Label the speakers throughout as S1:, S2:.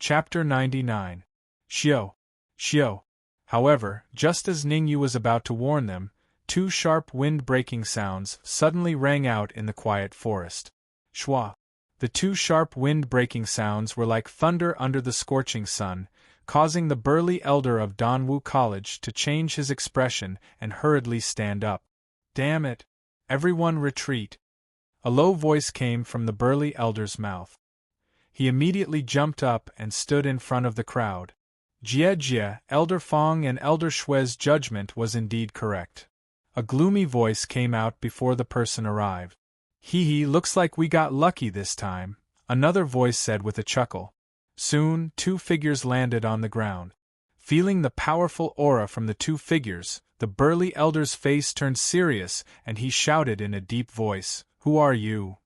S1: Chapter 99. Xiao. Xiao. However, just as Ningyu was about to warn them, two sharp wind-breaking sounds suddenly rang out in the quiet forest. Shua. The two sharp wind-breaking sounds were like thunder under the scorching sun, causing the burly elder of Danwu College to change his expression and hurriedly stand up. Damn it! Everyone retreat! A low voice came from the burly elder's mouth. He immediately jumped up and stood in front of the crowd. Jie, Elder Fong and Elder Shui's judgment was indeed correct. A gloomy voice came out before the person arrived. Hee, looks like we got lucky this time, another voice said with a chuckle. Soon, two figures landed on the ground. Feeling the powerful aura from the two figures, the burly elder's face turned serious and he shouted in a deep voice, "Who are you?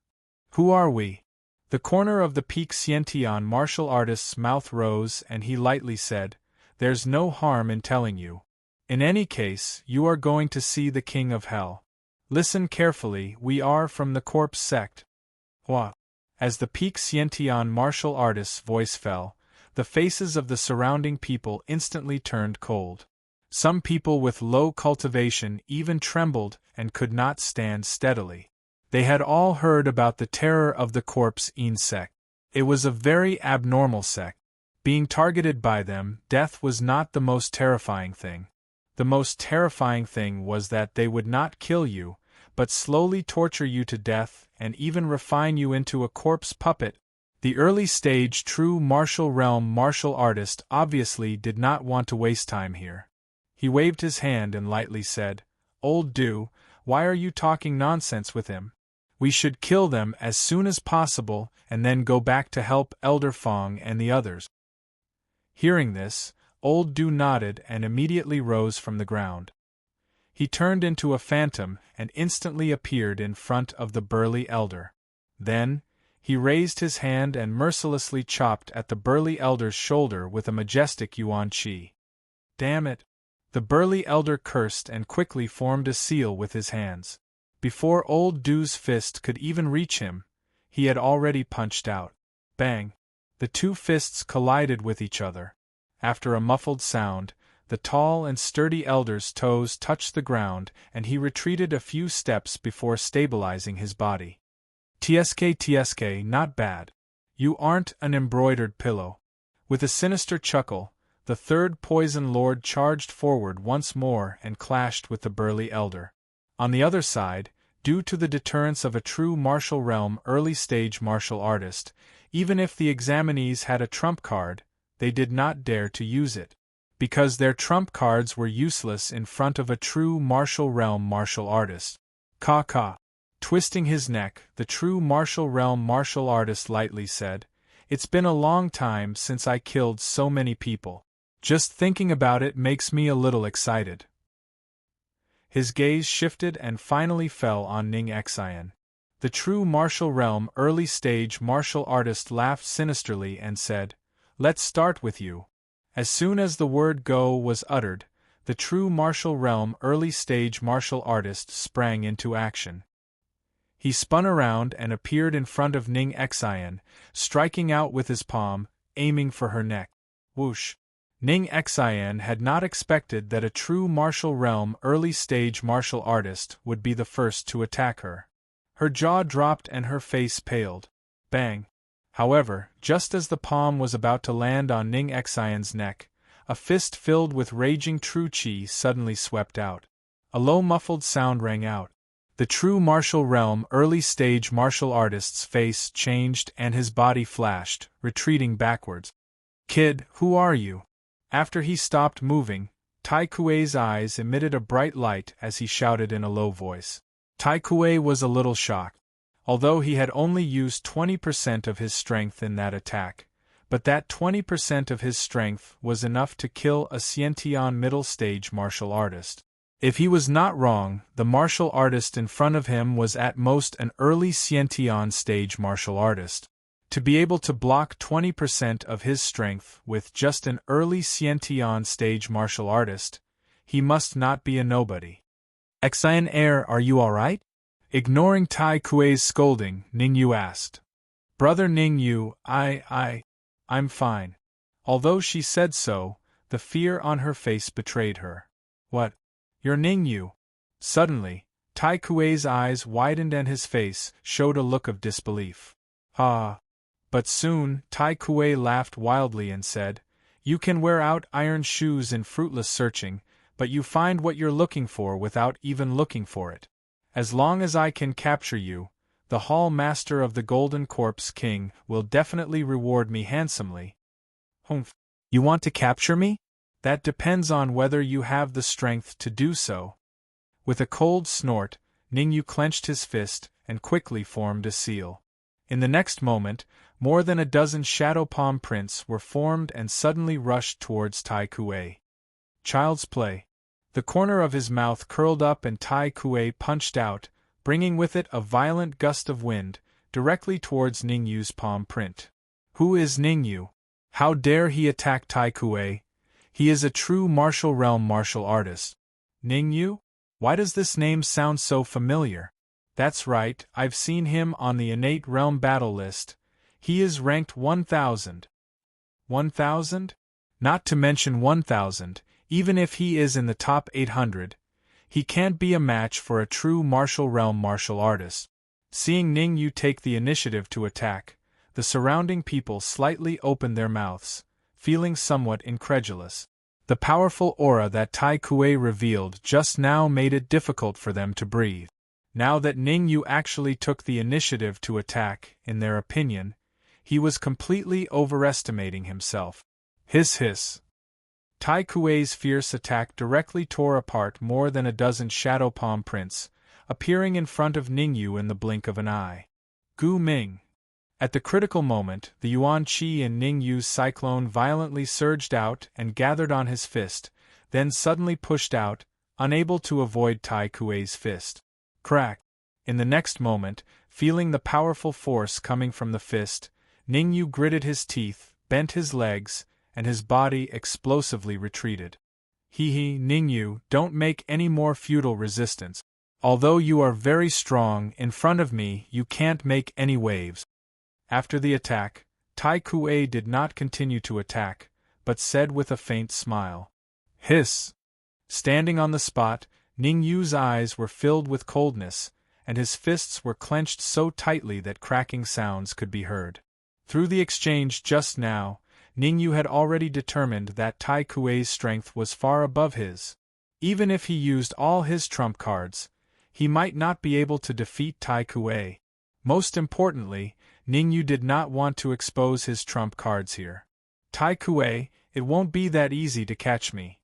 S1: Who are we?" The corner of the Peak Xiantian martial artist's mouth rose and he lightly said, "There's no harm in telling you. In any case, you are going to see the King of Hell. Listen carefully, we are from the Corpse Sect." What? As the Peak Xiantian martial artist's voice fell, the faces of the surrounding people instantly turned cold. Some people with low cultivation even trembled and could not stand steadily. They had all heard about the terror of the Corpse sect. It was a very abnormal sect. Being targeted by them, death was not the most terrifying thing. The most terrifying thing was that they would not kill you, but slowly torture you to death and even refine you into a corpse puppet. The early-stage true martial realm martial artist obviously did not want to waste time here. He waved his hand and lightly said, "Old Du, why are you talking nonsense with him? We should kill them as soon as possible and then go back to help Elder Fong and the others." Hearing this, Old Du nodded and immediately rose from the ground. He turned into a phantom and instantly appeared in front of the burly elder. Then, he raised his hand and mercilessly chopped at the burly elder's shoulder with a majestic yuan qi. Damn it! The burly elder cursed and quickly formed a seal with his hands. Before Old Du's fist could even reach him, he had already punched out. Bang! The two fists collided with each other. After a muffled sound, the tall and sturdy elder's toes touched the ground and he retreated a few steps before stabilizing his body. TSK, not bad. You aren't an embroidered pillow. With a sinister chuckle, the third Poison Lord charged forward once more and clashed with the burly elder. On the other side, due to the deterrence of a true martial realm early-stage martial artist, even if the examinees had a trump card, they did not dare to use it. Because their trump cards were useless in front of a true martial realm martial artist. Ka. Twisting his neck, the true martial realm martial artist lightly said, "It's been a long time since I killed so many people. Just thinking about it makes me a little excited." His gaze shifted and finally fell on Ning Xian. The true martial realm early-stage martial artist laughed sinisterly and said, "Let's start with you." As soon as the word "go" was uttered, the true martial realm early-stage martial artist sprang into action. He spun around and appeared in front of Ning Xian, striking out with his palm, aiming for her neck. Whoosh! Ning Xian had not expected that a true martial realm early-stage martial artist would be the first to attack her. Her jaw dropped and her face paled. Bang! However, just as the palm was about to land on Ning Xian's neck, a fist filled with raging true qi suddenly swept out. A low muffled sound rang out. The true martial realm early-stage martial artist's face changed and his body flashed, retreating backwards. "Kid, who are you?" After he stopped moving, Tai Kuei's eyes emitted a bright light as he shouted in a low voice. Tai Kuei was a little shocked. Although he had only used 20% of his strength in that attack, but that 20% of his strength was enough to kill a Xiantian middle-stage martial artist. If he was not wrong, the martial artist in front of him was at most an early Xiantian stage martial artist. To be able to block 20% of his strength with just an early Xiantian stage martial artist, he must not be a nobody. "Xian Air, are you alright?" Ignoring Tai Kuei's scolding, Ningyu asked. "Brother Ningyu, I'm fine. Although she said so, the fear on her face betrayed her. What? You're Ningyu? Suddenly, Tai Kuei's eyes widened and his face showed a look of disbelief. Ah! But soon, Tai Kuei laughed wildly and said, "You can wear out iron shoes in fruitless searching, but you find what you're looking for without even looking for it. As long as I can capture you, the Hall Master of the Golden Corpse King will definitely reward me handsomely." "Humph. You want to capture me?" "That depends on whether you have the strength to do so." With a cold snort, Ningyu clenched his fist and quickly formed a seal. In the next moment, more than a dozen shadow palm prints were formed and suddenly rushed towards Tai Kuei. Child's play. The corner of his mouth curled up and Tai Kuei punched out, bringing with it a violent gust of wind, directly towards Ningyu's palm print. Who is Ningyu? How dare he attack Tai Kuei? He is a true martial realm martial artist. Ningyu? Why does this name sound so familiar? That's right, I've seen him on the innate realm battle list. He is ranked 1000. 1000? Not to mention 1000, even if he is in the top 800. He can't be a match for a true martial realm martial artist. Seeing Ningyu take the initiative to attack, the surrounding people slightly opened their mouths, feeling somewhat incredulous. The powerful aura that Tai Kuei revealed just now made it difficult for them to breathe. Now that Ningyu actually took the initiative to attack, in their opinion, he was completely overestimating himself. Hiss hiss. Tai Kuei's fierce attack directly tore apart more than a dozen shadow palm prints, appearing in front of Ningyu in the blink of an eye. Gu Ming. At the critical moment, the yuan qi in Ningyu's cyclone violently surged out and gathered on his fist, then suddenly pushed out, unable to avoid Tai Kuei's fist. Crack! In the next moment, feeling the powerful force coming from the fist, Ningyu gritted his teeth, bent his legs, and his body explosively retreated. Hee, Ningyu, don't make any more futile resistance. Although you are very strong, in front of me you can't make any waves. After the attack, Tai Kuei did not continue to attack, but said with a faint smile. Hiss! Standing on the spot, Ningyu's eyes were filled with coldness, and his fists were clenched so tightly that cracking sounds could be heard. Through the exchange just now, Ningyu had already determined that Tai Kuei's strength was far above his. Even if he used all his trump cards, he might not be able to defeat Tai Kuei. Most importantly, Ningyu did not want to expose his trump cards here. Tai Kuei, it won't be that easy to catch me.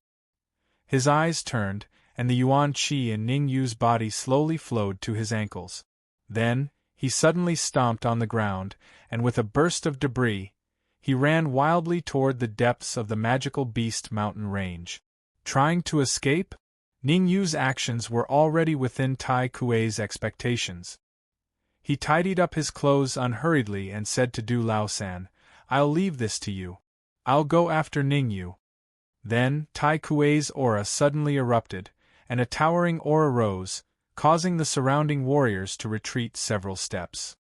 S1: His eyes turned, and the yuan qi in Ningyu's body slowly flowed to his ankles. Then, he suddenly stomped on the ground, and with a burst of debris, he ran wildly toward the depths of the magical beast mountain range. Trying to escape? Ningyu's actions were already within Tai Kuei's expectations. He tidied up his clothes unhurriedly and said to Du Lao-san, "I'll leave this to you. I'll go after Ningyu." Then, Tai Kuei's aura suddenly erupted, and a towering aura rose, causing the surrounding warriors to retreat several steps.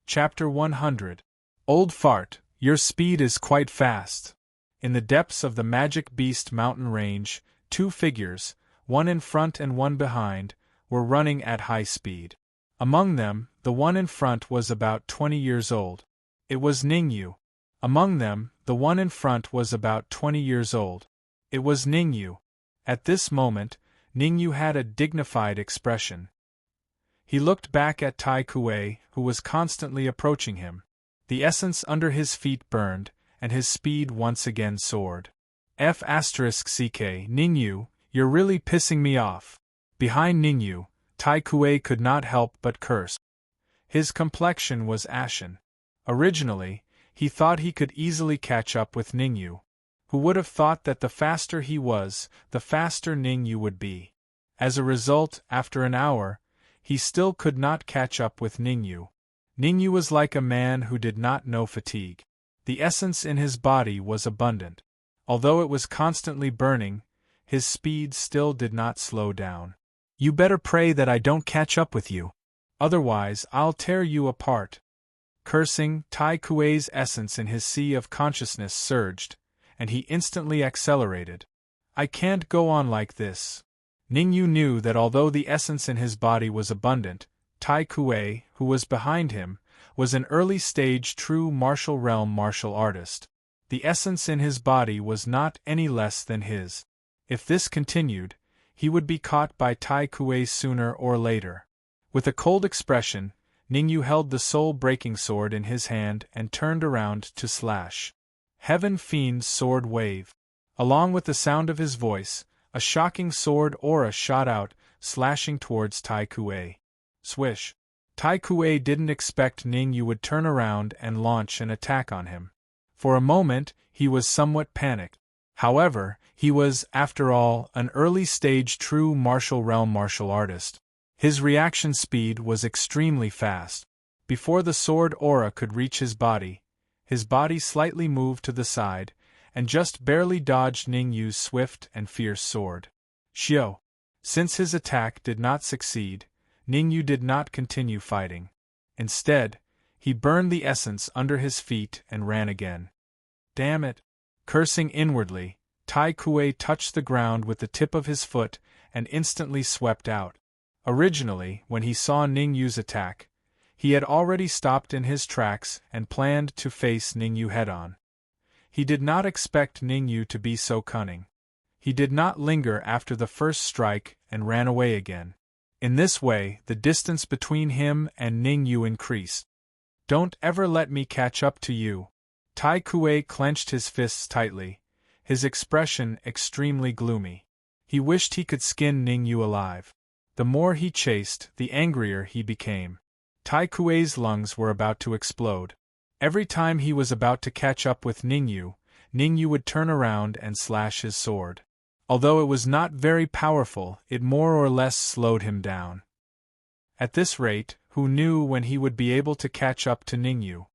S1: Chapter 100. Old Fart, your speed is quite fast. In the depths of the Magic Beast mountain range, two figures, one in front and one behind, were running at high speed. Among them, the one in front was about 20 years old. It was Ningyu. Among them, the one in front was about 20 years old. It was Ningyu. At this moment, Ningyu had a dignified expression. He looked back at Tai Kuei, who was constantly approaching him. The essence under his feet burned, and his speed once again soared. F***ck, Ningyu, you're really pissing me off. Behind Ningyu, Tai Kuei could not help but curse. His complexion was ashen. Originally, he thought he could easily catch up with Ningyu. Who would have thought that the faster he was, the faster Ningyu would be? As a result, after an hour, he still could not catch up with Ningyu. Ningyu was like a man who did not know fatigue. The essence in his body was abundant. Although it was constantly burning, his speed still did not slow down. You better pray that I don't catch up with you. Otherwise, I'll tear you apart. Cursing, Tai Kuei's essence in his sea of consciousness surged, and he instantly accelerated. I can't go on like this. Ningyu knew that although the essence in his body was abundant, Tai Kuei, who was behind him, was an early-stage true martial realm martial artist. The essence in his body was not any less than his. If this continued, he would be caught by Tai Kuei sooner or later. With a cold expression, Ningyu held the soul-breaking sword in his hand and turned around to slash. Heaven Fiend's sword wave. Along with the sound of his voice, a shocking sword aura shot out, slashing towards Tai Kuei. Swish. Tai Kuei didn't expect Ningyu would turn around and launch an attack on him. For a moment, he was somewhat panicked. However, he was, after all, an early-stage true martial realm martial artist. His reaction speed was extremely fast. Before the sword aura could reach his body slightly moved to the side, and just barely dodged Ningyu's swift and fierce sword. Xiao. Since his attack did not succeed, Ningyu did not continue fighting. Instead, he burned the essence under his feet and ran again. Damn it! Cursing inwardly, Tai Kuei touched the ground with the tip of his foot and instantly swept out. Originally, when he saw Ningyu's attack, he had already stopped in his tracks and planned to face Ningyu head-on. He did not expect Ningyu to be so cunning. He did not linger after the first strike and ran away again. In this way, the distance between him and Ningyu increased. Don't ever let me catch up to you. Tai Kuei clenched his fists tightly, his expression extremely gloomy. He wished he could skin Ningyu alive. The more he chased, the angrier he became. Tai Kuei's lungs were about to explode. Every time he was about to catch up with Ningyu, Ningyu would turn around and slash his sword. Although it was not very powerful, it more or less slowed him down. At this rate, who knew when he would be able to catch up to Ningyu?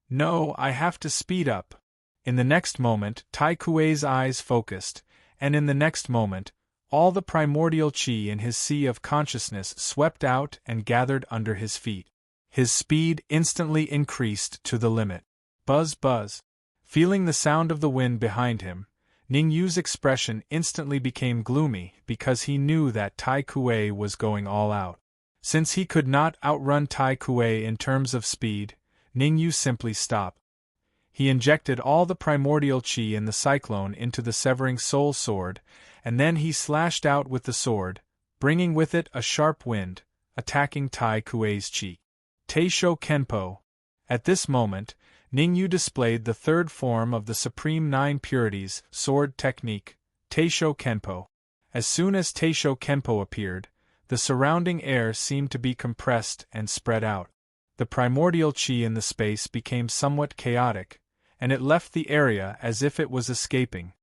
S1: No, I have to speed up. In the next moment, Tai Kuei's eyes focused, and in the next moment, all the primordial qi in his sea of consciousness swept out and gathered under his feet. His speed instantly increased to the limit. Buzz buzz. Feeling the sound of the wind behind him, Ningyu's expression instantly became gloomy because he knew that Tai Kuei was going all out. Since he could not outrun Tai Kuei in terms of speed, Ningyu simply stopped. He injected all the primordial qi in the cyclone into the severing soul sword, and then he slashed out with the sword, bringing with it a sharp wind, attacking Tai Kuei's cheek. Teisho Kenpo. At this moment, Ningyu displayed the third form of the Supreme Nine Purities sword technique, Teisho Kenpo. As soon as Teisho Kenpo appeared, the surrounding air seemed to be compressed and spread out. The primordial qi in the space became somewhat chaotic, and it left the area as if it was escaping.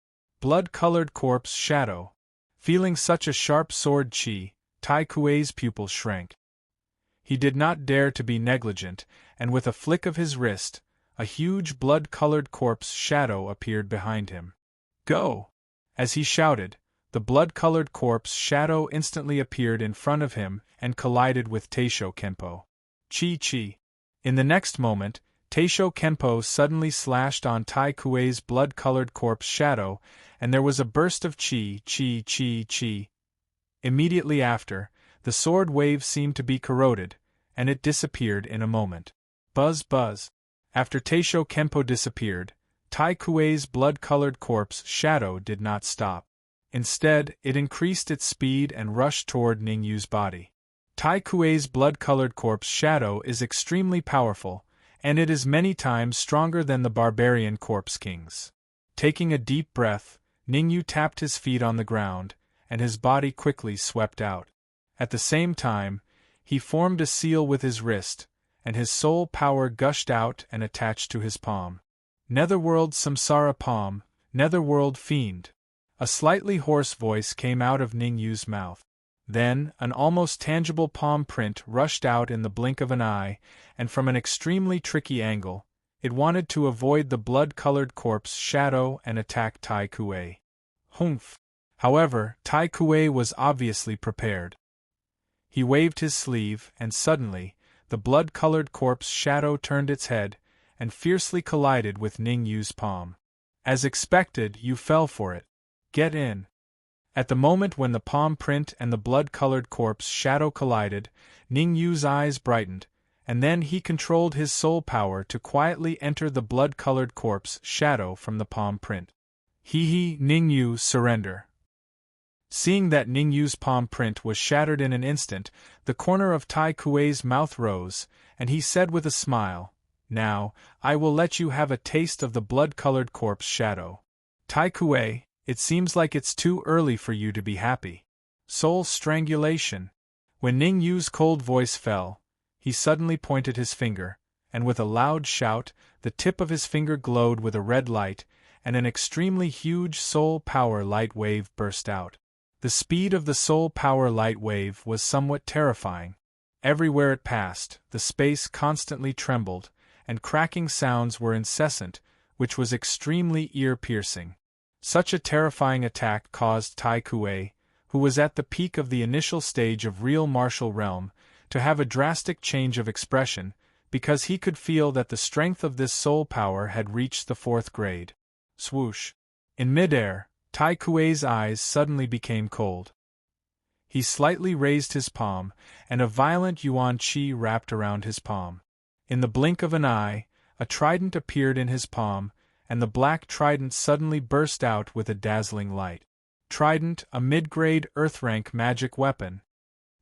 S1: Blood-colored corpse shadow. Feeling such a sharp sword qi, Tai Kuei's pupils shrank. He did not dare to be negligent, and with a flick of his wrist, a huge blood-colored corpse shadow appeared behind him. Go! As he shouted, the blood-colored corpse shadow instantly appeared in front of him and collided with Teisho Kenpo. Chi. In the next moment, Teisho Kenpo suddenly slashed on Tai Kuei's blood-colored corpse shadow, and there was a burst of chi. Immediately after, the sword wave seemed to be corroded, and it disappeared in a moment. Buzz buzz. After Teisho Kenpo disappeared, Tai Kuei's blood-colored corpse shadow did not stop. Instead, it increased its speed and rushed toward Ningyu's body. Tai Kuei's blood-colored corpse shadow is extremely powerful, and it is many times stronger than the barbarian corpse king's. Taking a deep breath, Ningyu tapped his feet on the ground, and his body quickly swept out. At the same time, he formed a seal with his wrist, and his soul power gushed out and attached to his palm. Netherworld Samsara Palm, Netherworld Fiend. A slightly hoarse voice came out of Ningyu's mouth. Then, an almost tangible palm print rushed out in the blink of an eye, and from an extremely tricky angle, it wanted to avoid the blood-colored corpse shadow and attack Tai Kuei. Humph! However, Tai Kuei was obviously prepared. He waved his sleeve, and suddenly, the blood-colored corpse shadow turned its head, and fiercely collided with Ning Yu's palm. As expected, you fell for it. Get in. At the moment when the palm print and the blood-colored corpse shadow collided, Ning Yu's eyes brightened, and then he controlled his soul power to quietly enter the blood-colored corpse shadow from the palm print. Ning Yu, surrender. Seeing that Ning Yu's palm print was shattered in an instant, the corner of Tai Kuei's mouth rose, and he said with a smile, "Now, I will let you have a taste of the blood-colored corpse shadow. Tai Kuei, it seems like it's too early for you to be happy." Soul strangulation. When Ning Yu's cold voice fell, he suddenly pointed his finger, and with a loud shout, the tip of his finger glowed with a red light, and an extremely huge soul power light wave burst out. The speed of the soul power light wave was somewhat terrifying. Everywhere it passed, the space constantly trembled, and cracking sounds were incessant, which was extremely ear-piercing. Such a terrifying attack caused Tai Kuei, who was at the peak of the initial stage of real martial realm, to have a drastic change of expression, because he could feel that the strength of this soul power had reached the 4th grade. Swoosh! In midair, Tai Kuei's eyes suddenly became cold. He slightly raised his palm, and a violent yuan qi wrapped around his palm. In the blink of an eye, a trident appeared in his palm, and the black trident suddenly burst out with a dazzling light. Trident, a mid-grade Earth-rank magic weapon.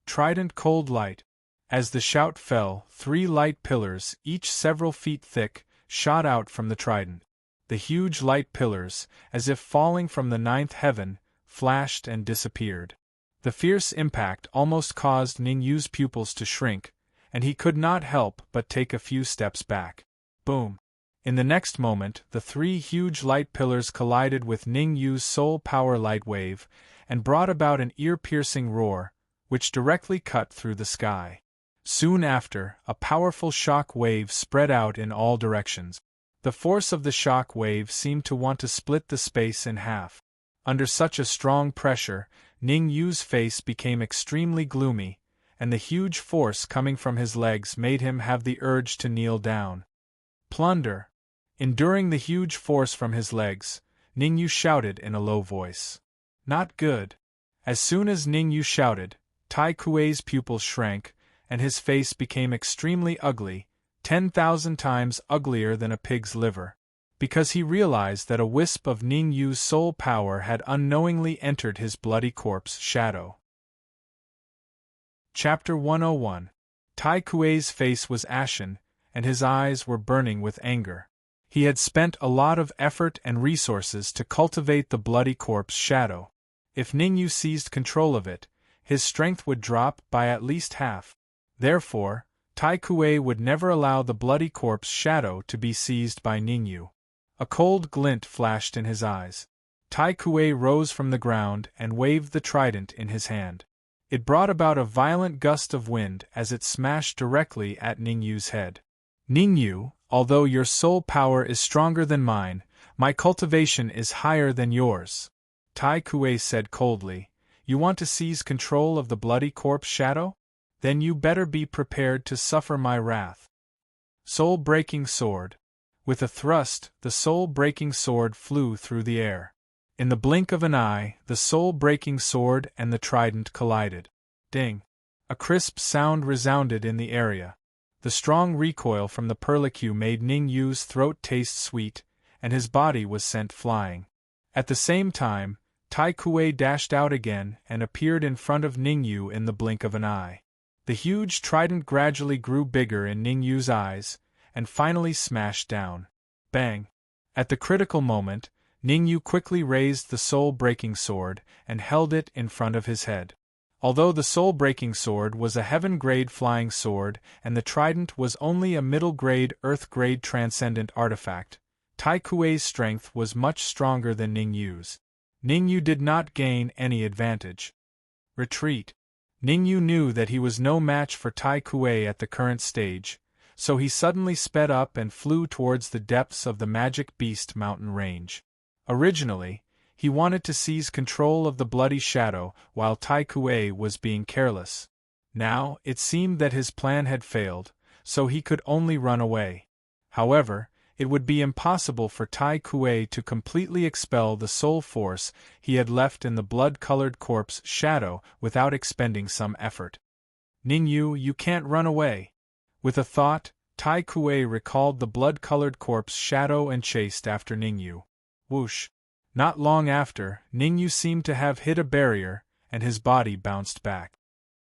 S1: Trident cold light. As the shout fell, 3 light pillars, each several feet thick, shot out from the trident. The huge light pillars, as if falling from the 9th heaven, flashed and disappeared. The fierce impact almost caused Ning Yu's pupils to shrink, and he could not help but take a few steps back. Boom! In the next moment, the 3 huge light pillars collided with Ning Yu's soul power light wave, and brought about an ear-piercing roar, which directly cut through the sky. Soon after, a powerful shock wave spread out in all directions. The force of the shock wave seemed to want to split the space in half. Under such a strong pressure, Ning Yu's face became extremely gloomy, and the huge force coming from his legs made him have the urge to kneel down. Plunder! Enduring the huge force from his legs, Ning Yu shouted in a low voice. Not good. As soon as Ning Yu shouted, Tai Kuei's pupils shrank, and his face became extremely ugly, 10,000 times uglier than a pig's liver, because he realized that a wisp of Ning Yu's soul power had unknowingly entered his bloody corpse shadow. Chapter 101. Tai Kuei's face was ashen, and his eyes were burning with anger. He had spent a lot of effort and resources to cultivate the bloody corpse shadow. If Ning Yu seized control of it, his strength would drop by at least half. Therefore, Tai Kuei would never allow the bloody corpse shadow to be seized by Ning Yu. A cold glint flashed in his eyes. Tai Kuei rose from the ground and waved the trident in his hand. It brought about a violent gust of wind as it smashed directly at Ning Yu's head. Ning Yu, although your soul power is stronger than mine, my cultivation is higher than yours. Tai Kuei said coldly, You want to seize control of the bloody corpse shadow? Then you better be prepared to suffer my wrath. Soul-breaking sword. With a thrust, the soul-breaking sword flew through the air. In the blink of an eye, the soul-breaking sword and the trident collided. Ding! A crisp sound resounded in the area. The strong recoil from the perlicue made Ning Yu's throat taste sweet, and his body was sent flying. At the same time, Tai Kuei dashed out again and appeared in front of Ning Yu in the blink of an eye. The huge trident gradually grew bigger in Ning Yu's eyes, and finally smashed down. Bang! At the critical moment, Ning Yu quickly raised the soul-breaking sword and held it in front of his head. Although the soul-breaking sword was a heaven-grade flying sword and the trident was only a middle-grade earth-grade transcendent artifact, Tai Kuei's strength was much stronger than Ning Yu's. Ning Yu did not gain any advantage. Retreat. Ning Yu knew that he was no match for Tai Kuei at the current stage, so he suddenly sped up and flew towards the depths of the Magic Beast mountain range. Originally, he wanted to seize control of the bloody shadow while Tai Kuei was being careless. Now, it seemed that his plan had failed, so he could only run away. However, it would be impossible for Tai Kuei to completely expel the soul force he had left in the blood-colored corpse shadow without expending some effort. Ningyu, you can't run away. With a thought, Tai Kuei recalled the blood-colored corpse shadow and chased after Ningyu. Whoosh! Not long after, Ningyu seemed to have hit a barrier, and his body bounced back.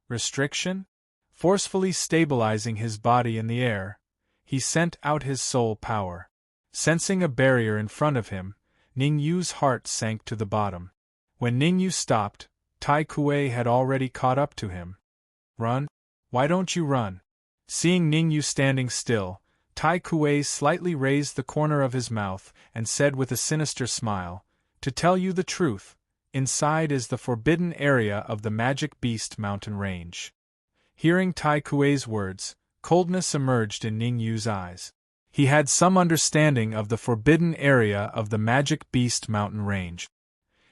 S1: Restriction? Forcefully stabilizing his body in the air, he sent out his soul power. Sensing a barrier in front of him, Ningyu's heart sank to the bottom. When Ningyu stopped, Tai Kuei had already caught up to him. Run? Why don't you run? Seeing Ningyu standing still, Tai Kuei slightly raised the corner of his mouth and said with a sinister smile, "To tell you the truth, inside is the forbidden area of the Magic Beast mountain range." Hearing Tai Kuei's words, coldness emerged in Ningyu's eyes. He had some understanding of the forbidden area of the Magic Beast mountain range.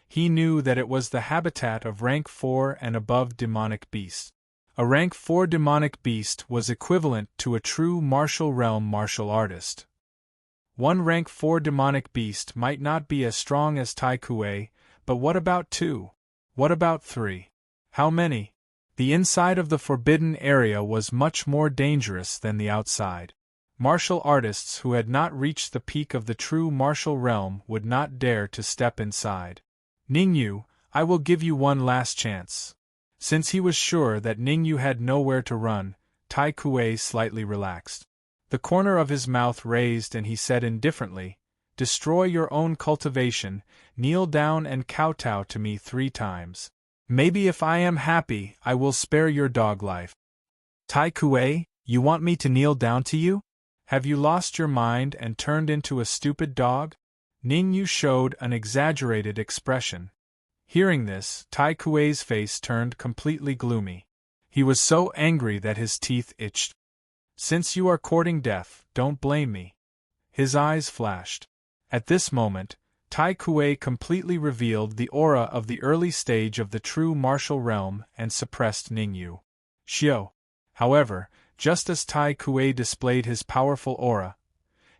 S1: He knew that it was the habitat of rank 4 and above demonic beasts. A rank 4 demonic beast was equivalent to a true martial realm martial artist. One rank 4 demonic beast might not be as strong as Tai Kuei, but what about 2? What about 3? How many? The inside of the forbidden area was much more dangerous than the outside. Martial artists who had not reached the peak of the true martial realm would not dare to step inside. Ningyu, I will give you one last chance. Since he was sure that Ningyu had nowhere to run, Tai Kuei slightly relaxed. The corner of his mouth raised and he said indifferently, "Destroy your own cultivation, kneel down and kowtow to me 3 times. Maybe if I am happy, I will spare your dog life." Tai Kuei, you want me to kneel down to you? Have you lost your mind and turned into a stupid dog? Ningyu showed an exaggerated expression. Hearing this, Tai Kuei's face turned completely gloomy. He was so angry that his teeth itched. "Since you are courting death, don't blame me." His eyes flashed. At this moment, Tai Kuei completely revealed the aura of the early stage of the true martial realm and suppressed Ningyu. Xiao. However, just as Tai Kuei displayed his powerful aura,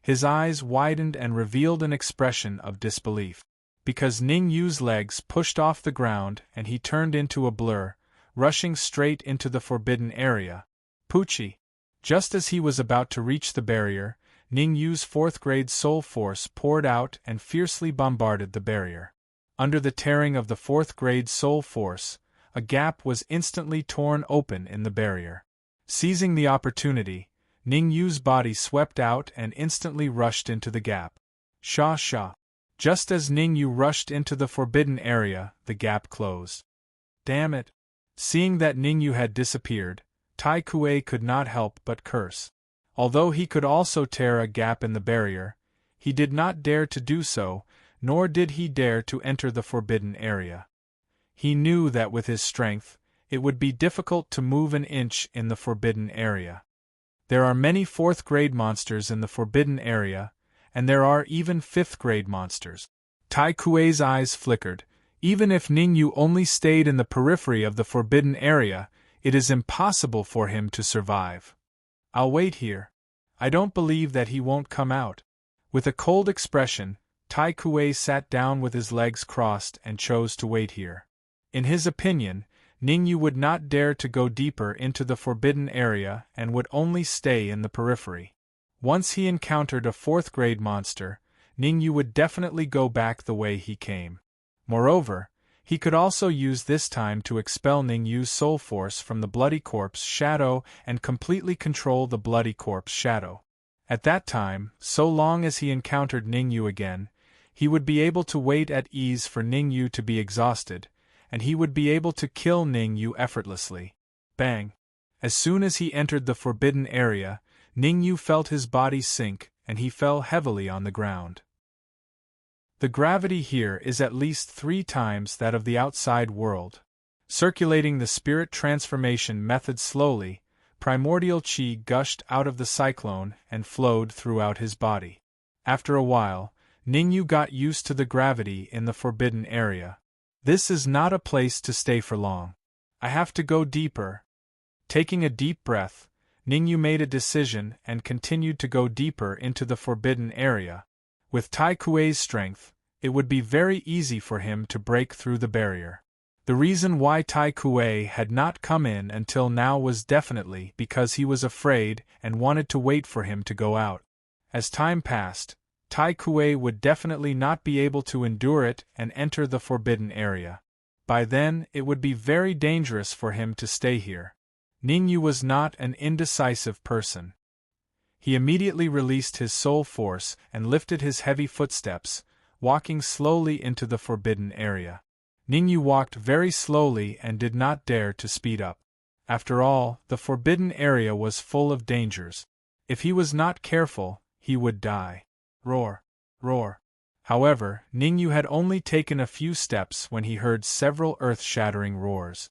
S1: his eyes widened and revealed an expression of disbelief. Because Ningyu's legs pushed off the ground and he turned into a blur, rushing straight into the forbidden area. Poochie! Just as he was about to reach the barrier, Ningyu's 4th grade soul force poured out and fiercely bombarded the barrier. Under the tearing of the 4th grade soul force, a gap was instantly torn open in the barrier. Seizing the opportunity, Ningyu's body swept out and instantly rushed into the gap. Sha sha! Just as Ningyu rushed into the forbidden area, the gap closed. Damn it! Seeing that Ningyu had disappeared, Tai Kuei could not help but curse. Although he could also tear a gap in the barrier, he did not dare to do so, nor did he dare to enter the forbidden area. He knew that with his strength, it would be difficult to move an inch in the forbidden area. There are many 4th grade monsters in the forbidden area, and there are even 5th grade monsters. Tai Kuei's eyes flickered. Even if Ningyu only stayed in the periphery of the forbidden area, it is impossible for him to survive. I'll wait here. I don't believe that he won't come out. With a cold expression, Tai Kuei sat down with his legs crossed and chose to wait here. In his opinion, Ningyu would not dare to go deeper into the forbidden area and would only stay in the periphery. Once he encountered a 4th grade monster, Ningyu would definitely go back the way he came. Moreover, he could also use this time to expel Ningyu's soul force from the bloody corpse shadow and completely control the bloody corpse shadow. At that time, so long as he encountered Ningyu again, he would be able to wait at ease for Ningyu to be exhausted, and he would be able to kill Ningyu effortlessly. Bang! As soon as he entered the forbidden area, Ningyu felt his body sink, and he fell heavily on the ground. The gravity here is at least 3 times that of the outside world. Circulating the spirit transformation method slowly, primordial chi gushed out of the cyclone and flowed throughout his body. After a while, Ningyu got used to the gravity in the forbidden area. This is not a place to stay for long. I have to go deeper. Taking a deep breath, Ningyu made a decision and continued to go deeper into the forbidden area. With Tai Kuei's strength, it would be very easy for him to break through the barrier. The reason why Tai Kuei had not come in until now was definitely because he was afraid and wanted to wait for him to go out. As time passed, Tai Kuei would definitely not be able to endure it and enter the forbidden area. By then, it would be very dangerous for him to stay here. Ningyu was not an indecisive person. He immediately released his soul force and lifted his heavy footsteps, walking slowly into the forbidden area. Ningyu walked very slowly and did not dare to speed up. After all, the forbidden area was full of dangers. If he was not careful, he would die. Roar! Roar! However, Ningyu had only taken a few steps when he heard several earth-shattering roars.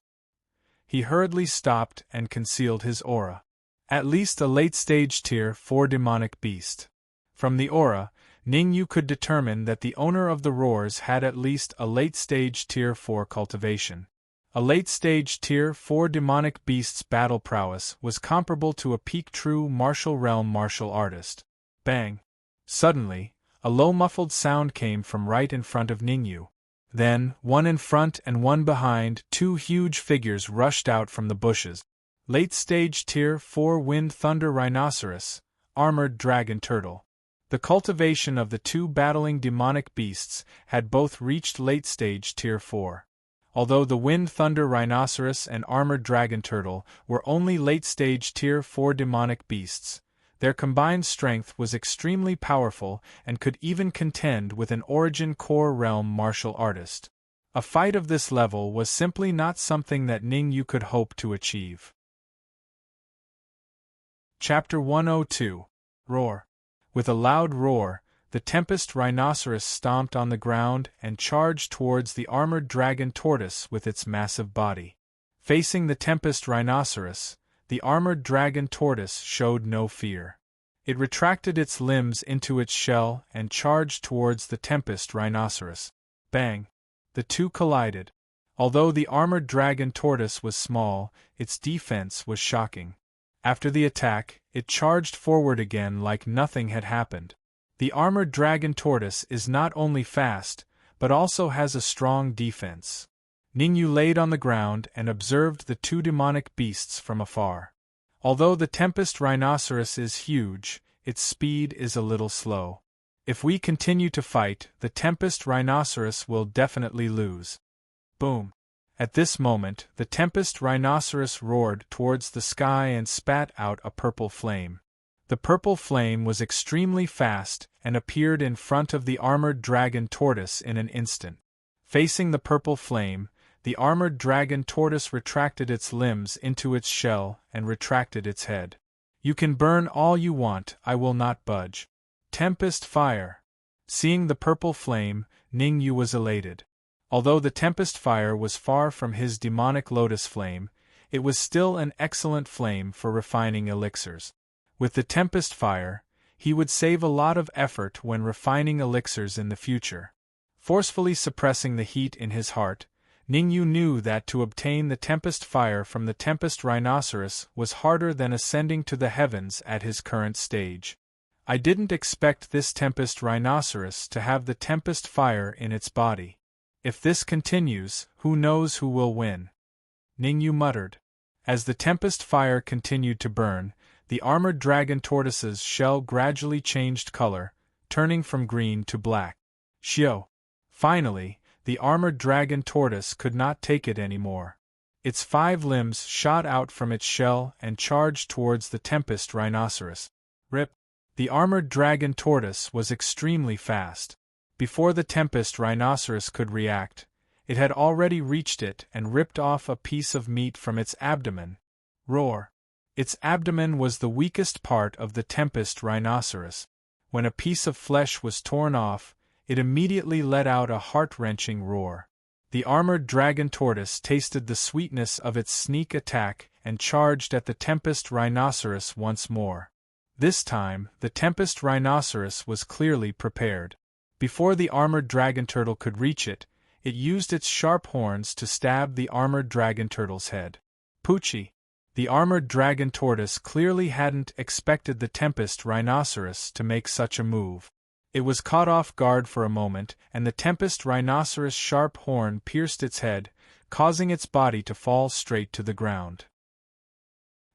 S1: He hurriedly stopped and concealed his aura. At least a late-stage Tier 4 demonic beast. From the aura, Ningyu could determine that the owner of the roars had at least a late-stage Tier 4 cultivation. A late-stage Tier 4 demonic beast's battle prowess was comparable to a peak true martial realm martial artist. Bang! Suddenly, a low muffled sound came from right in front of Ningyu. Then, one in front and one behind, two huge figures rushed out from the bushes. Late-stage Tier 4 Wind Thunder Rhinoceros, Armored Dragon Turtle. The cultivation of the two battling demonic beasts had both reached late-stage Tier 4. Although the Wind Thunder Rhinoceros and Armored Dragon Turtle were only late-stage Tier 4 demonic beasts, their combined strength was extremely powerful and could even contend with an Origin Core Realm martial artist. A fight of this level was simply not something that Ningyu could hope to achieve. Chapter 102. Roar. With a loud roar, the Tempest Rhinoceros stomped on the ground and charged towards the Armored Dragon Tortoise with its massive body. Facing the Tempest Rhinoceros, the Armored Dragon Tortoise showed no fear. It retracted its limbs into its shell and charged towards the Tempest Rhinoceros. Bang! The two collided. Although the Armored Dragon Tortoise was small, its defense was shocking. After the attack, it charged forward again like nothing had happened. The Armored Dragon Tortoise is not only fast, but also has a strong defense. Ningyu laid on the ground and observed the two demonic beasts from afar. Although the Tempest Rhinoceros is huge, its speed is a little slow. If we continue to fight, the Tempest Rhinoceros will definitely lose. Boom! At this moment, the Tempest Rhinoceros roared towards the sky and spat out a purple flame. The purple flame was extremely fast and appeared in front of the Armored Dragon Tortoise in an instant. Facing the purple flame, the Armored Dragon Tortoise retracted its limbs into its shell and retracted its head. You can burn all you want, I will not budge. Tempest Fire! Seeing the purple flame, Ningyu was elated. Although the Tempest Fire was far from his demonic lotus flame, it was still an excellent flame for refining elixirs. With the Tempest Fire, he would save a lot of effort when refining elixirs in the future. Forcefully suppressing the heat in his heart, Ningyu knew that to obtain the Tempest Fire from the Tempest Rhinoceros was harder than ascending to the heavens at his current stage. I didn't expect this Tempest Rhinoceros to have the Tempest Fire in its body. If this continues, who knows who will win? Ningyu muttered. As the Tempest Fire continued to burn, the Armored Dragon Tortoise's shell gradually changed color, turning from green to black. Shio! Finally, the Armored Dragon Tortoise could not take it anymore. Its 5 limbs shot out from its shell and charged towards the Tempest Rhinoceros. Rip! The Armored Dragon Tortoise was extremely fast. Before the Tempest Rhinoceros could react, it had already reached it and ripped off a piece of meat from its abdomen. Roar! Its abdomen was the weakest part of the Tempest Rhinoceros. When a piece of flesh was torn off, it immediately let out a heart-wrenching roar. The Armored Dragon Tortoise tasted the sweetness of its sneak attack and charged at the Tempest Rhinoceros once more. This time, the Tempest Rhinoceros was clearly prepared. Before the Armored Dragon Turtle could reach it, it used its sharp horns to stab the Armored Dragon Turtle's head. Poochie! The armored dragon tortoise clearly hadn't expected the Tempest rhinoceros to make such a move. It was caught off guard for a moment, and the Tempest rhinoceros' sharp horn pierced its head, causing its body to fall straight to the ground.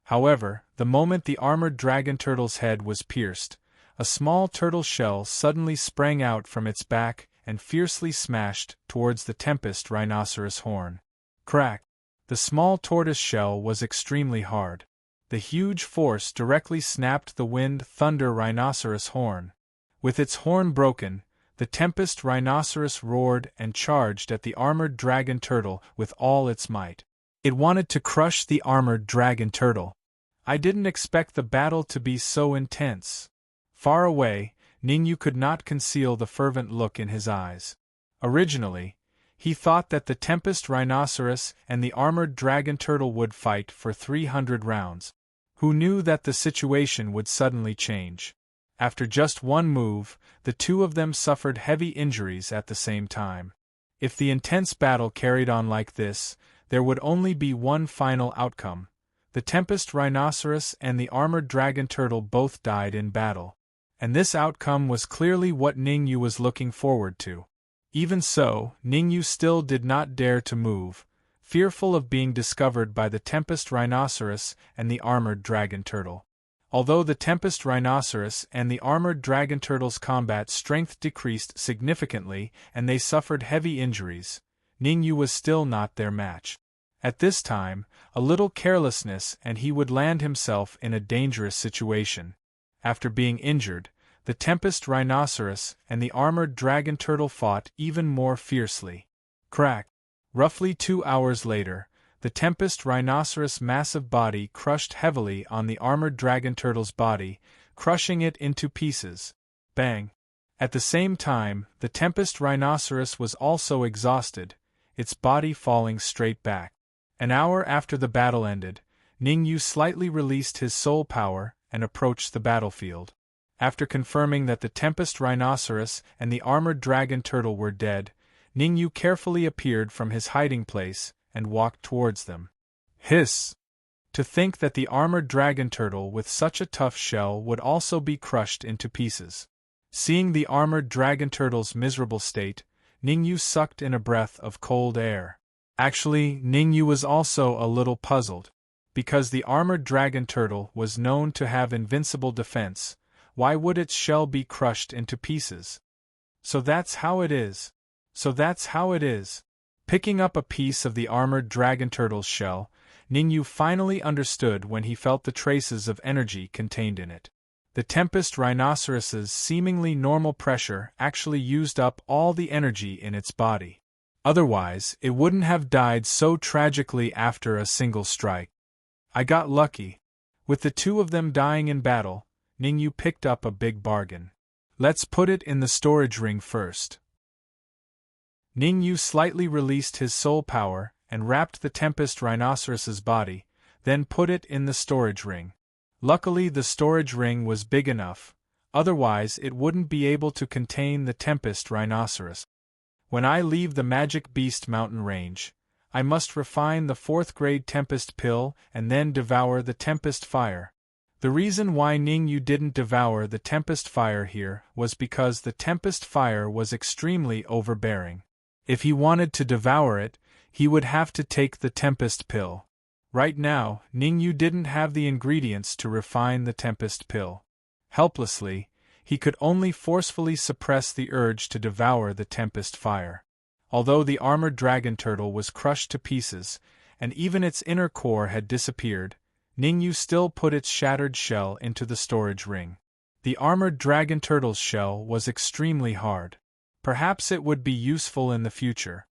S1: However, the moment the armored dragon turtle's head was pierced, a small turtle shell suddenly sprang out from its back and fiercely smashed towards the Tempest rhinoceros' horn. Crack! The small tortoise shell was extremely hard. The huge force directly snapped the wind thunder rhinoceros horn. With its horn broken, the Tempest rhinoceros roared and charged at the armored dragon turtle with all its might. It wanted to crush the armored dragon turtle. I didn't expect the battle to be so intense. Far away, Ningyu could not conceal the fervent look in his eyes. Originally, he thought that the Tempest rhinoceros and the armored dragon turtle would fight for 300 rounds. Who knew that the situation would suddenly change? After just one move, the two of them suffered heavy injuries at the same time. If the intense battle carried on like this, there would only be one final outcome. The Tempest rhinoceros and the armored dragon turtle both died in battle. And this outcome was clearly what Ningyu was looking forward to. Even so, Ningyu still did not dare to move, fearful of being discovered by the Tempest rhinoceros and the armored dragon turtle. Although the Tempest rhinoceros and the armored dragon turtle's combat strength decreased significantly and they suffered heavy injuries, Ningyu was still not their match. At this time, a little carelessness and he would land himself in a dangerous situation. After being injured, the Tempest rhinoceros and the armored dragon turtle fought even more fiercely. Crack! Roughly 2 hours later, the Tempest rhinoceros' massive body crushed heavily on the armored dragon turtle's body, crushing it into pieces. Bang! At the same time, the Tempest rhinoceros was also exhausted, its body falling straight back. An hour after the battle ended, Ningyu slightly released his soul power and approached the battlefield. After confirming that the Tempest rhinoceros and the armored dragon turtle were dead, Ningyu carefully appeared from his hiding place and walked towards them. Hiss! To think that the armored dragon turtle with such a tough shell would also be crushed into pieces. Seeing the armored dragon turtle's miserable state, Ningyu sucked in a breath of cold air. Actually, Ningyu was also a little puzzled. Because the armored dragon turtle was known to have invincible defense, why would its shell be crushed into pieces? So that's how it is. Picking up a piece of the armored dragon turtle's shell, Ningyu finally understood when he felt the traces of energy contained in it. The Tempest rhinoceros's seemingly normal pressure actually used up all the energy in its body. Otherwise, it wouldn't have died so tragically after a single strike. I got lucky. With the two of them dying in battle, Ningyu picked up a big bargain. Let's put it in the storage ring first. Ningyu slightly released his soul power and wrapped the Tempest rhinoceros's body, then put it in the storage ring. Luckily the storage ring was big enough, otherwise it wouldn't be able to contain the Tempest rhinoceros. When I leave the Magic Beast mountain range, I must refine the 4th grade Tempest pill and then devour the Tempest fire. The reason why Ningyu didn't devour the Tempest fire here was because the Tempest fire was extremely overbearing. If he wanted to devour it, he would have to take the Tempest pill. Right now, Ningyu didn't have the ingredients to refine the Tempest pill. Helplessly, he could only forcefully suppress the urge to devour the Tempest fire. Although the armored dragon turtle was crushed to pieces, and even its inner core had disappeared, Ningyu still put its shattered shell into the storage ring. The armored dragon turtle's shell was extremely hard. Perhaps it would be useful in the future.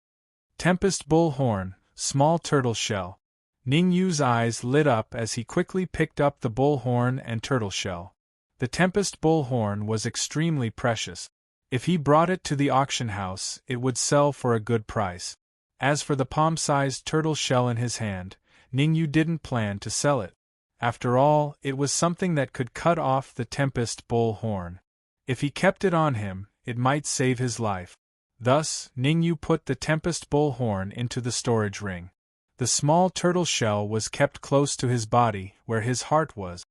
S1: Tempest bull horn, small turtle shell. Ningyu's eyes lit up as he quickly picked up the bull horn and turtle shell. The Tempest bull horn was extremely precious. If he brought it to the auction house, it would sell for a good price. As for the palm-sized turtle shell in his hand, Ningyu didn't plan to sell it. After all, it was something that could cut off the Tempest bull horn. If he kept it on him, it might save his life. Thus, Ningyu put the Tempest bull horn into the storage ring. The small turtle shell was kept close to his body, where his heart was.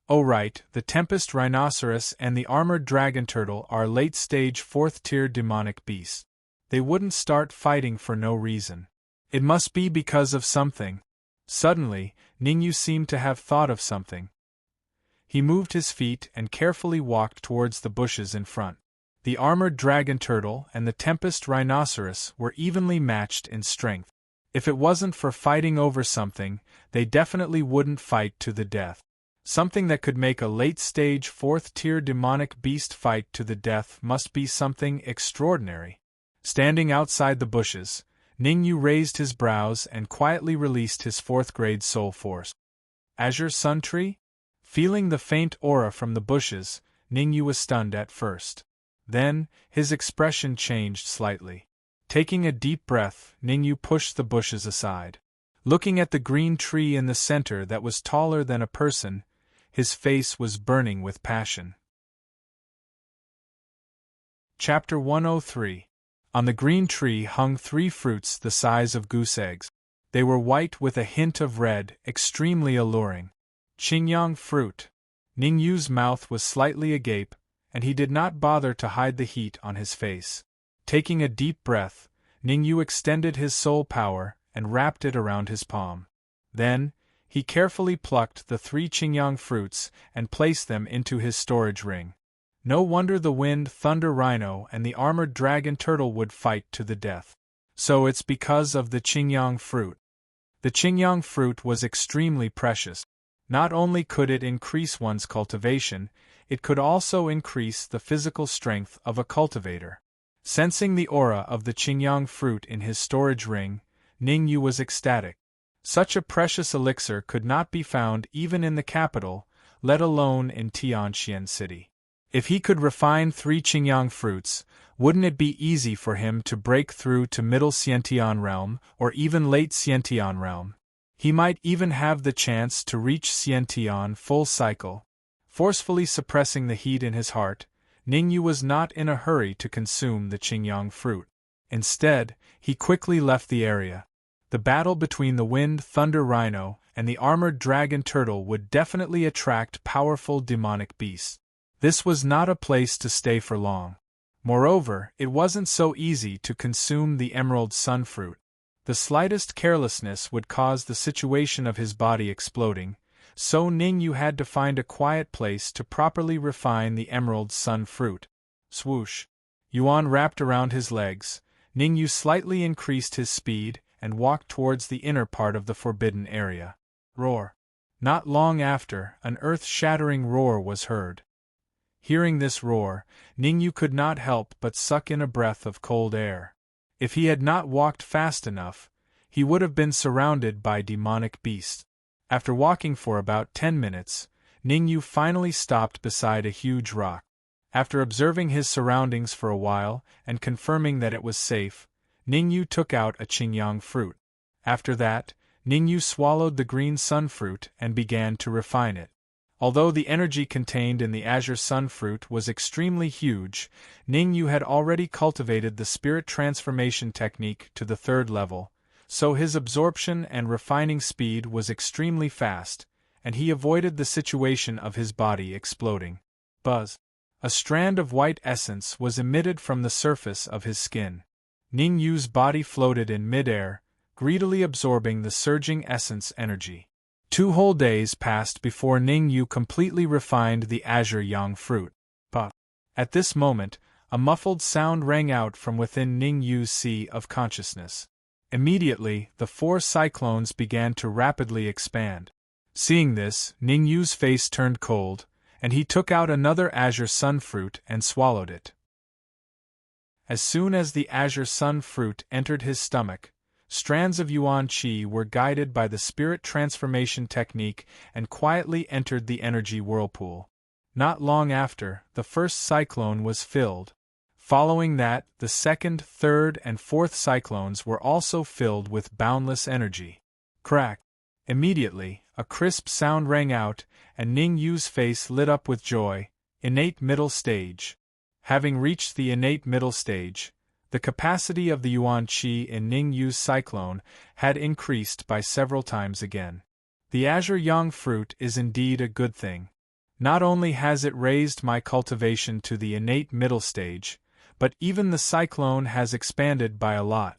S1: Oh right, the Tempest Rhinoceros and the Armored Dragon Turtle are late-stage 4th-tier demonic beasts. They wouldn't start fighting for no reason. It must be because of something. Suddenly, Ningyu seemed to have thought of something. He moved his feet and carefully walked towards the bushes in front. The Armored Dragon Turtle and the Tempest Rhinoceros were evenly matched in strength. If it wasn't for fighting over something, they definitely wouldn't fight to the death. Something that could make a late-stage 4th-tier demonic beast fight to the death must be something extraordinary. Standing outside the bushes, Ningyu raised his brows and quietly released his 4th-grade soul force. Azure Sun Tree? Feeling the faint aura from the bushes, Ningyu was stunned at first. Then, his expression changed slightly. Taking a deep breath, Ningyu pushed the bushes aside. Looking at the green tree in the center that was taller than a person, his face was burning with passion. Chapter 103. On the green tree hung 3 fruits the size of goose eggs. They were white with a hint of red, extremely alluring. Qingyang fruit. Ningyu's mouth was slightly agape, and he did not bother to hide the heat on his face. Taking a deep breath, Ningyu extended his soul power and wrapped it around his palm. Then, he carefully plucked the 3 Qingyang fruits and placed them into his storage ring. No wonder the Wind Thunder Rhino and the Armored Dragon Turtle would fight to the death. So it's because of the Qingyang fruit. The Qingyang fruit was extremely precious. Not only could it increase one's cultivation, it could also increase the physical strength of a cultivator. Sensing the aura of the Qingyang fruit in his storage ring, Ningyu was ecstatic. Such a precious elixir could not be found even in the capital, let alone in Tianxian City. If he could refine 3 Qingyang fruits, wouldn't it be easy for him to break through to Middle Xiantian realm or even Late Xiantian realm? He might even have the chance to reach Xiantian full cycle. Forcefully suppressing the heat in his heart, Ningyu was not in a hurry to consume the Qingyang fruit. Instead, he quickly left the area. The battle between the Wind Thunder Rhino and the Armored Dragon Turtle would definitely attract powerful demonic beasts. This was not a place to stay for long. Moreover, it wasn't so easy to consume the Emerald Sun fruit. The slightest carelessness would cause the situation of his body exploding, so Ningyu had to find a quiet place to properly refine the Emerald Sun fruit. Swoosh! Yuan wrapped around his legs. Ningyu slightly increased his speed and walked towards the inner part of the forbidden area. Roar! Not long after, an earth-shattering roar was heard. Hearing this roar, Ningyu could not help but suck in a breath of cold air. If he had not walked fast enough, he would have been surrounded by demonic beasts. After walking for about 10 minutes, Ningyu finally stopped beside a huge rock. After observing his surroundings for a while and confirming that it was safe, Ningyu took out a Qingyang fruit. After that, Ningyu swallowed the green sun fruit and began to refine it. Although the energy contained in the Azure Sun fruit was extremely huge, Ningyu had already cultivated the spirit transformation technique to the 3rd level, so his absorption and refining speed was extremely fast, and he avoided the situation of his body exploding. Buzz! A strand of white essence was emitted from the surface of his skin. Ningyu's body floated in mid-air, greedily absorbing the surging essence energy. 2 whole days passed before Ningyu completely refined the Azure Yang fruit. But at this moment, a muffled sound rang out from within Ningyu's sea of consciousness. Immediately, the 4 cyclones began to rapidly expand. Seeing this, Ningyu's face turned cold, and he took out another Azure Sun fruit and swallowed it. As soon as the Azure Sun fruit entered his stomach, strands of Yuan Qi were guided by the spirit transformation technique and quietly entered the energy whirlpool. Not long after, the first cyclone was filled. Following that, the 2nd, 3rd, and 4th cyclones were also filled with boundless energy. Crack! Immediately, a crisp sound rang out, and Ningyu's face lit up with joy. Innate middle stage. Having reached the innate middle stage, The capacity of the yuan qi in Ning Yu's cyclone had increased by several times again. The azure yang fruit is indeed a good thing. Not only has it raised my cultivation to the innate middle stage, but even the cyclone has expanded by a lot.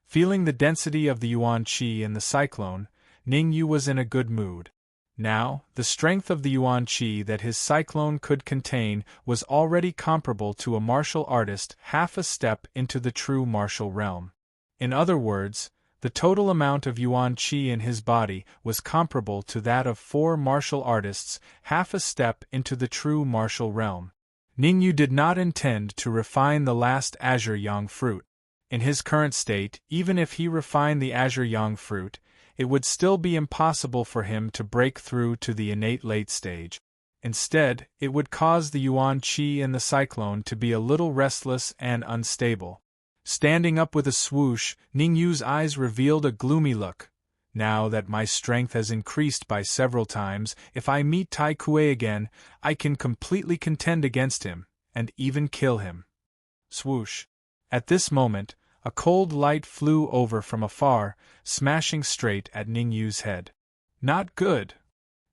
S1: Feeling the density of the yuan qi in the cyclone, Ning Yu was in a good mood. Now, the strength of the yuan qi that his cyclone could contain was already comparable to a martial artist half a step into the true martial realm. In other words, the total amount of yuan qi in his body was comparable to that of 4 martial artists half a step into the true martial realm. Ning Yu did not intend to refine the last azure yang fruit. In his current state, even if he refined the azure yang fruit, it would still be impossible for him to break through to the innate late stage. Instead, it would cause the yuan qi in the cyclone to be a little restless and unstable. Standing up with a swoosh, Ning Yu's eyes revealed a gloomy look. Now that my strength has increased by several times, if I meet Tai Kuei again, I can completely contend against him, and even kill him. Swoosh. At this moment, a cold light flew over from afar, smashing straight at Ning Yu's head. Not good.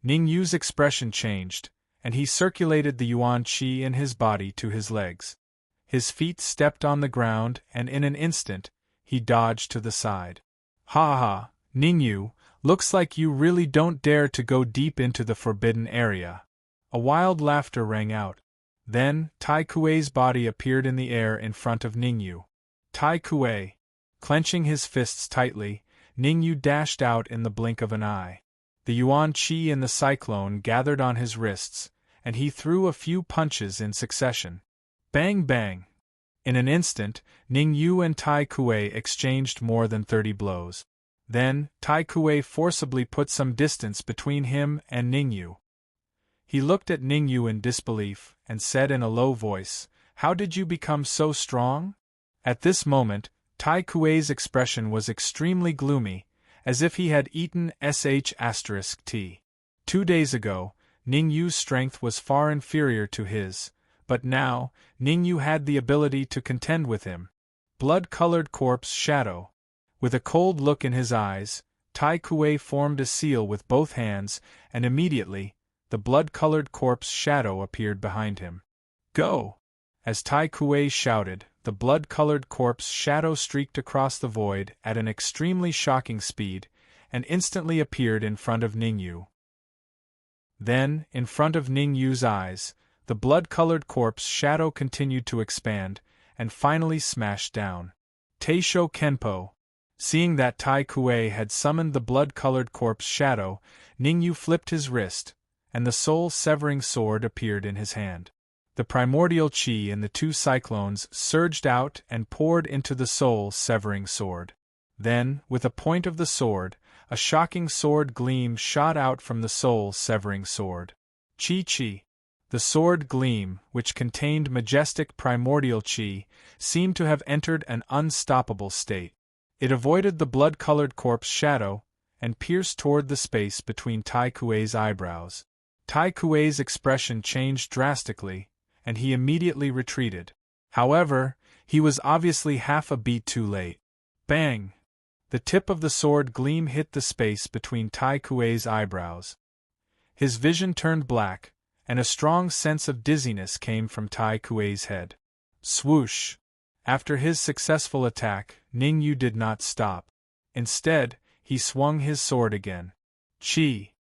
S1: Ning Yu's expression changed, and he circulated the yuan qi in his body to his legs. His feet stepped on the ground, and in an instant, he dodged to the side. Ha ha, Ning Yu, looks like you really don't dare to go deep into the forbidden area. A wild laughter rang out. Then, Tai Kuei's body appeared in the air in front of Ning Yu. Tai Kuei. Clenching his fists tightly, Ning Yu dashed out in the blink of an eye. The yuan qi in the cyclone gathered on his wrists, and he threw a few punches in succession. Bang bang! In an instant, Ning Yu and Tai Kuei exchanged more than 30 blows. Then, Tai Kuei forcibly put some distance between him and Ning Yu. He looked at Ning Yu in disbelief, and said in a low voice, "How did you become so strong?" At this moment, Tai Kuei's expression was extremely gloomy, as if he had eaten sh*t. 2 days ago, Ning Yu's strength was far inferior to his, but now, Ning Yu had the ability to contend with him. Blood-colored corpse shadow. With a cold look in his eyes, Tai Kuei formed a seal with both hands, and immediately, the blood-colored corpse shadow appeared behind him. Go! As Tai Kuei shouted, the blood-colored corpse shadow streaked across the void at an extremely shocking speed, and instantly appeared in front of Ning Yu. Then, in front of Ning Yu's eyes, the blood-colored corpse shadow continued to expand, and finally smashed down. Teisho Kenpo. Seeing that Tai Kuei had summoned the blood-colored corpse shadow, Ning Yu flipped his wrist, and the soul-severing sword appeared in his hand. The primordial qi in the 2 cyclones surged out and poured into the soul-severing sword. Then, with a point of the sword, a shocking sword gleam shot out from the soul-severing sword. Qi. The sword gleam, which contained majestic primordial qi, seemed to have entered an unstoppable state. It avoided the blood-colored corpse shadow, and pierced toward the space between Tai Kuei's eyebrows. Tai Kuei's expression changed drastically, and he immediately retreated. However, he was obviously half a beat too late. Bang! The tip of the sword gleam hit the space between Tai Kuei's eyebrows. His vision turned black, and a strong sense of dizziness came from Tai Kuei's head. Swoosh! After his successful attack, Ning Yu did not stop. Instead, he swung his sword again. Qi!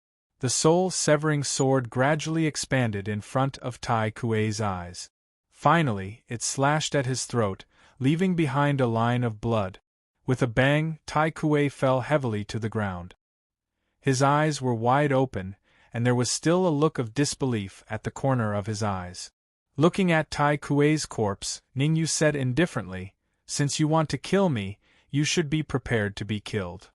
S1: The soul-severing sword gradually expanded in front of Tai Kuei's eyes. Finally, it slashed at his throat, leaving behind a line of blood. With a bang, Tai Kuei fell heavily to the ground. His eyes were wide open, and there was still a look of disbelief at the corner of his eyes. Looking at Tai Kuei's corpse, Ning Yu said indifferently, "Since you want to kill me, you should be prepared to be killed."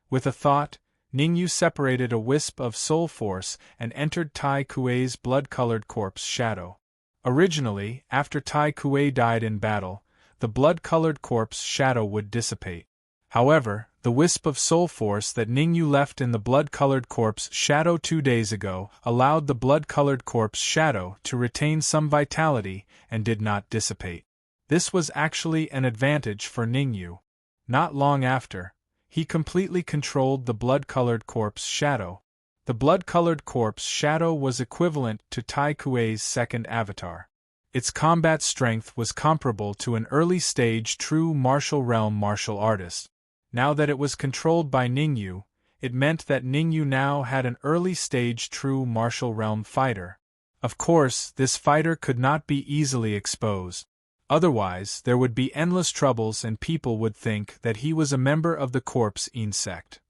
S1: With a thought, Ning Yu separated a wisp of soul force and entered Tai Kuei's blood-colored corpse shadow. Originally, after Tai Kuei died in battle, the blood-colored corpse shadow would dissipate. However, the wisp of soul force that Ning Yu left in the blood-colored corpse shadow 2 days ago allowed the blood-colored corpse shadow to retain some vitality and did not dissipate. This was actually an advantage for Ningyu. Not long after, he completely controlled the blood-colored corpse shadow. The blood-colored corpse shadow was equivalent to Tai Kuei's second avatar. Its combat strength was comparable to an early-stage true martial realm martial artist. Now that it was controlled by Ningyu, it meant that Ningyu now had an early-stage true martial realm fighter. Of course, this fighter could not be easily exposed. Otherwise, there would be endless troubles and people would think that he was a member of the Corpse Insect.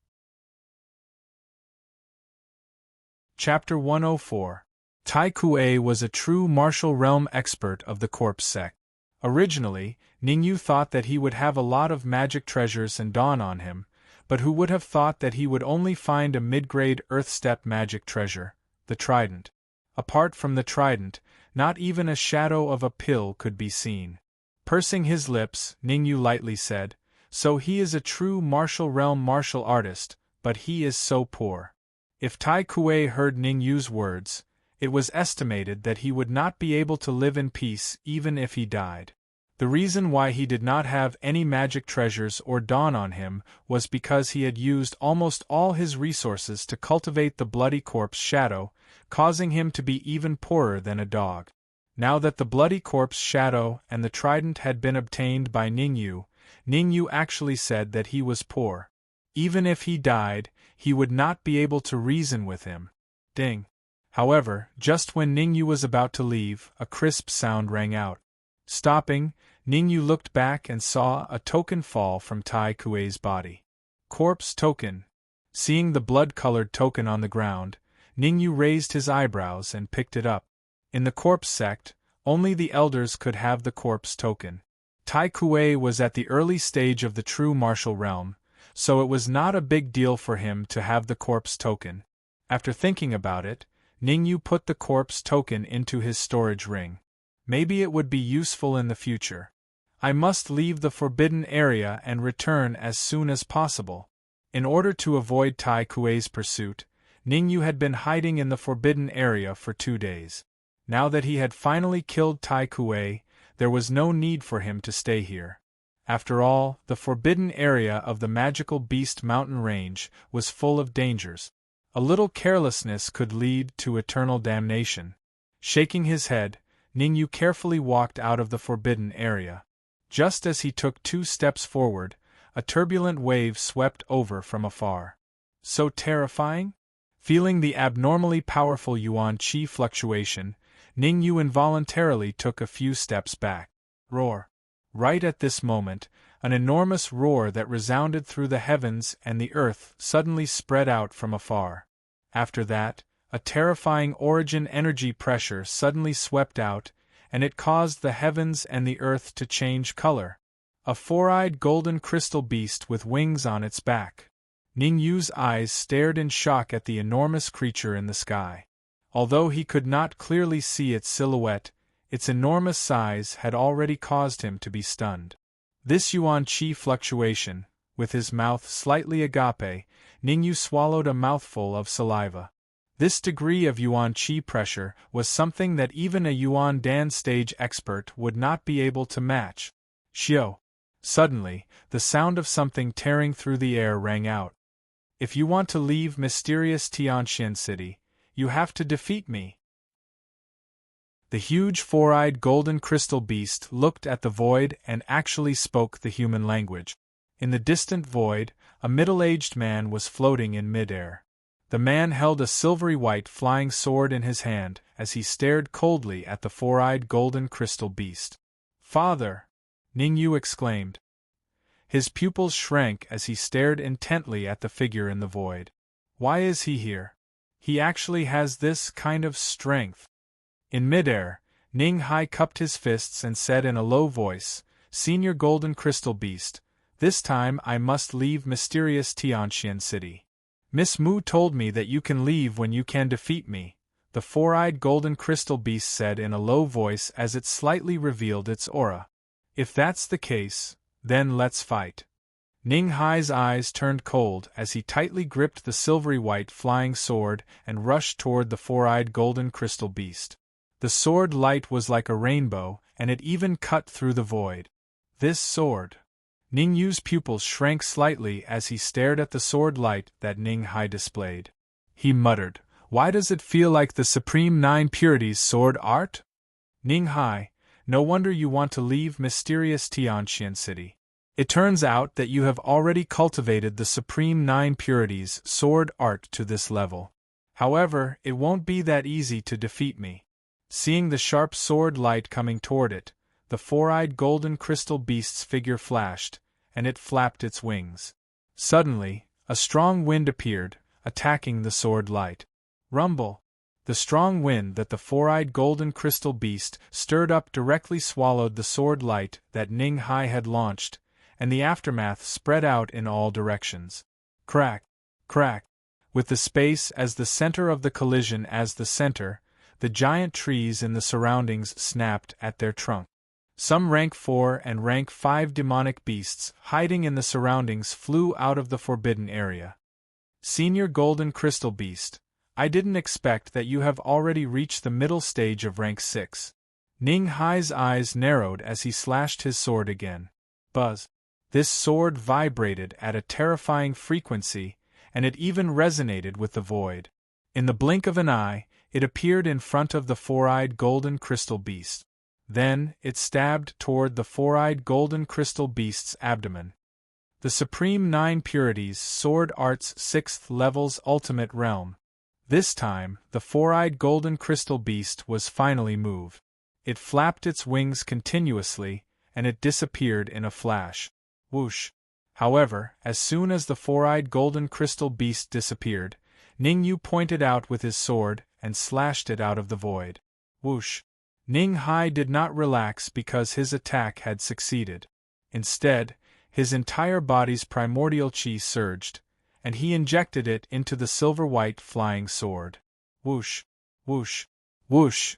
S1: Chapter 104. Tai Kuei was a true martial realm expert of the Corpse sect. Originally, Ningyu thought that he would have a lot of magic treasures and dawn on him, but who would have thought that he would only find a mid-grade earth-step magic treasure, the trident. Apart from the trident, not even a shadow of a pill could be seen. Pursing his lips, Ningyu lightly said, "So he is a true martial realm martial artist, but he is so poor." If Tai Kuei heard Ningyu's words, it was estimated that he would not be able to live in peace even if he died. The reason why he did not have any magic treasures or dawn on him was because he had used almost all his resources to cultivate the bloody corpse shadow, causing him to be even poorer than a dog. Now that the bloody corpse shadow and the trident had been obtained by Ningyu, Ningyu actually said that he was poor. Even if he died, he would not be able to reason with him. Ding! However, just when Ningyu was about to leave, a crisp sound rang out. Stopping, Ningyu looked back and saw a token fall from Tai Kuei's body. Corpse token. Seeing the blood-colored token on the ground, Ningyu raised his eyebrows and picked it up. In the Corpse sect, only the elders could have the corpse token. Tai Kuei was at the early stage of the true martial realm, so it was not a big deal for him to have the corpse token. After thinking about it, Ningyu put the corpse token into his storage ring. Maybe it would be useful in the future. I must leave the forbidden area and return as soon as possible. In order to avoid Tai Kuei's pursuit, Ningyu had been hiding in the forbidden area for 2 days. Now that he had finally killed Tai Kuei, there was no need for him to stay here. After all, the forbidden area of the magical beast mountain range was full of dangers. A little carelessness could lead to eternal damnation. Shaking his head, Ningyu carefully walked out of the forbidden area. Just as he took 2 steps forward, a turbulent wave swept over from afar. So terrifying? Feeling the abnormally powerful Yuan Qi fluctuation, Ningyu involuntarily took a few steps back. Roar! Right at this moment, an enormous roar that resounded through the heavens and the earth suddenly spread out from afar. After that, a terrifying origin energy pressure suddenly swept out, and it caused the heavens and the earth to change color. A 4-eyed golden crystal beast with wings on its back. Ningyu's eyes stared in shock at the enormous creature in the sky. Although he could not clearly see its silhouette, its enormous size had already caused him to be stunned. This Yuan Qi fluctuation, with his mouth slightly agape, Ningyu swallowed a mouthful of saliva. This degree of Yuan Qi pressure was something that even a Yuan Dan stage expert would not be able to match. Xiao! Suddenly, the sound of something tearing through the air rang out. If you want to leave mysterious Tianxian City, you have to defeat me. The huge 4-eyed golden crystal beast looked at the void and actually spoke the human language. In the distant void, a middle-aged man was floating in midair. The man held a silvery white flying sword in his hand as he stared coldly at the 4-eyed golden crystal beast. "Father!" Ningyu exclaimed. His pupils shrank as he stared intently at the figure in the void. Why is he here? He actually has this kind of strength. In midair, Ning Hai cupped his fists and said in a low voice, "Senior Golden Crystal Beast, this time I must leave mysterious Tianxian City. Miss Mu told me that you can leave when you can defeat me," the 4-eyed golden crystal beast said in a low voice as it slightly revealed its aura. "If that's the case, then let's fight." Ning Hai's eyes turned cold as he tightly gripped the silvery white flying sword and rushed toward the 4-eyed golden crystal beast. The sword light was like a rainbow, and it even cut through the void. This sword. Ning Yu's pupils shrank slightly as he stared at the sword light that Ning Hai displayed. He muttered, "Why does it feel like the Supreme Nine Purities sword art? Ning Hai, no wonder you want to leave mysterious Tianqian City. It turns out that you have already cultivated the Supreme Nine Purities sword art to this level. However, it won't be that easy to defeat me." Seeing the sharp sword light coming toward it, the four-eyed golden crystal beast's figure flashed, and it flapped its wings. Suddenly, a strong wind appeared, attacking the sword light. Rumble! The strong wind that the four-eyed golden crystal beast stirred up directly swallowed the sword light that Ning Hai had launched, and the aftermath spread out in all directions. Crack! Crack! With the space as the center of the collision as the center, the giant trees in the surroundings snapped at their trunk. Some rank 4 and rank 5 demonic beasts hiding in the surroundings flew out of the forbidden area. Senior Golden Crystal Beast, I didn't expect that you have already reached the middle stage of rank 6. Ning Hai's eyes narrowed as he slashed his sword again. Buzz! This sword vibrated at a terrifying frequency, and it even resonated with the void. In the blink of an eye, it appeared in front of the four-eyed golden crystal beast. Then, it stabbed toward the four-eyed golden crystal beast's abdomen. The Supreme Nine Purities Sword Art's 6th level's ultimate realm. This time, the four-eyed golden crystal beast was finally moved. It flapped its wings continuously, and it disappeared in a flash. Whoosh! However, as soon as the four-eyed golden crystal beast disappeared, Ning Yu pointed out with his sword and slashed it out of the void. Whoosh! Ning Hai did not relax because his attack had succeeded. Instead, his entire body's primordial chi surged, and he injected it into the silver-white flying sword. Whoosh! Whoosh! Whoosh!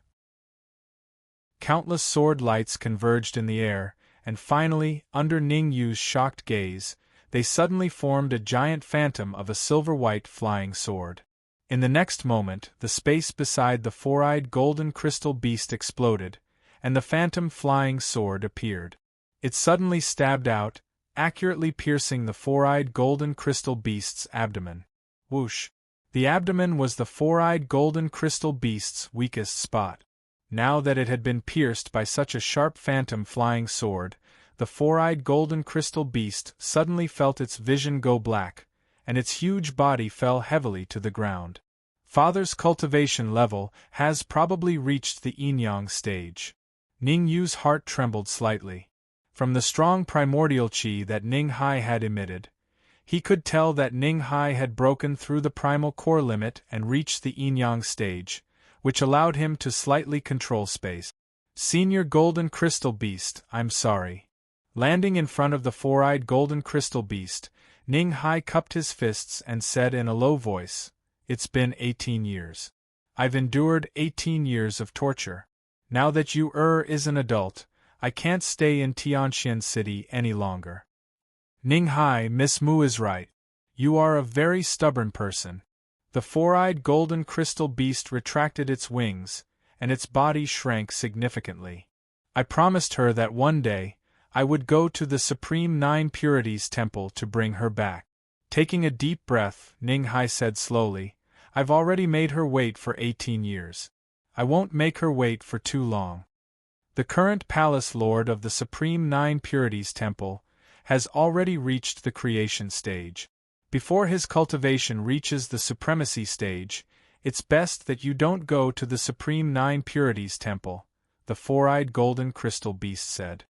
S1: Countless sword lights converged in the air, and finally, under Ning Yu's shocked gaze, they suddenly formed a giant phantom of a silver-white flying sword. In the next moment, the space beside the four-eyed golden crystal beast exploded, and the phantom flying sword appeared. It suddenly stabbed out, accurately piercing the four-eyed golden crystal beast's abdomen. Whoosh! The abdomen was the four-eyed golden crystal beast's weakest spot. Now that it had been pierced by such a sharp phantom flying sword, the four-eyed golden crystal beast suddenly felt its vision go black, and its huge body fell heavily to the ground. Father's cultivation level has probably reached the yin-yang stage. Ning Yu's heart trembled slightly. From the strong primordial chi that Ning Hai had emitted, he could tell that Ning Hai had broken through the primal core limit and reached the yin-yang stage, which allowed him to slightly control space. Senior Golden Crystal Beast, I'm sorry. Landing in front of the four-eyed golden crystal beast, Ning Hai cupped his fists and said in a low voice, "It's been 18 years. I've endured 18 years of torture. Now that you is an adult, I can't stay in Tianqian City any longer." Ning Hai, Miss Mu is right. You are a very stubborn person. The four-eyed golden crystal beast retracted its wings, and its body shrank significantly. I promised her that one day, I would go to the Supreme Nine Purities Temple to bring her back. Taking a deep breath, Ning Hai said slowly, I've already made her wait for 18 years. I won't make her wait for too long. The current Palace Lord of the Supreme Nine Purities Temple has already reached the creation stage. Before his cultivation reaches the supremacy stage, it's best that you don't go to the Supreme Nine Purities Temple, the four-eyed golden crystal beast said.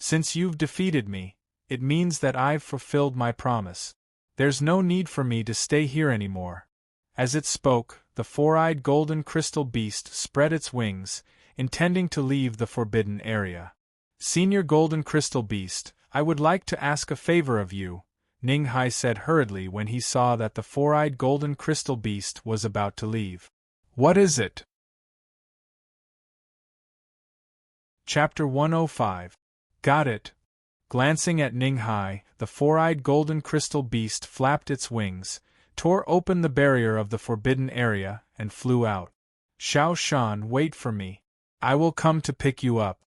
S1: Since you've defeated me, it means that I've fulfilled my promise. There's no need for me to stay here anymore. As it spoke, the four-eyed golden crystal beast spread its wings, intending to leave the forbidden area. Senior Golden Crystal Beast, I would like to ask a favor of you, Ning Hai said hurriedly when he saw that the four-eyed golden crystal beast was about to leave. What is it? Chapter 105. Got it. Glancing at Ning Hai, the four-eyed golden crystal beast flapped its wings, tore open the barrier of the forbidden area, and flew out. Xiao Shan, wait for me. I will come to pick you up.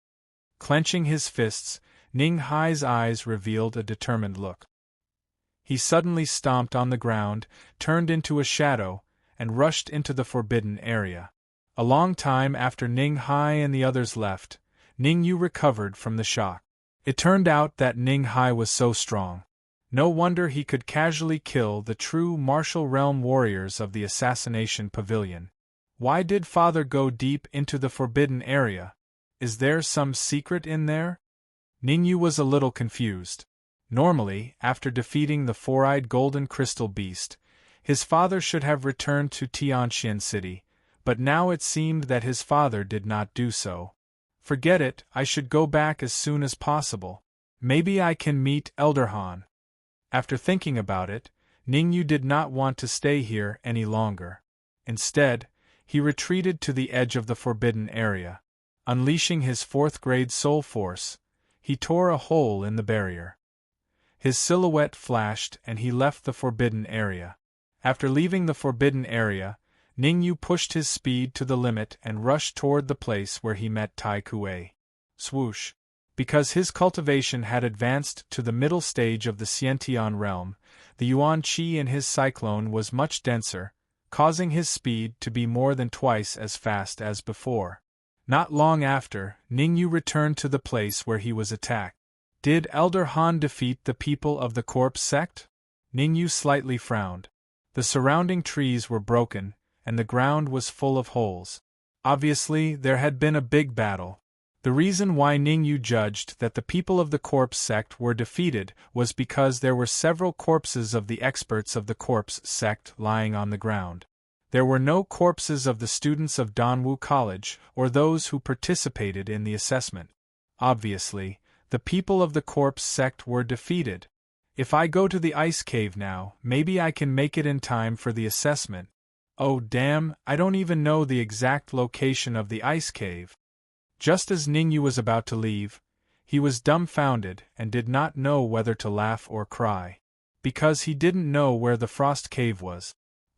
S1: Clenching his fists, Ning Hai's eyes revealed a determined look. He suddenly stomped on the ground, turned into a shadow, and rushed into the forbidden area. A long time after Ning Hai and the others left, Ning Yu recovered from the shock. It turned out that Ning Hai was so strong. No wonder he could casually kill the true martial realm warriors of the assassination pavilion. Why did Father go deep into the forbidden area? Is there some secret in there? Ning Yu was a little confused. Normally, after defeating the four-eyed golden crystal beast, his father should have returned to Tianxian City, but now it seemed that his father did not do so. Forget it, I should go back as soon as possible. Maybe I can meet Elder Han. After thinking about it, Ning Yu did not want to stay here any longer. Instead, he retreated to the edge of the forbidden area. Unleashing his fourth-grade soul force, he tore a hole in the barrier. His silhouette flashed and he left the forbidden area. After leaving the forbidden area, Ning Yu pushed his speed to the limit and rushed toward the place where he met Tai Kuei. Swoosh! Because his cultivation had advanced to the middle stage of the Xiantian realm, the Yuan Qi in his cyclone was much denser, causing his speed to be more than twice as fast as before. Not long after, Ning Yu returned to the place where he was attacked. Did Elder Han defeat the people of the corpse sect? Ning Yu slightly frowned. The surrounding trees were broken, and the ground was full of holes. Obviously, there had been a big battle. The reason why Ning Yu judged that the people of the corpse sect were defeated was because there were several corpses of the experts of the corpse sect lying on the ground. There were no corpses of the students of Danwu College or those who participated in the assessment. Obviously, the people of the corpse sect were defeated. If I go to the ice cave now, maybe I can make it in time for the assessment. Oh damn, I don't even know the exact location of the ice cave. Just as Ning Yu was about to leave, he was dumbfounded and did not know whether to laugh or cry. Because he didn't know where the frost cave was.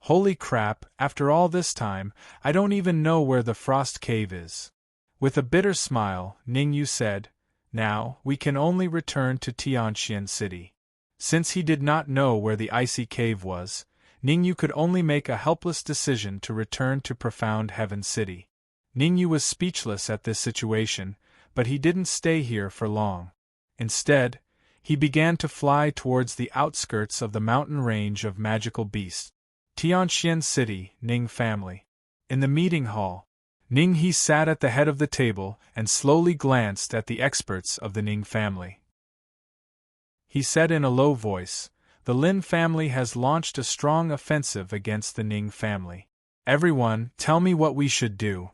S1: Holy crap, after all this time, I don't even know where the frost cave is. With a bitter smile, Ning Yu said, "Now, we can only return to Tianxian City." Since he did not know where the icy cave was, Ning Yu could only make a helpless decision to return to Profound Heaven City. Ning Yu was speechless at this situation, but he didn't stay here for long. Instead, he began to fly towards the outskirts of the mountain range of magical beasts. Tianxian City, Ning family. In the meeting hall, Ning He sat at the head of the table and slowly glanced at the experts of the Ning family. He said in a low voice, "The Lin family has launched a strong offensive against the Ning family. Everyone, tell me what we should do."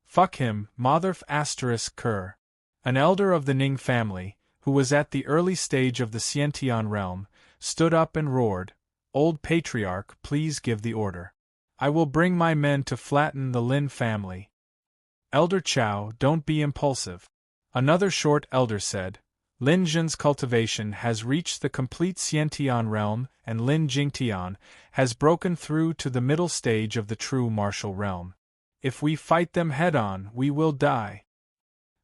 S1: Fuck him, Motherf ****. An elder of the Ning family, who was at the early stage of the Xiantian realm, stood up and roared, "Old Patriarch, please give the order. I will bring my men to flatten the Lin family." Elder Chow, don't be impulsive. Another short elder said, "Lin Zhen's cultivation has reached the complete Xiantian realm and Lin Jingtian has broken through to the middle stage of the true martial realm. If we fight them head-on, we will die.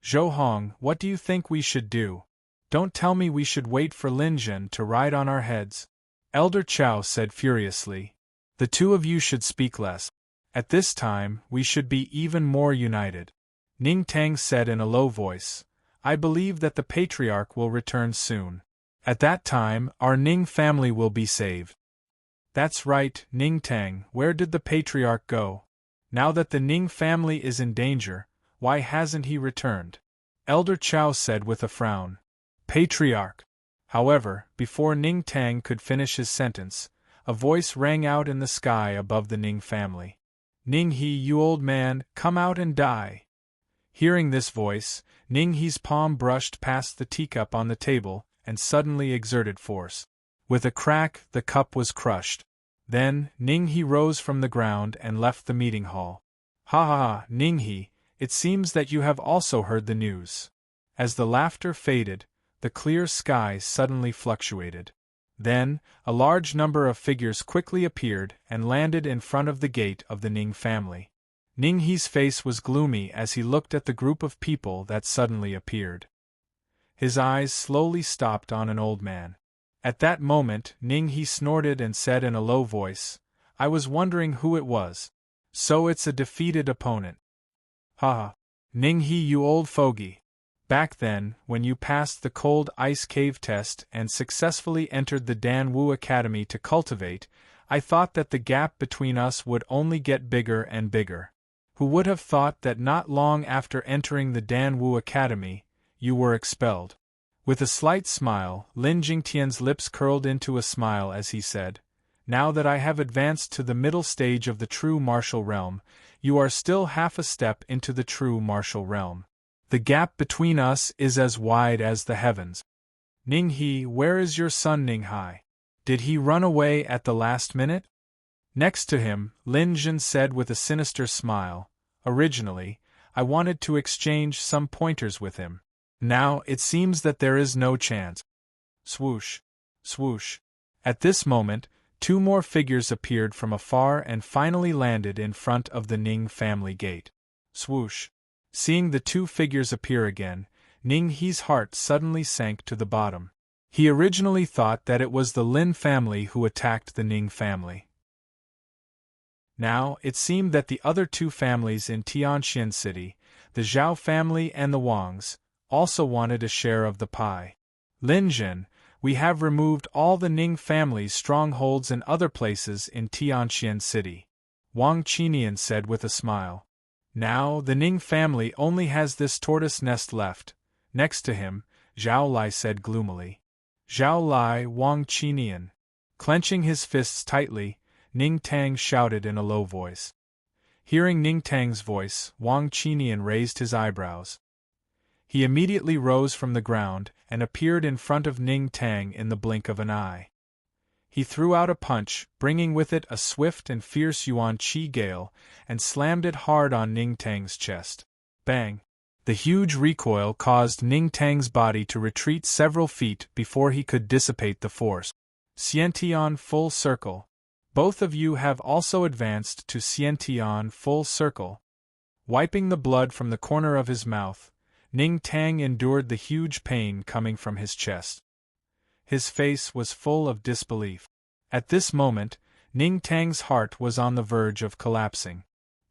S1: Zhou Hong, what do you think we should do? Don't tell me we should wait for Lin Zhen to ride on our heads." Elder Chow said furiously, "The two of you should speak less. At this time, we should be even more united." Ning Tang said in a low voice, "I believe that the Patriarch will return soon. At that time, our Ning family will be saved." "That's right, Ning Tang, where did the Patriarch go? Now that the Ning family is in danger, why hasn't he returned?" Elder Chow said with a frown. "Patriarch." However, before Ning Tang could finish his sentence, a voice rang out in the sky above the Ning family. "Ning He, you old man, come out and die." Hearing this voice, Ning He's palm brushed past the teacup on the table and suddenly exerted force. With a crack, the cup was crushed. Then, Ning He rose from the ground and left the meeting hall. "Ha ha ha, Ning He, it seems that you have also heard the news." As the laughter faded, the clear sky suddenly fluctuated. Then, a large number of figures quickly appeared and landed in front of the gate of the Ning family. Ning He's face was gloomy as he looked at the group of people that suddenly appeared. His eyes slowly stopped on an old man. At that moment, Ning He snorted and said in a low voice, "I was wondering who it was. So it's a defeated opponent. Haha. Ning He, you old fogey. Back then, when you passed the cold ice cave test and successfully entered the Dan Wu Academy to cultivate, I thought that the gap between us would only get bigger and bigger. Who would have thought that not long after entering the Dan Wu Academy, you were expelled?" With a slight smile, Lin Jingtian's lips curled into a smile as he said, "Now that I have advanced to the middle stage of the true martial realm, you are still half a step into the true martial realm. The gap between us is as wide as the heavens. Ning He, where is your son Ning Hai? Did he run away at the last minute?" Next to him, Lin Jin said with a sinister smile, "Originally, I wanted to exchange some pointers with him. Now it seems that there is no chance." Swoosh. Swoosh. At this moment, 2 more figures appeared from afar and finally landed in front of the Ning family gate. Swoosh. Seeing the 2 figures appear again, Ning He's heart suddenly sank to the bottom. He originally thought that it was the Lin family who attacked the Ning family. Now, it seemed that the other 2 families in Tianxian City, the Zhao family and the Wangs, also wanted a share of the pie. "Lin Jin, we have removed all the Ning family's strongholds and other places in Tianxian City," Wang Qinian said with a smile. "Now the Ning family only has this tortoise nest left." Next to him, Zhao Lai said gloomily. "Zhao Lai, Wang Qinian." Clenching his fists tightly, Ning Tang shouted in a low voice. Hearing Ning Tang's voice, Wang Qinian raised his eyebrows. He immediately rose from the ground and appeared in front of Ning Tang in the blink of an eye. He threw out a punch, bringing with it a swift and fierce Yuan Qi gale, and slammed it hard on Ning Tang's chest. Bang! The huge recoil caused Ning Tang's body to retreat several feet before he could dissipate the force. Xiantian full circle. Both of you have also advanced to Xiantian full circle. Wiping the blood from the corner of his mouth, Ning Tang endured the huge pain coming from his chest. His face was full of disbelief. At this moment, Ning Tang's heart was on the verge of collapsing.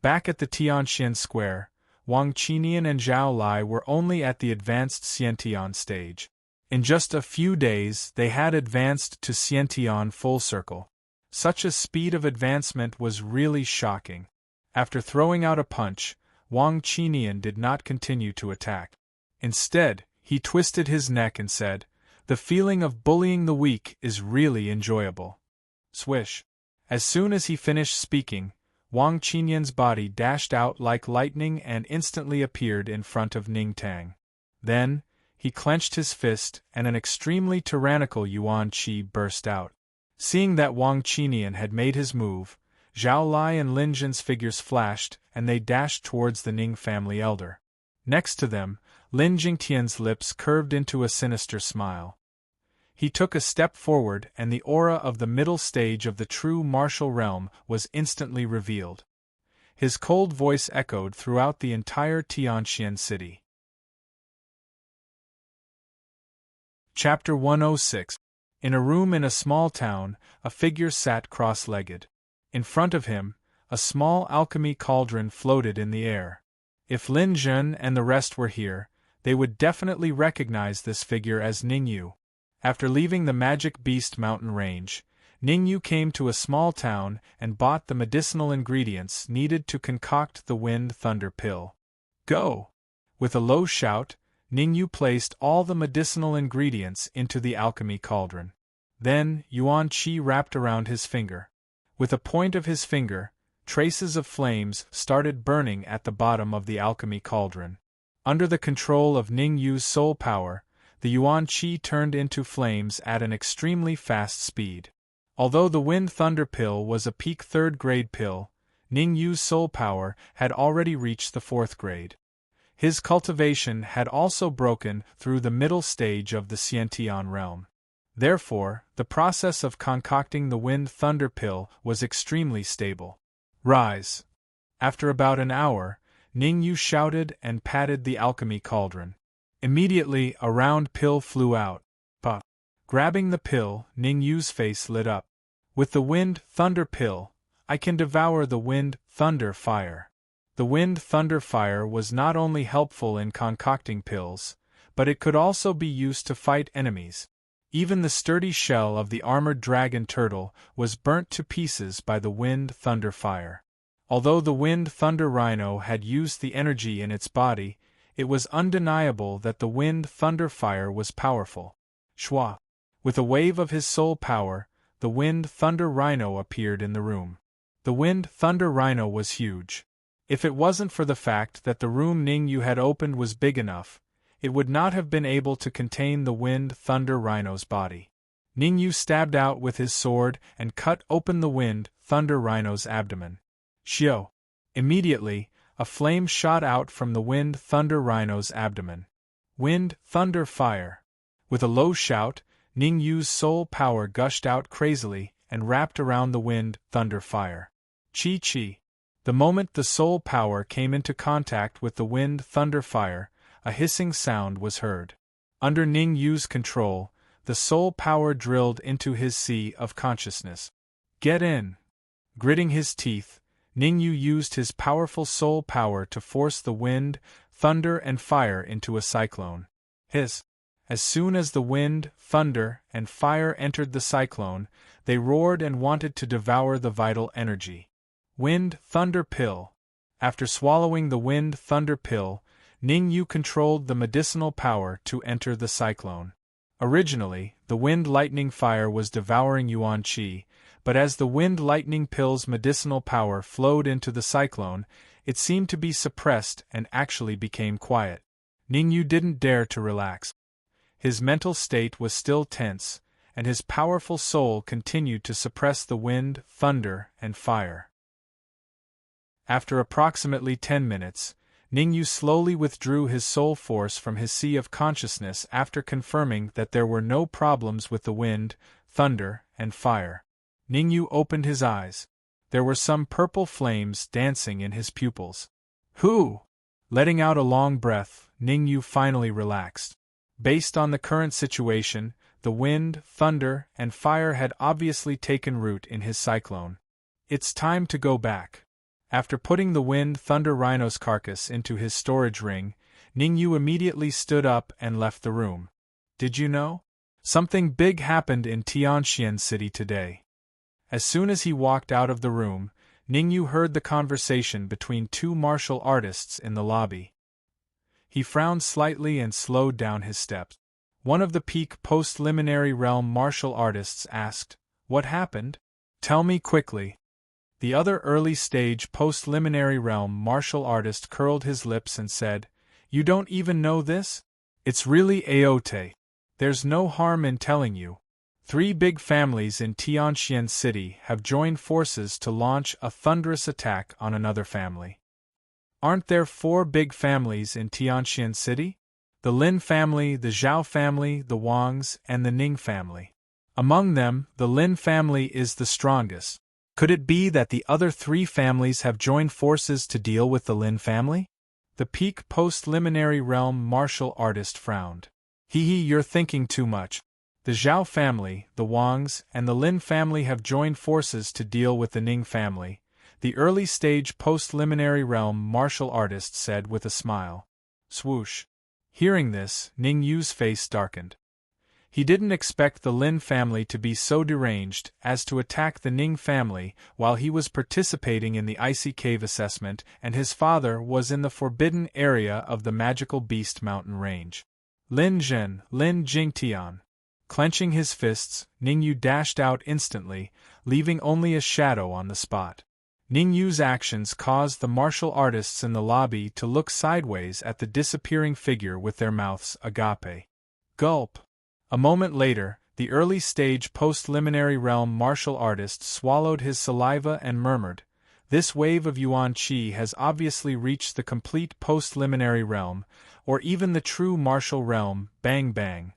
S1: Back at the Tianxian Square, Wang Qinian and Zhao Lai were only at the advanced Xiantian stage. In just a few days they had advanced to Xiantian full circle. Such a speed of advancement was really shocking. After throwing out a punch, Wang Qinian did not continue to attack. Instead, he twisted his neck and said, "The feeling of bullying the weak is really enjoyable." Swish. As soon as he finished speaking, Wang Qinian's body dashed out like lightning and instantly appeared in front of Ning Tang. Then, he clenched his fist and an extremely tyrannical Yuan Qi burst out. Seeing that Wang Qinian had made his move, Zhao Lai and Lin Jin's figures flashed and they dashed towards the Ning family elder. Next to them, Lin Jingtian's lips curved into a sinister smile. He took a step forward and the aura of the middle stage of the true martial realm was instantly revealed. His cold voice echoed throughout the entire Tianxian city. Chapter 106. In a room in a small town, a figure sat cross-legged. In front of him, a small alchemy cauldron floated in the air. If Lin Jun and the rest were here, they would definitely recognize this figure as Ningyu. After leaving the Magic Beast mountain range, Ningyu came to a small town and bought the medicinal ingredients needed to concoct the Wind Thunder Pill. Go! With a low shout, Ningyu placed all the medicinal ingredients into the alchemy cauldron. Then, Yuan Qi wrapped around his finger. With a point of his finger, traces of flames started burning at the bottom of the alchemy cauldron. Under the control of Ningyu's soul power, the Yuan Qi turned into flames at an extremely fast speed. Although the Wind Thunder Pill was a peak 3rd grade pill, Ningyu's soul power had already reached the 4th grade. His cultivation had also broken through the middle stage of the Xiantian realm. Therefore, the process of concocting the Wind Thunder Pill was extremely stable. Rise! After about an hour, Ning Yu shouted and patted the alchemy cauldron. Immediately, a round pill flew out. Pa! Grabbing the pill, Ning Yu's face lit up. With the wind thunder pill, I can devour the wind thunder fire. The wind thunder fire was not only helpful in concocting pills, but it could also be used to fight enemies. Even the sturdy shell of the armored dragon turtle was burnt to pieces by the wind thunder fire. Although the wind thunder rhino had used the energy in its body, it was undeniable that the wind thunder fire was powerful. Shwa! With a wave of his soul power, the wind thunder rhino appeared in the room. The wind thunder rhino was huge. If it wasn't for the fact that the room Ning Yu had opened was big enough, it would not have been able to contain the wind thunder rhino's body. Ning Yu stabbed out with his sword and cut open the wind thunder rhino's abdomen. Shio! Immediately, a flame shot out from the wind thunder rhino's abdomen. Wind thunder fire! With a low shout, Ning Yu's soul power gushed out crazily and wrapped around the wind thunder fire. Chi-chi! The moment the soul power came into contact with the wind thunder fire, a hissing sound was heard. Under Ning Yu's control, the soul power drilled into his sea of consciousness. Get in! Gritting his teeth, Ning Yu used his powerful soul power to force the wind, thunder and fire into a cyclone. Hiss! As soon as the wind, thunder, and fire entered the cyclone, they roared and wanted to devour the vital energy. Wind thunder pill! After swallowing the wind thunder pill, Ning Yu controlled the medicinal power to enter the cyclone. Originally, the wind lightning fire was devouring Yuan Qi, but as the wind lightning pill's medicinal power flowed into the cyclone, it seemed to be suppressed and actually became quiet. Ning Yu didn't dare to relax. His mental state was still tense, and his powerful soul continued to suppress the wind, thunder, and fire. After approximately 10 minutes, Ning Yu slowly withdrew his soul force from his sea of consciousness after confirming that there were no problems with the wind, thunder, and fire. Ning Yu opened his eyes. There were some purple flames dancing in his pupils. Hoo! Letting out a long breath, Ning Yu finally relaxed. Based on the current situation, the wind, thunder, and fire had obviously taken root in his cyclone. It's time to go back. After putting the wind thunder rhino's carcass into his storage ring, Ning Yu immediately stood up and left the room. Did you know? Something big happened in Tianxian City today. As soon as he walked out of the room, Ning Yu heard the conversation between two martial artists in the lobby. He frowned slightly and slowed down his steps. One of the peak post-liminary realm martial artists asked, "What happened? Tell me quickly." The other early-stage post-liminary realm martial artist curled his lips and said, "You don't even know this? It's really aote. There's no harm in telling you. 3 big families in Tianxian City have joined forces to launch a thunderous attack on another family. Aren't there 4 big families in Tianxian City? The Lin family, the Zhao family, the Wangs, and the Ning family. Among them, the Lin family is the strongest. Could it be that the other 3 families have joined forces to deal with the Lin family?" The peak post-liminary realm martial artist frowned. You're thinking too much. The Zhao family, the Wangs, and the Lin family have joined forces to deal with the Ning family, the early-stage post-liminary realm martial artist said with a smile. Swoosh. Hearing this, Ning Yu's face darkened. He didn't expect the Lin family to be so deranged as to attack the Ning family while he was participating in the Icy Cave assessment and his father was in the forbidden area of the Magical Beast mountain range. Lin Zhen, Lin Jingtian. Clenching his fists, Ning Yu dashed out instantly, leaving only a shadow on the spot. Ning Yu's actions caused the martial artists in the lobby to look sideways at the disappearing figure with their mouths agape. Gulp! A moment later, the early-stage post-liminary realm martial artist swallowed his saliva and murmured, "This wave of Yuan Qi has obviously reached the complete post-liminary realm, or even the true martial realm, bang bang."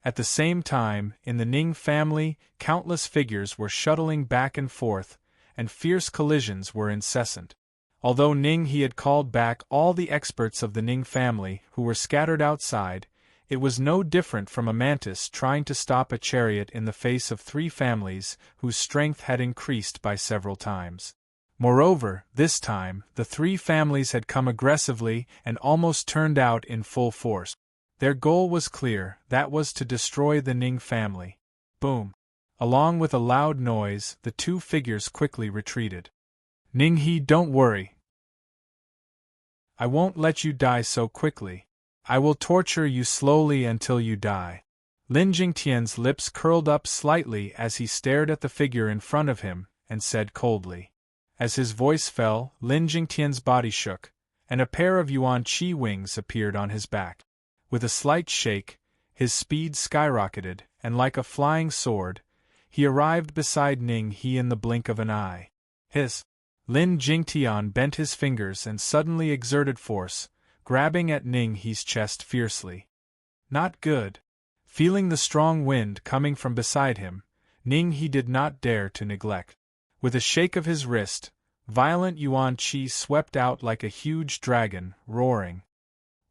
S1: At the same time, in the Ning family, countless figures were shuttling back and forth, and fierce collisions were incessant. Although Ning He had called back all the experts of the Ning family who were scattered outside, it was no different from a mantis trying to stop a chariot in the face of 3 families whose strength had increased by several times. Moreover, this time, the 3 families had come aggressively and almost turned out in full force. Their goal was clear, that was to destroy the Ning family. Boom! Along with a loud noise, the 2 figures quickly retreated. Ning He, don't worry. I won't let you die so quickly. I will torture you slowly until you die. Lin Jingtian's lips curled up slightly as he stared at the figure in front of him, and said coldly. As his voice fell, Lin Jingtian's body shook, and a pair of Yuan Qi wings appeared on his back. With a slight shake, his speed skyrocketed, and like a flying sword, he arrived beside Ning He in the blink of an eye. Lin Jingtian bent his fingers and suddenly exerted force, grabbing at Ning He's chest fiercely. Not good. Feeling the strong wind coming from beside him, Ning He did not dare to neglect. With a shake of his wrist, violent Yuan Qi swept out like a huge dragon, roaring.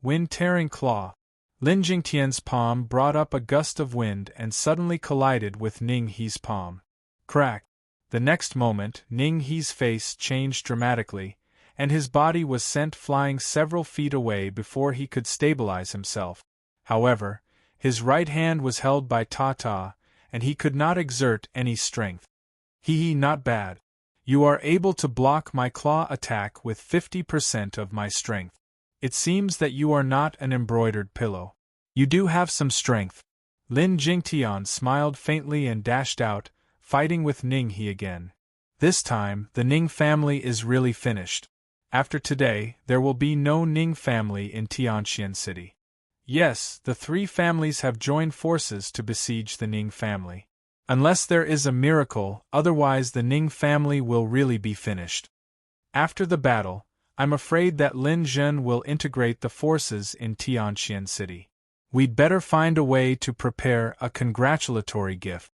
S1: Wind-tearing claw. Lin Jingtian's palm brought up a gust of wind and suddenly collided with Ning He's palm. Crack! The next moment, Ning He's face changed dramatically, and his body was sent flying several feet away before he could stabilize himself. However, his right hand was held by Ta, and he could not exert any strength. Not bad. You are able to block my claw attack with 50% of my strength. It seems that you are not an embroidered pillow. You do have some strength. Lin Jingtian smiled faintly and dashed out, fighting with Ning He again. This time, the Ning family is really finished. After today, there will be no Ning family in Tianxian City. Yes, the 3 families have joined forces to besiege the Ning family. Unless there is a miracle, otherwise the Ning family will really be finished. After the battle, I'm afraid that Lin Zhen will integrate the forces in Tianxian City. We'd better find a way to prepare a congratulatory gift.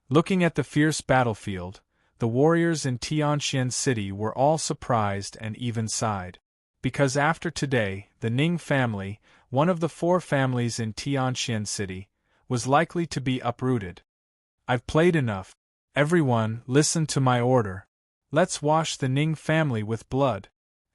S1: Looking at the fierce battlefield, the warriors in Tianxian City were all surprised and even sighed. Because after today, the Ning family, one of the 4 families in Tianxian City, was likely to be uprooted. I've played enough. Everyone, listen to my order. Let's wash the Ning family with blood.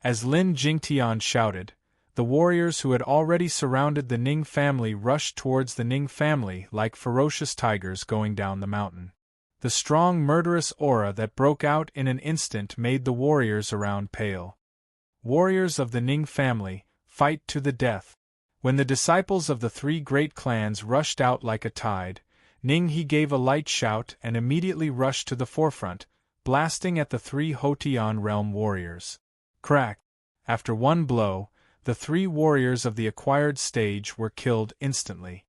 S1: As Lin Jingtian shouted, the warriors who had already surrounded the Ning family rushed towards the Ning family like ferocious tigers going down the mountain. The strong murderous aura that broke out in an instant made the warriors around pale. Warriors of the Ning family, fight to the death. When the disciples of the 3 great clans rushed out like a tide, Ning He gave a light shout and immediately rushed to the forefront, blasting at the 3 Hotian realm warriors. Crack! After one blow, the 3 warriors of the acquired stage were killed instantly.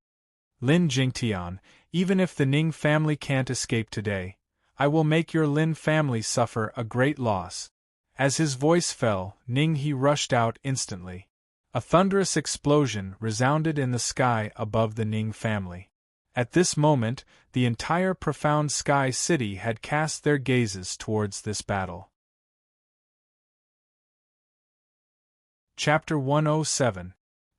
S1: Lin Jingtian, even if the Ning family can't escape today, I will make your Lin family suffer a great loss. As his voice fell, Ning He rushed out instantly. A thunderous explosion resounded in the sky above the Ning family. At this moment, the entire profound sky city had cast their gazes towards this battle. Chapter 107.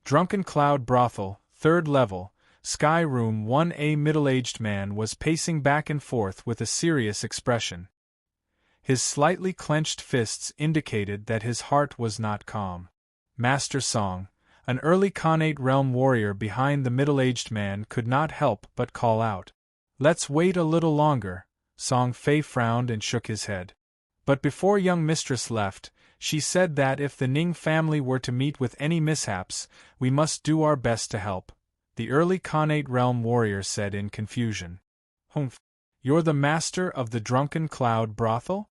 S1: Drunken Cloud Brothel, 3rd level, Sky Room 1. A middle-aged man was pacing back and forth with a serious expression. His slightly clenched fists indicated that his heart was not calm. Master Song, an early Khanate realm warrior behind the middle-aged man, could not help but call out. Let's wait a little longer. Song Fei frowned and shook his head. But before young mistress left, she said that if the Ning family were to meet with any mishaps, we must do our best to help. The early Khanate realm warrior said in confusion. Humph! You're the master of the Drunken Cloud Brothel?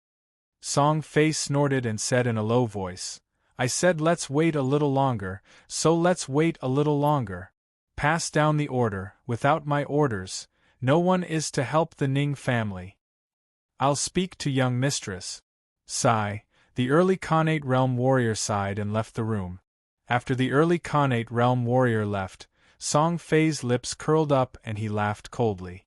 S1: Song Fei snorted and said in a low voice. I said let's wait a little longer, so let's wait a little longer. Pass down the order. Without my orders, no one is to help the Ning family. I'll speak to young mistress. Sigh. The early Khanate realm warrior sighed and left the room. After the early Khanate realm warrior left, Song Fei's lips curled up and he laughed coldly.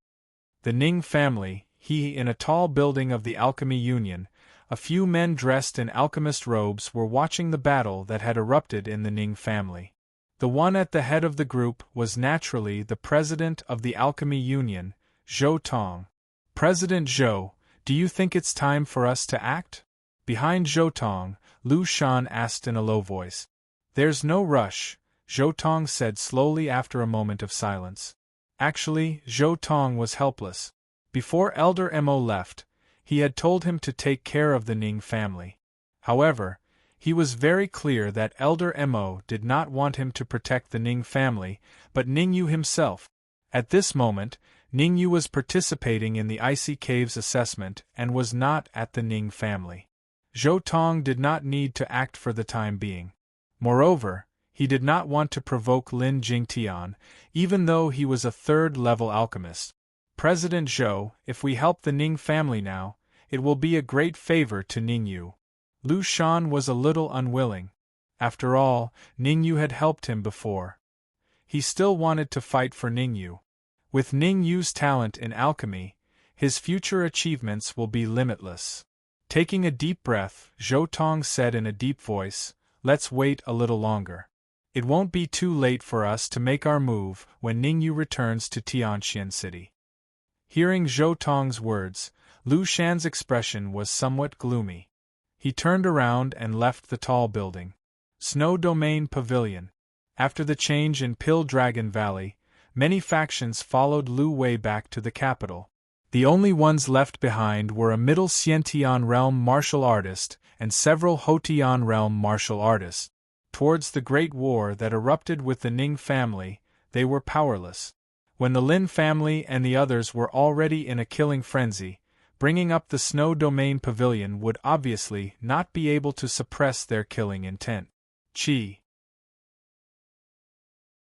S1: The Ning family, he in a tall building of the Alchemy Union, A few men dressed in alchemist robes were watching the battle that had erupted in the Ning family. The one at the head of the group was naturally the president of the Alchemy Union, Zhou Tong. President Zhou, do you think it's time for us to act? Behind Zhou Tong, Lu Shan asked in a low voice. There's no rush, Zhou Tong said slowly after a moment of silence. Actually, Zhou Tong was helpless. Before Elder Mo left, he had told him to take care of the Ning family. However, he was very clear that Elder Mo did not want him to protect the Ning family, but Ningyu himself. At this moment, Ningyu was participating in the Icy Caves assessment and was not at the Ning family. Zhou Tong did not need to act for the time being. Moreover, he did not want to provoke Lin Jingtian, even though he was a third-level alchemist. President Zhou, if we help the Ning family now, it will be a great favor to Ningyu. Lu Shan was a little unwilling. After all, Ningyu had helped him before. He still wanted to fight for Ningyu. With Ningyu's talent in alchemy, his future achievements will be limitless. Taking a deep breath, Zhou Tong said in a deep voice, let's wait a little longer. It won't be too late for us to make our move when Ningyu returns to Tianxian City. Hearing Zhou Tong's words, Lu Shan's expression was somewhat gloomy. He turned around and left the tall building. Snow Domain Pavilion. After the change in Pill Dragon Valley, many factions followed Lu Wei back to the capital. The only ones left behind were a Middle Xiantian realm martial artist and several Hotian realm martial artists. Towards the Great War that erupted with the Ning family, they were powerless. When the Lin family and the others were already in a killing frenzy, bringing up the Snow Domain Pavilion would obviously not be able to suppress their killing intent. Chi.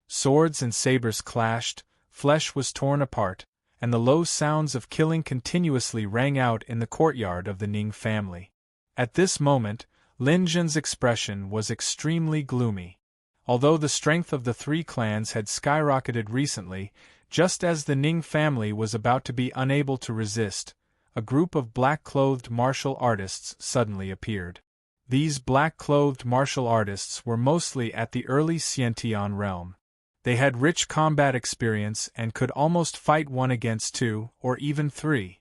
S1: Swords and sabers clashed, flesh was torn apart, and the low sounds of killing continuously rang out in the courtyard of the Ning family. At this moment, Lin Zhen's expression was extremely gloomy. Although the strength of the three clans had skyrocketed recently, just as the Ning family was about to be unable to resist, a group of black-clothed martial artists suddenly appeared. These black-clothed martial artists were mostly at the early Xiantian realm. They had rich combat experience and could almost fight 1 against 2, or even 3.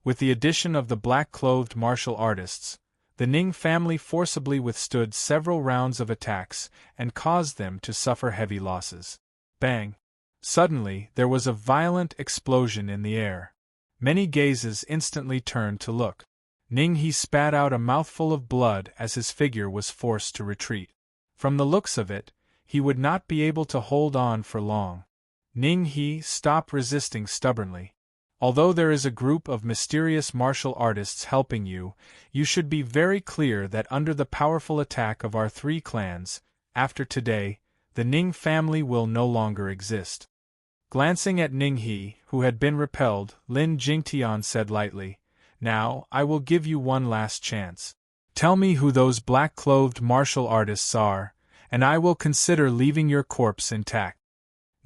S1: With the addition of the black-clothed martial artists, the Ning family forcibly withstood several rounds of attacks and caused them to suffer heavy losses. Bang! Suddenly, there was a violent explosion in the air. Many gazes instantly turned to look. Ning He spat out a mouthful of blood as his figure was forced to retreat. From the looks of it, he would not be able to hold on for long. Ning He, stop resisting stubbornly. Although there is a group of mysterious martial artists helping you, you should be very clear that under the powerful attack of our three clans, after today, the Ning family will no longer exist. Glancing at Ning He, who had been repelled, Lin Jingtian said lightly, now, I will give you one last chance. Tell me who those black-clothed martial artists are, and I will consider leaving your corpse intact.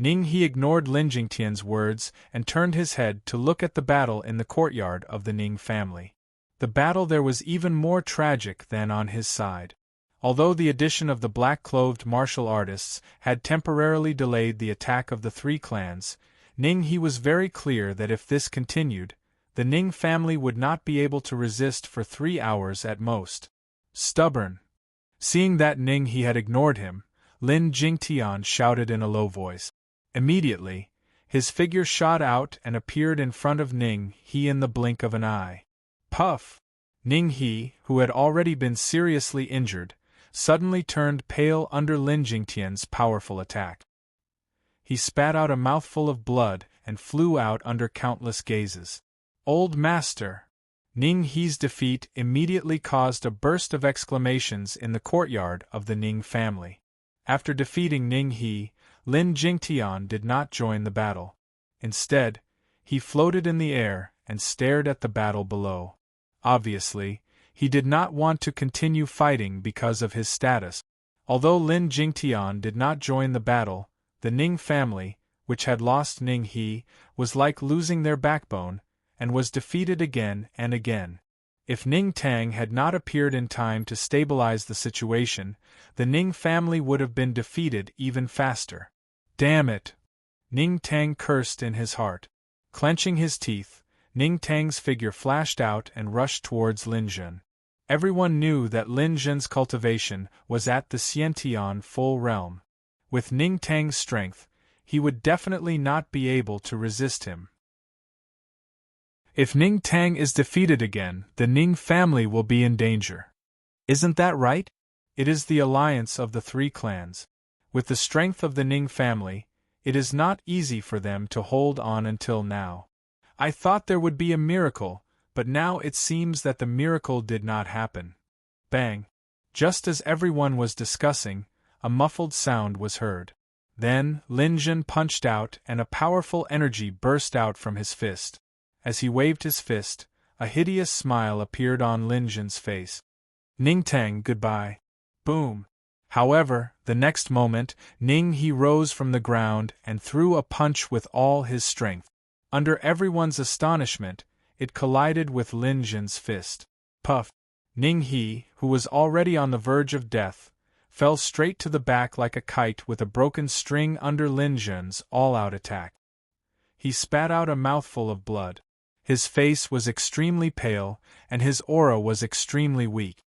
S1: Ning He ignored Lin Jingtian's words and turned his head to look at the battle in the courtyard of the Ning family. The battle there was even more tragic than on his side. Although the addition of the black-clothed martial artists had temporarily delayed the attack of the three clans, Ning He was very clear that if this continued, the Ning family would not be able to resist for 3 hours at most. Stubborn. Seeing that Ning He had ignored him, Lin Jingtian shouted in a low voice. Immediately, his figure shot out and appeared in front of Ning He in the blink of an eye. Puff! Ning He, who had already been seriously injured, suddenly turned pale under Lin Jingtian's powerful attack. He spat out a mouthful of blood and flew out under countless gazes. Old Master! Ning He's defeat immediately caused a burst of exclamations in the courtyard of the Ning family. After defeating Ning He, Lin Jingtian did not join the battle. Instead, he floated in the air and stared at the battle below. Obviously, he did not want to continue fighting because of his status. Although Lin Jingtian did not join the battle, the Ning family, which had lost Ning He, was like losing their backbone, and was defeated again and again. If Ning Tang had not appeared in time to stabilize the situation, the Ning family would have been defeated even faster. Damn it! Ning Tang cursed in his heart. Clenching his teeth, Ning Tang's figure flashed out and rushed towards Lin Zhen. Everyone knew that Lin Zhen's cultivation was at the Xiantian full realm. With Ning Tang's strength, he would definitely not be able to resist him. If Ning Tang is defeated again, the Ning family will be in danger. Isn't that right? It is the alliance of the three clans. With the strength of the Ning family, it is not easy for them to hold on until now. I thought there would be a miracle, but now it seems that the miracle did not happen. Bang! Just as everyone was discussing, a muffled sound was heard. Then, Lin Zhen punched out and a powerful energy burst out from his fist. As he waved his fist, a hideous smile appeared on Lin Zhen's face. Ning Tang, goodbye. Boom! However, the next moment, Ning He rose from the ground and threw a punch with all his strength. Under everyone's astonishment, it collided with Lin Zhen's fist. Puff! Ning He, who was already on the verge of death, fell straight to the back like a kite with a broken string under Lin Zhen's all-out attack. He spat out a mouthful of blood. His face was extremely pale, and his aura was extremely weak.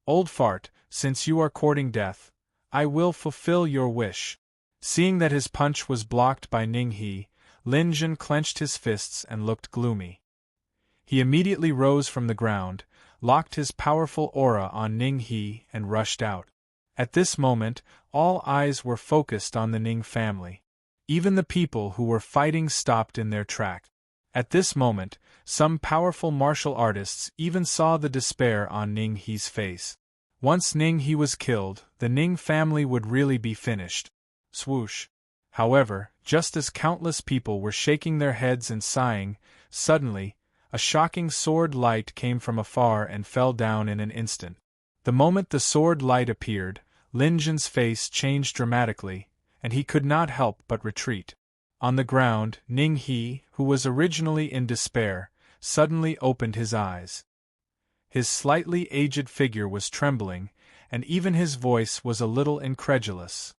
S1: Old fart, since you are courting death, I will fulfill your wish. Seeing that his punch was blocked by Ning He, Lin Zhen clenched his fists and looked gloomy. He immediately rose from the ground, locked his powerful aura on Ning He and rushed out. At this moment, all eyes were focused on the Ning family. Even the people who were fighting stopped in their track. At this moment, some powerful martial artists even saw the despair on Ning He's face. Once Ning He was killed, the Ning family would really be finished. Swoosh! However, just as countless people were shaking their heads and sighing, suddenly, a shocking sword light came from afar and fell down in an instant. The moment the sword light appeared, Lin Zhen's face changed dramatically, and he could not help but retreat. On the ground, Ning He, who was originally in despair, suddenly opened his eyes. His slightly aged figure was trembling, and even his voice was a little incredulous.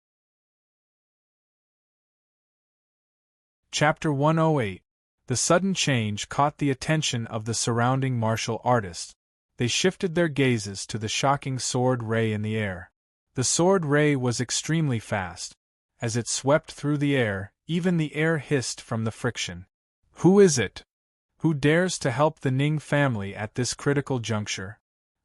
S1: Chapter 108. The sudden change caught the attention of the surrounding martial artists. They shifted their gazes to the shocking sword ray in the air. The sword ray was extremely fast. As it swept through the air, even the air hissed from the friction. Who is it? Who dares to help the Ning family at this critical juncture?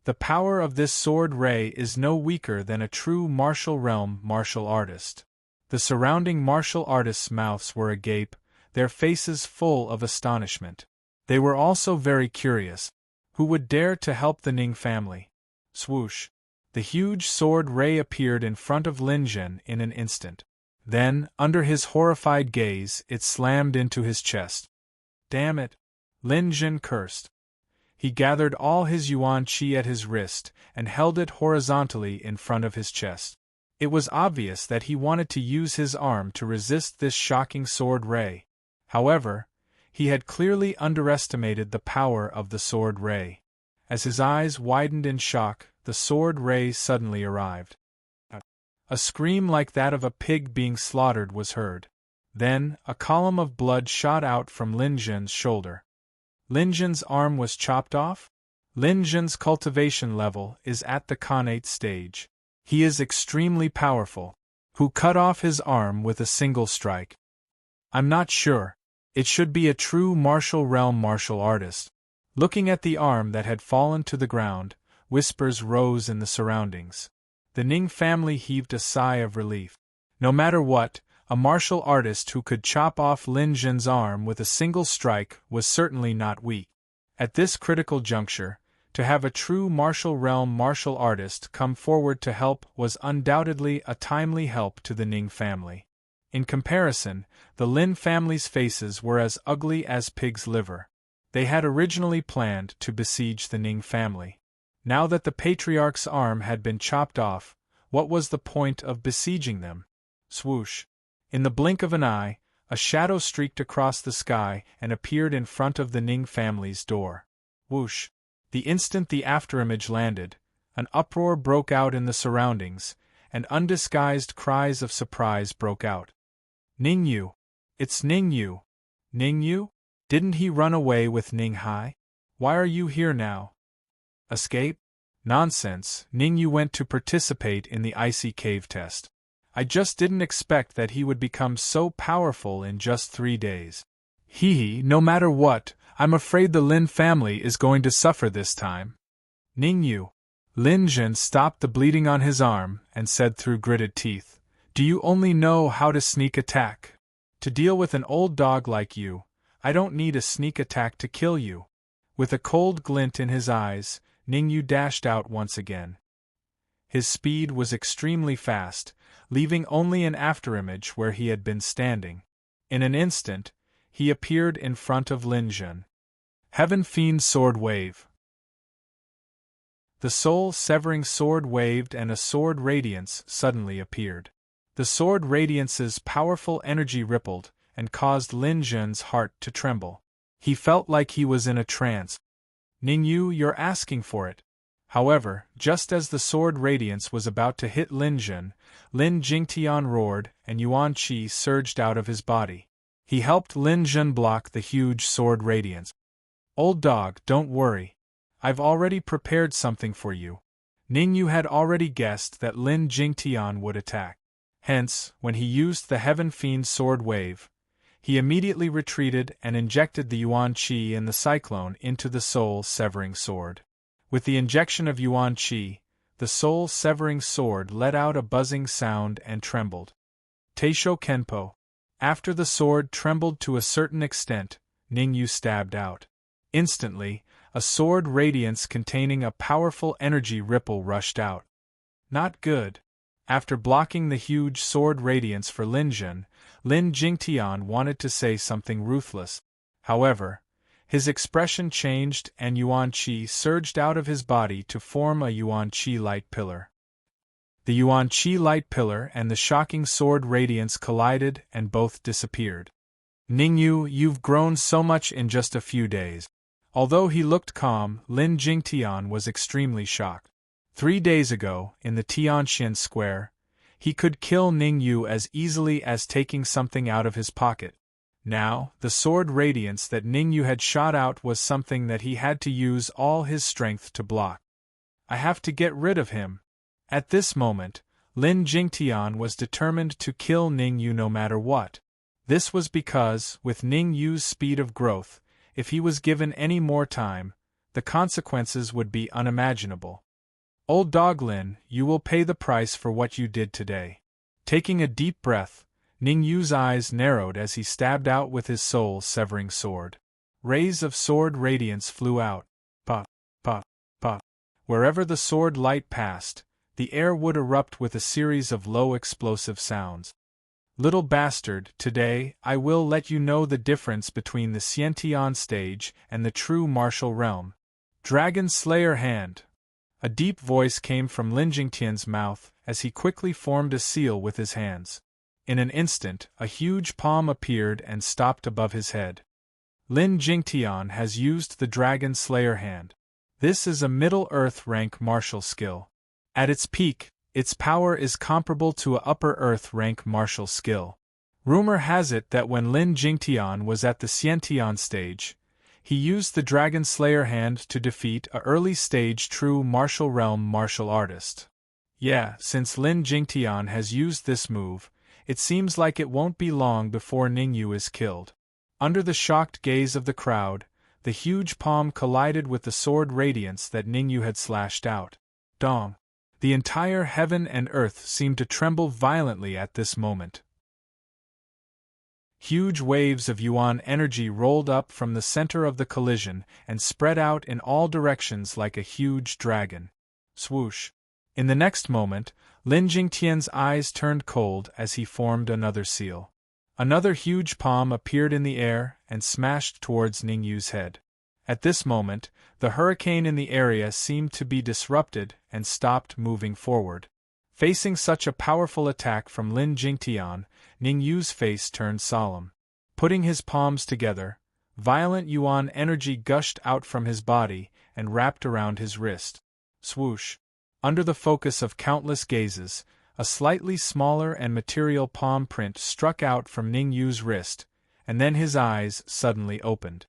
S1: The power of this sword ray is no weaker than a true martial realm martial artist. The surrounding martial artists' mouths were agape, their faces full of astonishment. They were also very curious. Who would dare to help the Ning family? Swoosh! The huge sword ray appeared in front of Lin Zhen in an instant. Then, under his horrified gaze, it slammed into his chest. Damn it! Lin Zhen cursed. He gathered all his yuan qi at his wrist and held it horizontally in front of his chest. It was obvious that he wanted to use his arm to resist this shocking sword ray. However, he had clearly underestimated the power of the sword ray. As his eyes widened in shock, the sword ray suddenly arrived. A scream like that of a pig being slaughtered was heard. Then, a column of blood shot out from Lin Zhen's shoulder. Lin Zhen's arm was chopped off? Lin Zhen's cultivation level is at the Khanate stage. He is extremely powerful. Who cut off his arm with a single strike? I'm not sure. It should be a true martial realm martial artist. Looking at the arm that had fallen to the ground, whispers rose in the surroundings. The Ning family heaved a sigh of relief. No matter what, a martial artist who could chop off Lin Zhen's arm with a single strike was certainly not weak. At this critical juncture, to have a true martial realm martial artist come forward to help was undoubtedly a timely help to the Ning family. In comparison, the Lin family's faces were as ugly as pig's liver. They had originally planned to besiege the Ning family. Now that the patriarch's arm had been chopped off, what was the point of besieging them? Swoosh! In the blink of an eye, a shadow streaked across the sky and appeared in front of the Ning family's door. Whoosh! The instant the afterimage landed, an uproar broke out in the surroundings, and undisguised cries of surprise broke out. Ning Yu! It's Ning Yu! Ning Yu? Didn't he run away with Ning Hai? Why are you here now? Escape? Nonsense, Ning Yu went to participate in the icy cave test. I just didn't expect that he would become so powerful in just 3 days. No matter what, I'm afraid the Lin family is going to suffer this time. Ning Yu. Lin Zhen stopped the bleeding on his arm and said through gritted teeth, Do you only know how to sneak attack? To deal with an old dog like you, I don't need a sneak attack to kill you. With a cold glint in his eyes, Ning Yu dashed out once again. His speed was extremely fast, leaving only an afterimage where he had been standing. In an instant, he appeared in front of Lin Zhen. Heaven Fiend Sword Wave. The soul-severing sword waved and a sword radiance suddenly appeared. The sword radiance's powerful energy rippled and caused Lin Zhen's heart to tremble. He felt like he was in a trance. Ning Yu, you're asking for it. However, just as the sword radiance was about to hit Lin Zhen, Lin Jingtian roared and Yuan Qi surged out of his body. He helped Lin Zhen block the huge sword radiance. Old dog, don't worry. I've already prepared something for you. Ning Yu had already guessed that Lin Jingtian would attack. Hence, when he used the Heaven Fiend Sword Wave, he immediately retreated and injected the Yuan Qi and the Cyclone into the soul-severing sword. With the injection of Yuan Qi, the soul-severing sword let out a buzzing sound and trembled. Teisho Kenpo. After the sword trembled to a certain extent, Ning Yu stabbed out. Instantly, a sword radiance containing a powerful energy ripple rushed out. Not good. After blocking the huge sword radiance for Lin Zhen, Lin Jingtian wanted to say something ruthless. However, his expression changed and Yuan Qi surged out of his body to form a Yuan Qi light pillar. The Yuan Qi light pillar and the shocking sword radiance collided and both disappeared. Ning Yu, you've grown so much in just a few days. Although he looked calm, Lin Jingtian was extremely shocked. 3 days ago, in the Tianxian Square, he could kill Ning Yu as easily as taking something out of his pocket. Now, the sword radiance that Ning Yu had shot out was something that he had to use all his strength to block. I have to get rid of him. At this moment, Lin Jingtian was determined to kill Ning Yu no matter what. This was because, with Ning Yu's speed of growth, if he was given any more time, the consequences would be unimaginable. Old dog Lin, you will pay the price for what you did today. Taking a deep breath, Ning Yu's eyes narrowed as he stabbed out with his soul-severing sword. Rays of sword radiance flew out. Pop, pop, pop. Wherever the sword light passed, the air would erupt with a series of low explosive sounds. Little bastard, today I will let you know the difference between the Xiantian stage and the true martial realm. Dragon Slayer Hand. A deep voice came from Lin Jingtian's mouth as he quickly formed a seal with his hands. In an instant, a huge palm appeared and stopped above his head. Lin Jingtian has used the Dragon Slayer Hand. This is a Middle Earth rank martial skill. At its peak, its power is comparable to a Upper Earth rank martial skill. Rumor has it that when Lin Jingtian was at the Xiantian stage, he used the Dragon Slayer Hand to defeat a early-stage true martial realm martial artist. Yeah, since Lin Jingtian has used this move, it seems like it won't be long before Ning Yu is killed. Under the shocked gaze of the crowd, the huge palm collided with the sword radiance that Ning Yu had slashed out. Dong! The entire heaven and earth seemed to tremble violently at this moment. Huge waves of Yuan energy rolled up from the center of the collision and spread out in all directions like a huge dragon. Swoosh! In the next moment, Lin Jingtian's eyes turned cold as he formed another seal. Another huge palm appeared in the air and smashed towards Ning Yu's head. At this moment, the hurricane in the area seemed to be disrupted and stopped moving forward. Facing such a powerful attack from Lin Jingtian, Ning Yu's face turned solemn. Putting his palms together, Violent yuan energy gushed out from his body and wrapped around his wrist. Swoosh! Under the focus of countless gazes, a slightly smaller and material palm print struck out from Ning Yu's wrist, and then his eyes suddenly opened.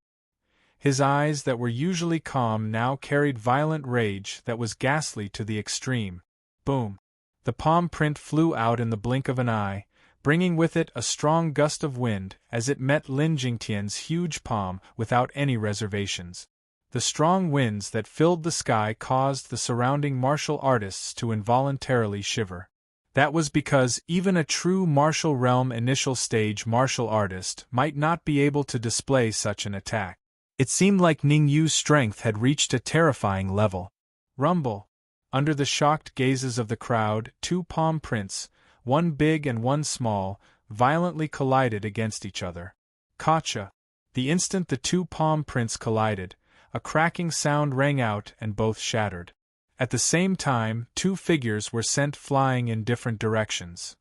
S1: His eyes that were usually calm now carried violent rage that was ghastly to the extreme. Boom! The palm print flew out in the blink of an eye, bringing with it a strong gust of wind as it met Lin Jingtian's huge palm without any reservations. The strong winds that filled the sky caused the surrounding martial artists to involuntarily shiver. That was because even a true martial realm initial stage martial artist might not be able to display such an attack. It seemed like Ning Yu's strength had reached a terrifying level. Rumble! Under the shocked gazes of the crowd, two palm prints, one big and one small, violently collided against each other. Gotcha! The instant the two palm prints collided, a cracking sound rang out and both shattered. At the same time, two figures were sent flying in different directions.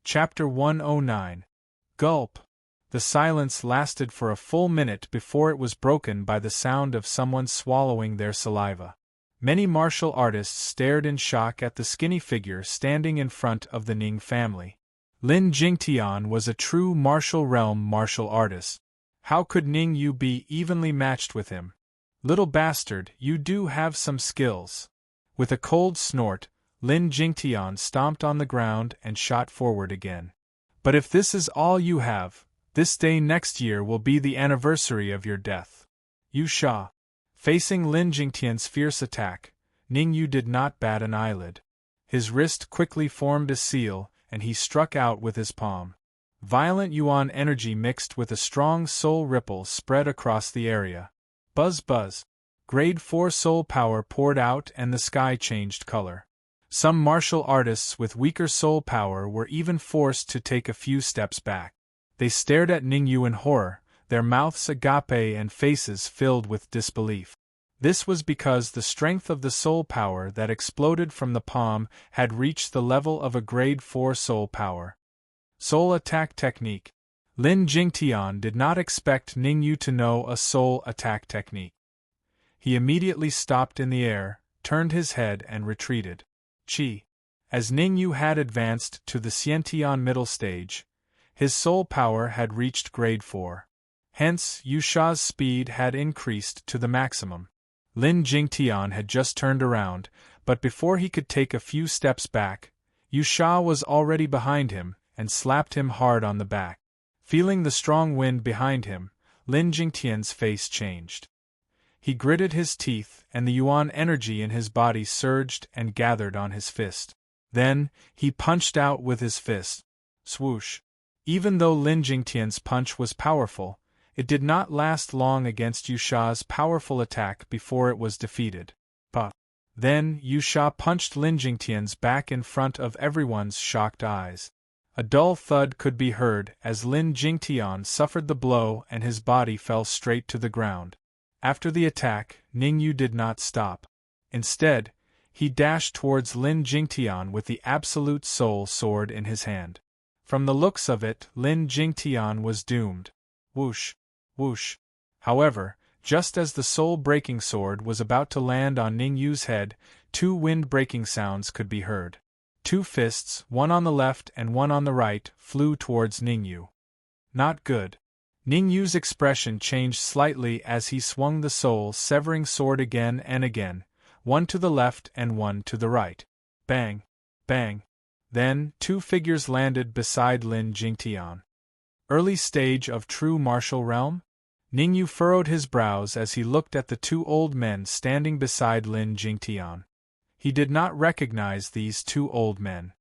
S1: Chapter 109. Gulp! The silence lasted for a full minute before it was broken by the sound of someone swallowing their saliva. Many martial artists stared in shock at the skinny figure standing in front of the Ning family. Lin Jingtian was a true martial realm martial artist. How could Ning Yu be evenly matched with him? Little bastard, you do have some skills. With a cold snort, Lin Jingtian stomped on the ground and shot forward again. But if this is all you have, this day next year will be the anniversary of your death. Yu Sha. Facing Lin Jingtian's fierce attack, Ning Yu did not bat an eyelid. His wrist quickly formed a seal, and he struck out with his palm. Violent yuan energy mixed with a strong soul ripple spread across the area. Buzz buzz. Grade 4 soul power poured out and the sky changed color. Some martial artists with weaker soul power were even forced to take a few steps back. They stared at Ning Yu in horror, their mouths agape and faces filled with disbelief. This was because the strength of the soul power that exploded from the palm had reached the level of a grade 4 soul power. Soul attack technique. Lin Jingtian did not expect Ning Yu to know a soul attack technique. He immediately stopped in the air, turned his head and retreated. Chi. As Ning Yu had advanced to the Xiantian middle stage, his soul power had reached grade 4. Hence, Yu Sha's speed had increased to the maximum. Lin Jingtian had just turned around, but before he could take a few steps back, Yu Sha was already behind him and slapped him hard on the back. Feeling the strong wind behind him, Lin Jingtian's face changed. He gritted his teeth and the yuan energy in his body surged and gathered on his fist. Then, he punched out with his fist. Swoosh! Even though Lin Jingtian's punch was powerful, it did not last long against Yu Sha's powerful attack before it was defeated. Bah! Then, Yu Sha punched Lin Jingtian's back in front of everyone's shocked eyes. A dull thud could be heard as Lin Jingtian suffered the blow and his body fell straight to the ground. After the attack, Ning Yu did not stop. Instead, he dashed towards Lin Jingtian with the Absolute Soul Sword in his hand. From the looks of it, Lin Jingtian was doomed. Whoosh! Whoosh! However, just as the soul-breaking sword was about to land on Ning Yu's head, two wind-breaking sounds could be heard. Two fists, one on the left and one on the right, flew towards Ning Yu. Not good. Ning Yu's expression changed slightly as he swung the soul-severing sword again and again, one to the left and one to the right. Bang! Bang! Then, two figures landed beside Lin Jingtian. Early stage of true martial realm? Ning Yu furrowed his brows as he looked at the two old men standing beside Lin Jingtian. He did not recognize these two old men.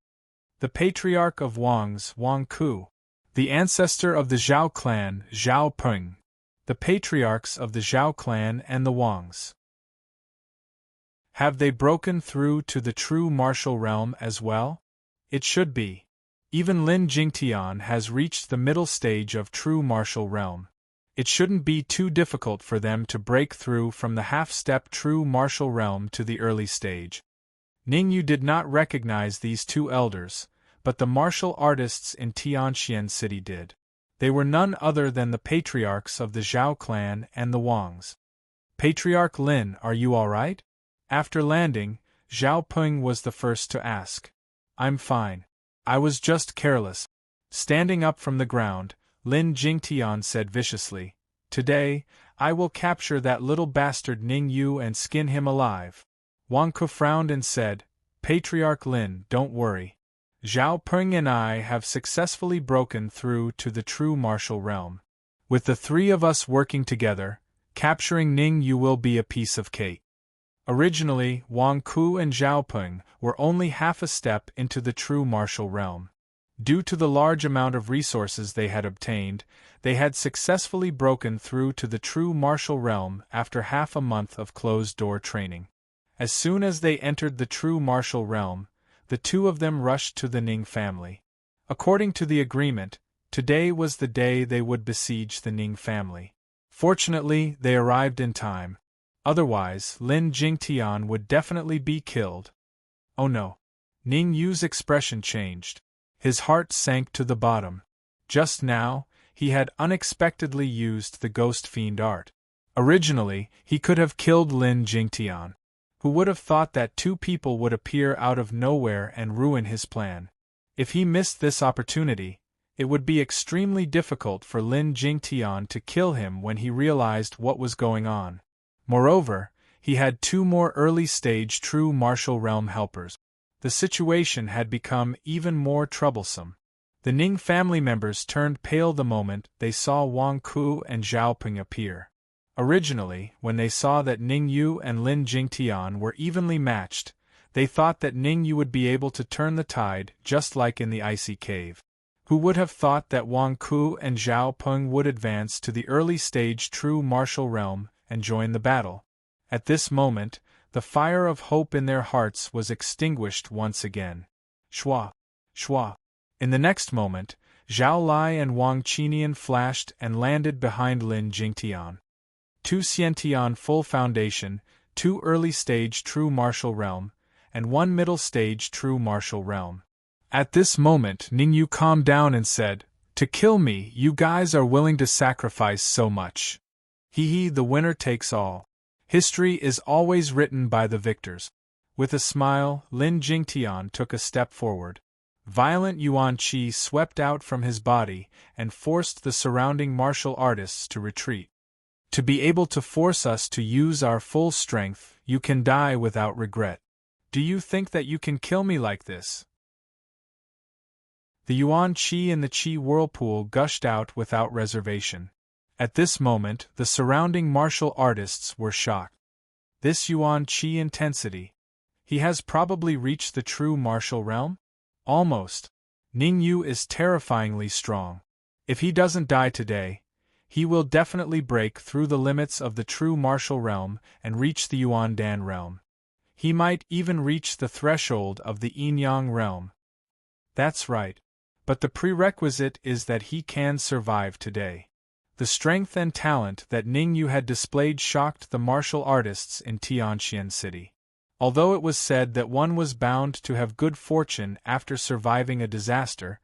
S1: The patriarch of Wang's, Wang Ku. The ancestor of the Zhao clan, Zhao Peng. The patriarchs of the Zhao clan and the Wangs. Have they broken through to the true martial realm as well? It should be. Even Lin Jingtian has reached the middle stage of true martial realm. It shouldn't be too difficult for them to break through from the half-step true martial realm to the early stage. Ning Yu did not recognize these two elders, but the martial artists in Tianxian City did. They were none other than the patriarchs of the Zhao clan and the Wangs. "Patriarch Lin, are you all right?" After landing, Zhao Peng was the first to ask. "I'm fine. I was just careless." Standing up from the ground, Lin Jingtian said viciously, "Today, I will capture that little bastard Ning Yu and skin him alive." Wang Ke frowned and said, "Patriarch Lin, don't worry. Zhao Peng and I have successfully broken through to the true martial realm. With the three of us working together, capturing Ning Yu will be a piece of cake." Originally, Wang Ku and Zhao Peng were only half a step into the true martial realm. Due to the large amount of resources they had obtained, they had successfully broken through to the true martial realm after half a month of closed-door training. As soon as they entered the true martial realm, the two of them rushed to the Ning family. According to the agreement, today was the day they would besiege the Ning family. Fortunately, they arrived in time. Otherwise, Lin Jingtian would definitely be killed. Oh no. Ning Yu's expression changed. His heart sank to the bottom. Just now, he had unexpectedly used the ghost fiend art. Originally, he could have killed Lin Jingtian. Who would have thought that two people would appear out of nowhere and ruin his plan? If he missed this opportunity, it would be extremely difficult for Lin Jingtian to kill him when he realized what was going on. Moreover, he had two more early-stage true martial realm helpers. The situation had become even more troublesome. The Ning family members turned pale the moment they saw Wang Ku and Zhao Peng appear. Originally, when they saw that Ning Yu and Lin Jingtian were evenly matched, they thought that Ning Yu would be able to turn the tide just like in the icy cave. Who would have thought that Wang Ku and Zhao Peng would advance to the early-stage true martial realm and join the battle? At this moment, the fire of hope in their hearts was extinguished once again. Shua! Shua! In the next moment, Zhao Lai and Wang Qinian flashed and landed behind Lin Jingtian. Two Xiantian full foundation, two early-stage true martial realm, and one middle-stage true martial realm. At this moment Ning Yu calmed down and said, "To kill me, you guys are willing to sacrifice so much. Hee, the winner takes all. History is always written by the victors." With a smile, Lin Jingtian took a step forward. Violent yuan qi swept out from his body and forced the surrounding martial artists to retreat. "To be able to force us to use our full strength, you can die without regret. Do you think that you can kill me like this?" The yuan qi in the qi whirlpool gushed out without reservation. At this moment, the surrounding martial artists were shocked. This yuan qi intensity. He has probably reached the true martial realm? Almost. Ning Yu is terrifyingly strong. If he doesn't die today, he will definitely break through the limits of the true martial realm and reach the Yuan Dan realm. He might even reach the threshold of the Yin-Yang realm. That's right. But the prerequisite is that he can survive today. The strength and talent that Ning Yu had displayed shocked the martial artists in Tianxian City. Although it was said that one was bound to have good fortune after surviving a disaster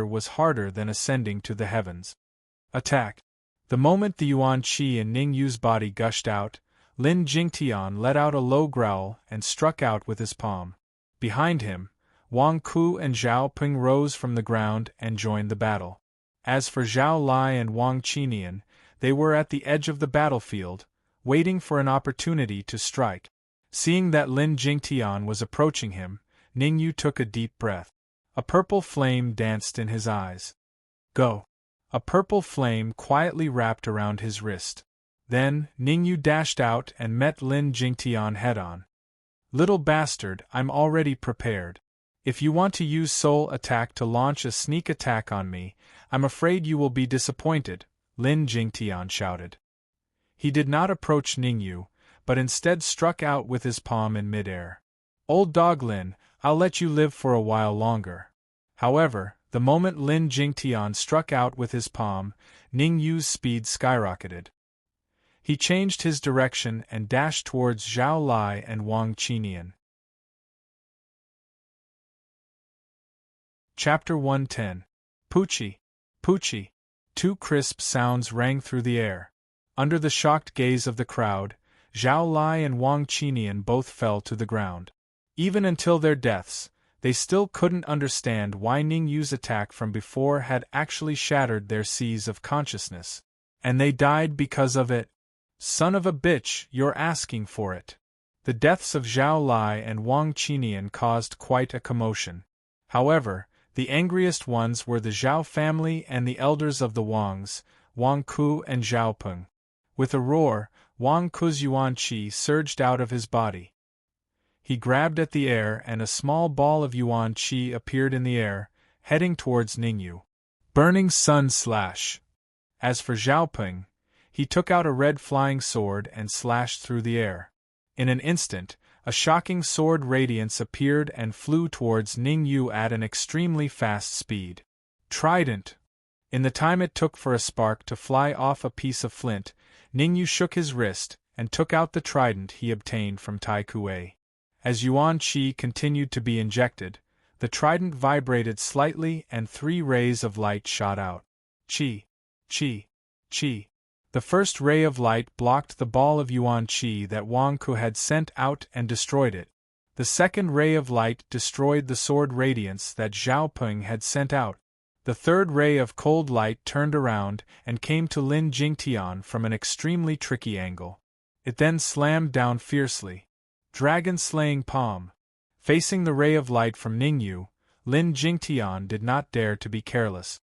S1: was harder than ascending to the heavens. Attack! The moment the yuan qi in Ning Yu's body gushed out, Lin Jingtian let out a low growl and struck out with his palm. Behind him, Wang Ku and Zhao Peng rose from the ground and joined the battle. As for Zhao Lai and Wang Qinian, they were at the edge of the battlefield, waiting for an opportunity to strike. Seeing that Lin Jingtian was approaching him, Ning Yu took a deep breath. A purple flame danced in his eyes. Go! A purple flame quietly wrapped around his wrist. Then, Ning Yu dashed out and met Lin Jingtian head-on. "Little bastard, I'm already prepared. If you want to use soul attack to launch a sneak attack on me, I'm afraid you will be disappointed," Lin Jingtian shouted. He did not approach Ning Yu, but instead struck out with his palm in midair. "Old dog Lin, I'll let you live for a while longer." However, the moment Lin Jingtian struck out with his palm, Ning Yu's speed skyrocketed. He changed his direction and dashed towards Zhao Lai and Wang Qinian. Chapter 110. Poochie. Poochie. Two crisp sounds rang through the air. Under the shocked gaze of the crowd, Zhao Lai and Wang Qinian both fell to the ground. Even until their deaths, they still couldn't understand why Ning Yu's attack from before had actually shattered their seas of consciousness. And they died because of it. Son of a bitch, you're asking for it. The deaths of Zhao Lai and Wang Qinian caused quite a commotion. However, the angriest ones were the Zhao family and the elders of the Wangs, Wang Ku and Zhao Peng. With a roar, Wang Ku's Yuan Qi surged out of his body. He grabbed at the air and a small ball of Yuan Qi appeared in the air, heading towards Ningyu. Burning Sun Slash. As for Zhao Peng, he took out a red flying sword and slashed through the air. In an instant, a shocking sword radiance appeared and flew towards Ningyu at an extremely fast speed. Trident. In the time it took for a spark to fly off a piece of flint, Ningyu shook his wrist and took out the trident he obtained from Tai Kuei. As Yuan Qi continued to be injected, the trident vibrated slightly and 3 rays of light shot out. Qi. Qi. Qi. The first ray of light blocked the ball of Yuan Qi that Wang Ku had sent out and destroyed it. The second ray of light destroyed the sword radiance that Zhao Peng had sent out. The third ray of cold light turned around and came to Lin Jingtian from an extremely tricky angle. It then slammed down fiercely. Dragon-slaying palm. Facing the ray of light from Ningyu, Lin Jingtian did not dare to be careless.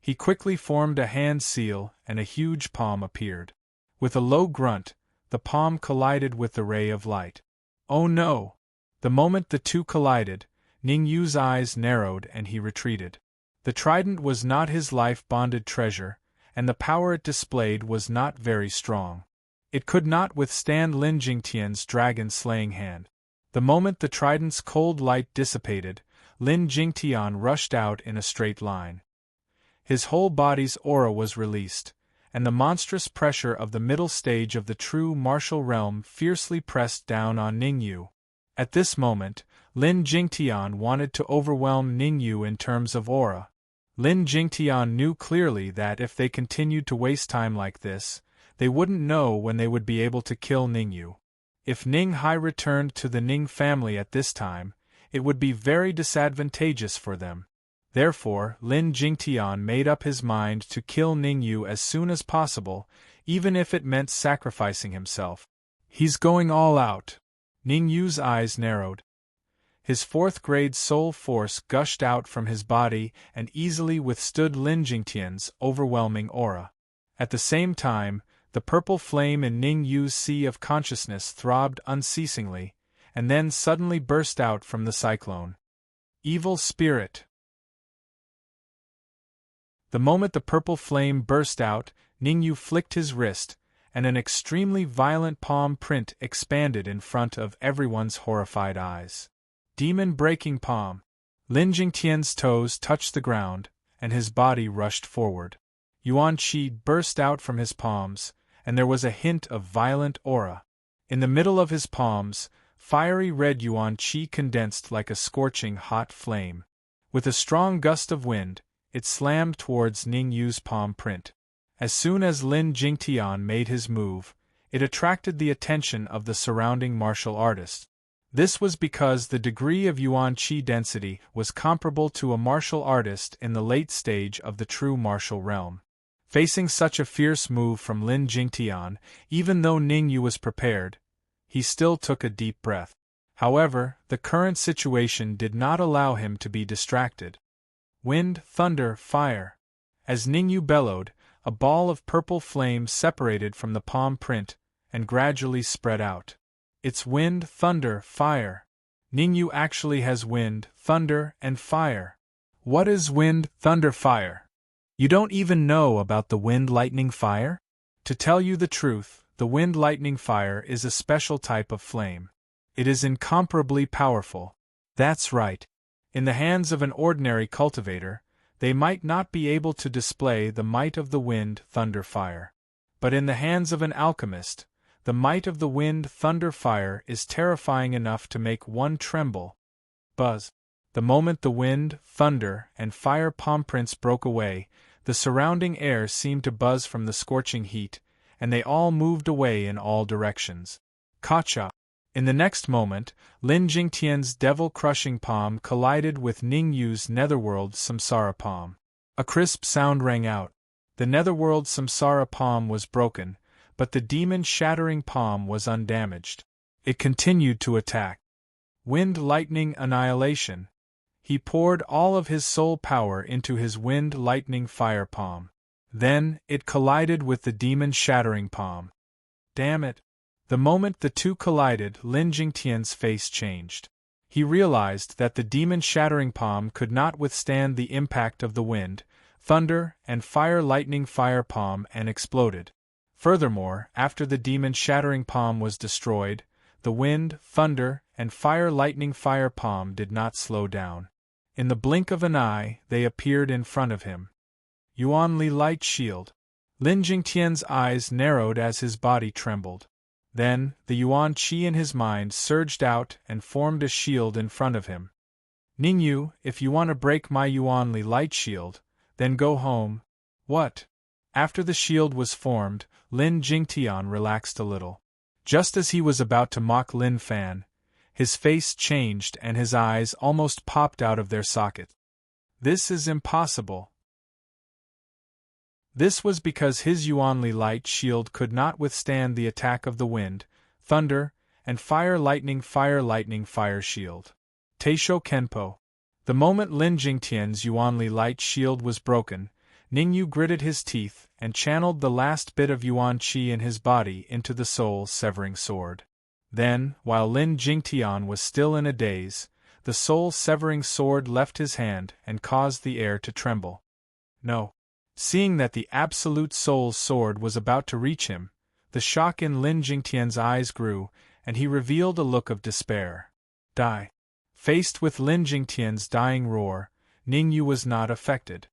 S1: He quickly formed a hand seal and a huge palm appeared. With a low grunt, the palm collided with the ray of light. Oh no! The moment the two collided, Ningyu's eyes narrowed and he retreated. The trident was not his life-bonded treasure, and the power it displayed was not very strong. It could not withstand Lin Jingtian's dragon-slaying hand. The moment the trident's cold light dissipated, Lin Jingtian rushed out in a straight line. His whole body's aura was released, and the monstrous pressure of the middle stage of the true martial realm fiercely pressed down on Ningyu. At this moment, Lin Jingtian wanted to overwhelm Ningyu in terms of aura. Lin Jingtian knew clearly that if they continued to waste time like this, they wouldn't know when they would be able to kill Ningyu. If Ning Hai returned to the Ning family at this time, it would be very disadvantageous for them. Therefore, Lin Jingtian made up his mind to kill Ningyu as soon as possible, even if it meant sacrificing himself. He's going all out. Ningyu's eyes narrowed. His 4th-grade soul force gushed out from his body and easily withstood Lin Jingtian's overwhelming aura. At the same time, the purple flame in Ningyu's sea of consciousness throbbed unceasingly, and then suddenly burst out from the cyclone. Evil spirit. The moment the purple flame burst out, Ningyu flicked his wrist, and an extremely violent palm print expanded in front of everyone's horrified eyes. Demon-breaking palm. Lin Jingtian's toes touched the ground, and his body rushed forward. Yuan Qi burst out from his palms, and there was a hint of violent aura. In the middle of his palms, fiery red Yuan Qi condensed like a scorching hot flame. With a strong gust of wind, it slammed towards Ningyu's palm print. As soon as Lin Jingtian made his move, it attracted the attention of the surrounding martial artists. This was because the degree of Yuan Qi density was comparable to a martial artist in the late stage of the true martial realm. Facing such a fierce move from Lin Jingtian, even though Ningyu was prepared, he still took a deep breath. However, the current situation did not allow him to be distracted. Wind, thunder, fire. As Ningyu bellowed, a ball of purple flame separated from the palm print and gradually spread out. It's wind, thunder, fire. Ningyu actually has wind, thunder, and fire. What is wind, thunder, fire? You don't even know about the wind, lightning, fire? To tell you the truth, the wind, lightning, fire is a special type of flame. It is incomparably powerful. That's right. In the hands of an ordinary cultivator, they might not be able to display the might of the wind, thunder, fire. But in the hands of an alchemist, the might of the wind, thunder, fire is terrifying enough to make one tremble. Buzz. The moment the wind, thunder, and fire palm prints broke away, the surrounding air seemed to buzz from the scorching heat, and they all moved away in all directions. Kacha! In the next moment, Lin Jingtian's devil-crushing palm collided with Ningyu's netherworld samsara palm. A crisp sound rang out. The netherworld samsara palm was broken, but the demon-shattering palm was undamaged. It continued to attack. Wind lightning annihilation. He poured all of his soul power into his wind lightning fire palm. Then, it collided with the demon-shattering palm. Damn it! The moment the two collided, Lin Jingtian's face changed. He realized that the demon-shattering palm could not withstand the impact of the wind, thunder, and fire lightning fire palm and exploded. Furthermore, after the demon-shattering palm was destroyed, the wind, thunder, and fire lightning fire palm did not slow down. In the blink of an eye, they appeared in front of him. Yuanli light shield. Lin Jingtian's eyes narrowed as his body trembled. Then, the Yuan Qi in his mind surged out and formed a shield in front of him. Ningyu, if you want to break my Yuanli light shield, then go home. What? After the shield was formed, Lin Jingtian relaxed a little. Just as he was about to mock Lin Fan, his face changed and his eyes almost popped out of their socket. This is impossible. This was because his Yuanli light shield could not withstand the attack of the wind, thunder, and fire lightning fire shield. Teisho Kenpo. The moment Lin Jingtian's Yuanli light shield was broken, Ningyu gritted his teeth and channeled the last bit of Yuan Qi in his body into the soul-severing sword. Then, while Lin Jingtian was still in a daze, the soul-severing sword left his hand and caused the air to tremble. No. Seeing that the Absolute Soul's sword was about to reach him, the shock in Lin Jingtian's eyes grew, and he revealed a look of despair. Die. Faced with Lin Jingtian's dying roar, Ningyu was not affected.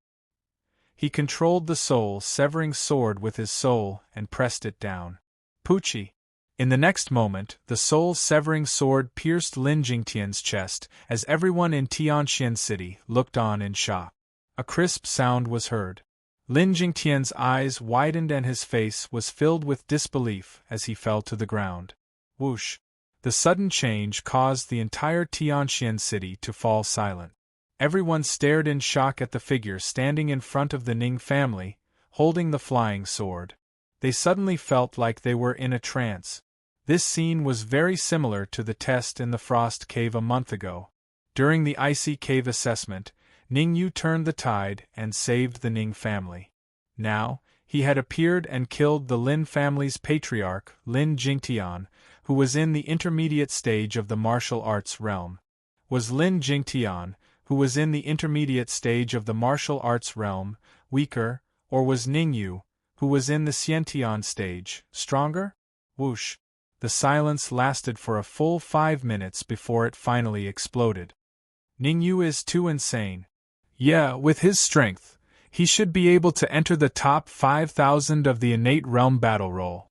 S1: He controlled the soul-severing sword with his soul and pressed it down. Puchi. In the next moment, the soul-severing sword pierced Lin Jingtian's chest as everyone in Tianxian City looked on in shock. A crisp sound was heard. Lin Jingtian's eyes widened and his face was filled with disbelief as he fell to the ground. Whoosh! The sudden change caused the entire Tianxian City to fall silent. Everyone stared in shock at the figure standing in front of the Ning family, holding the flying sword. They suddenly felt like they were in a trance. This scene was very similar to the test in the Frost Cave a month ago. During the Icy Cave assessment, Ningyu turned the tide and saved the Ning family. Now, he had appeared and killed the Lin family's patriarch, Lin Jingtian, who was in the intermediate stage of the martial arts realm. Was Lin Jingtian, who was in the intermediate stage of the martial arts realm, weaker, or was Ningyu, who was in the Xiantian stage, stronger? Whoosh! The silence lasted for a full 5 minutes before it finally exploded. Ningyu is too insane. Yeah, with his strength, he should be able to enter the top 5,000 of the innate realm battle roll.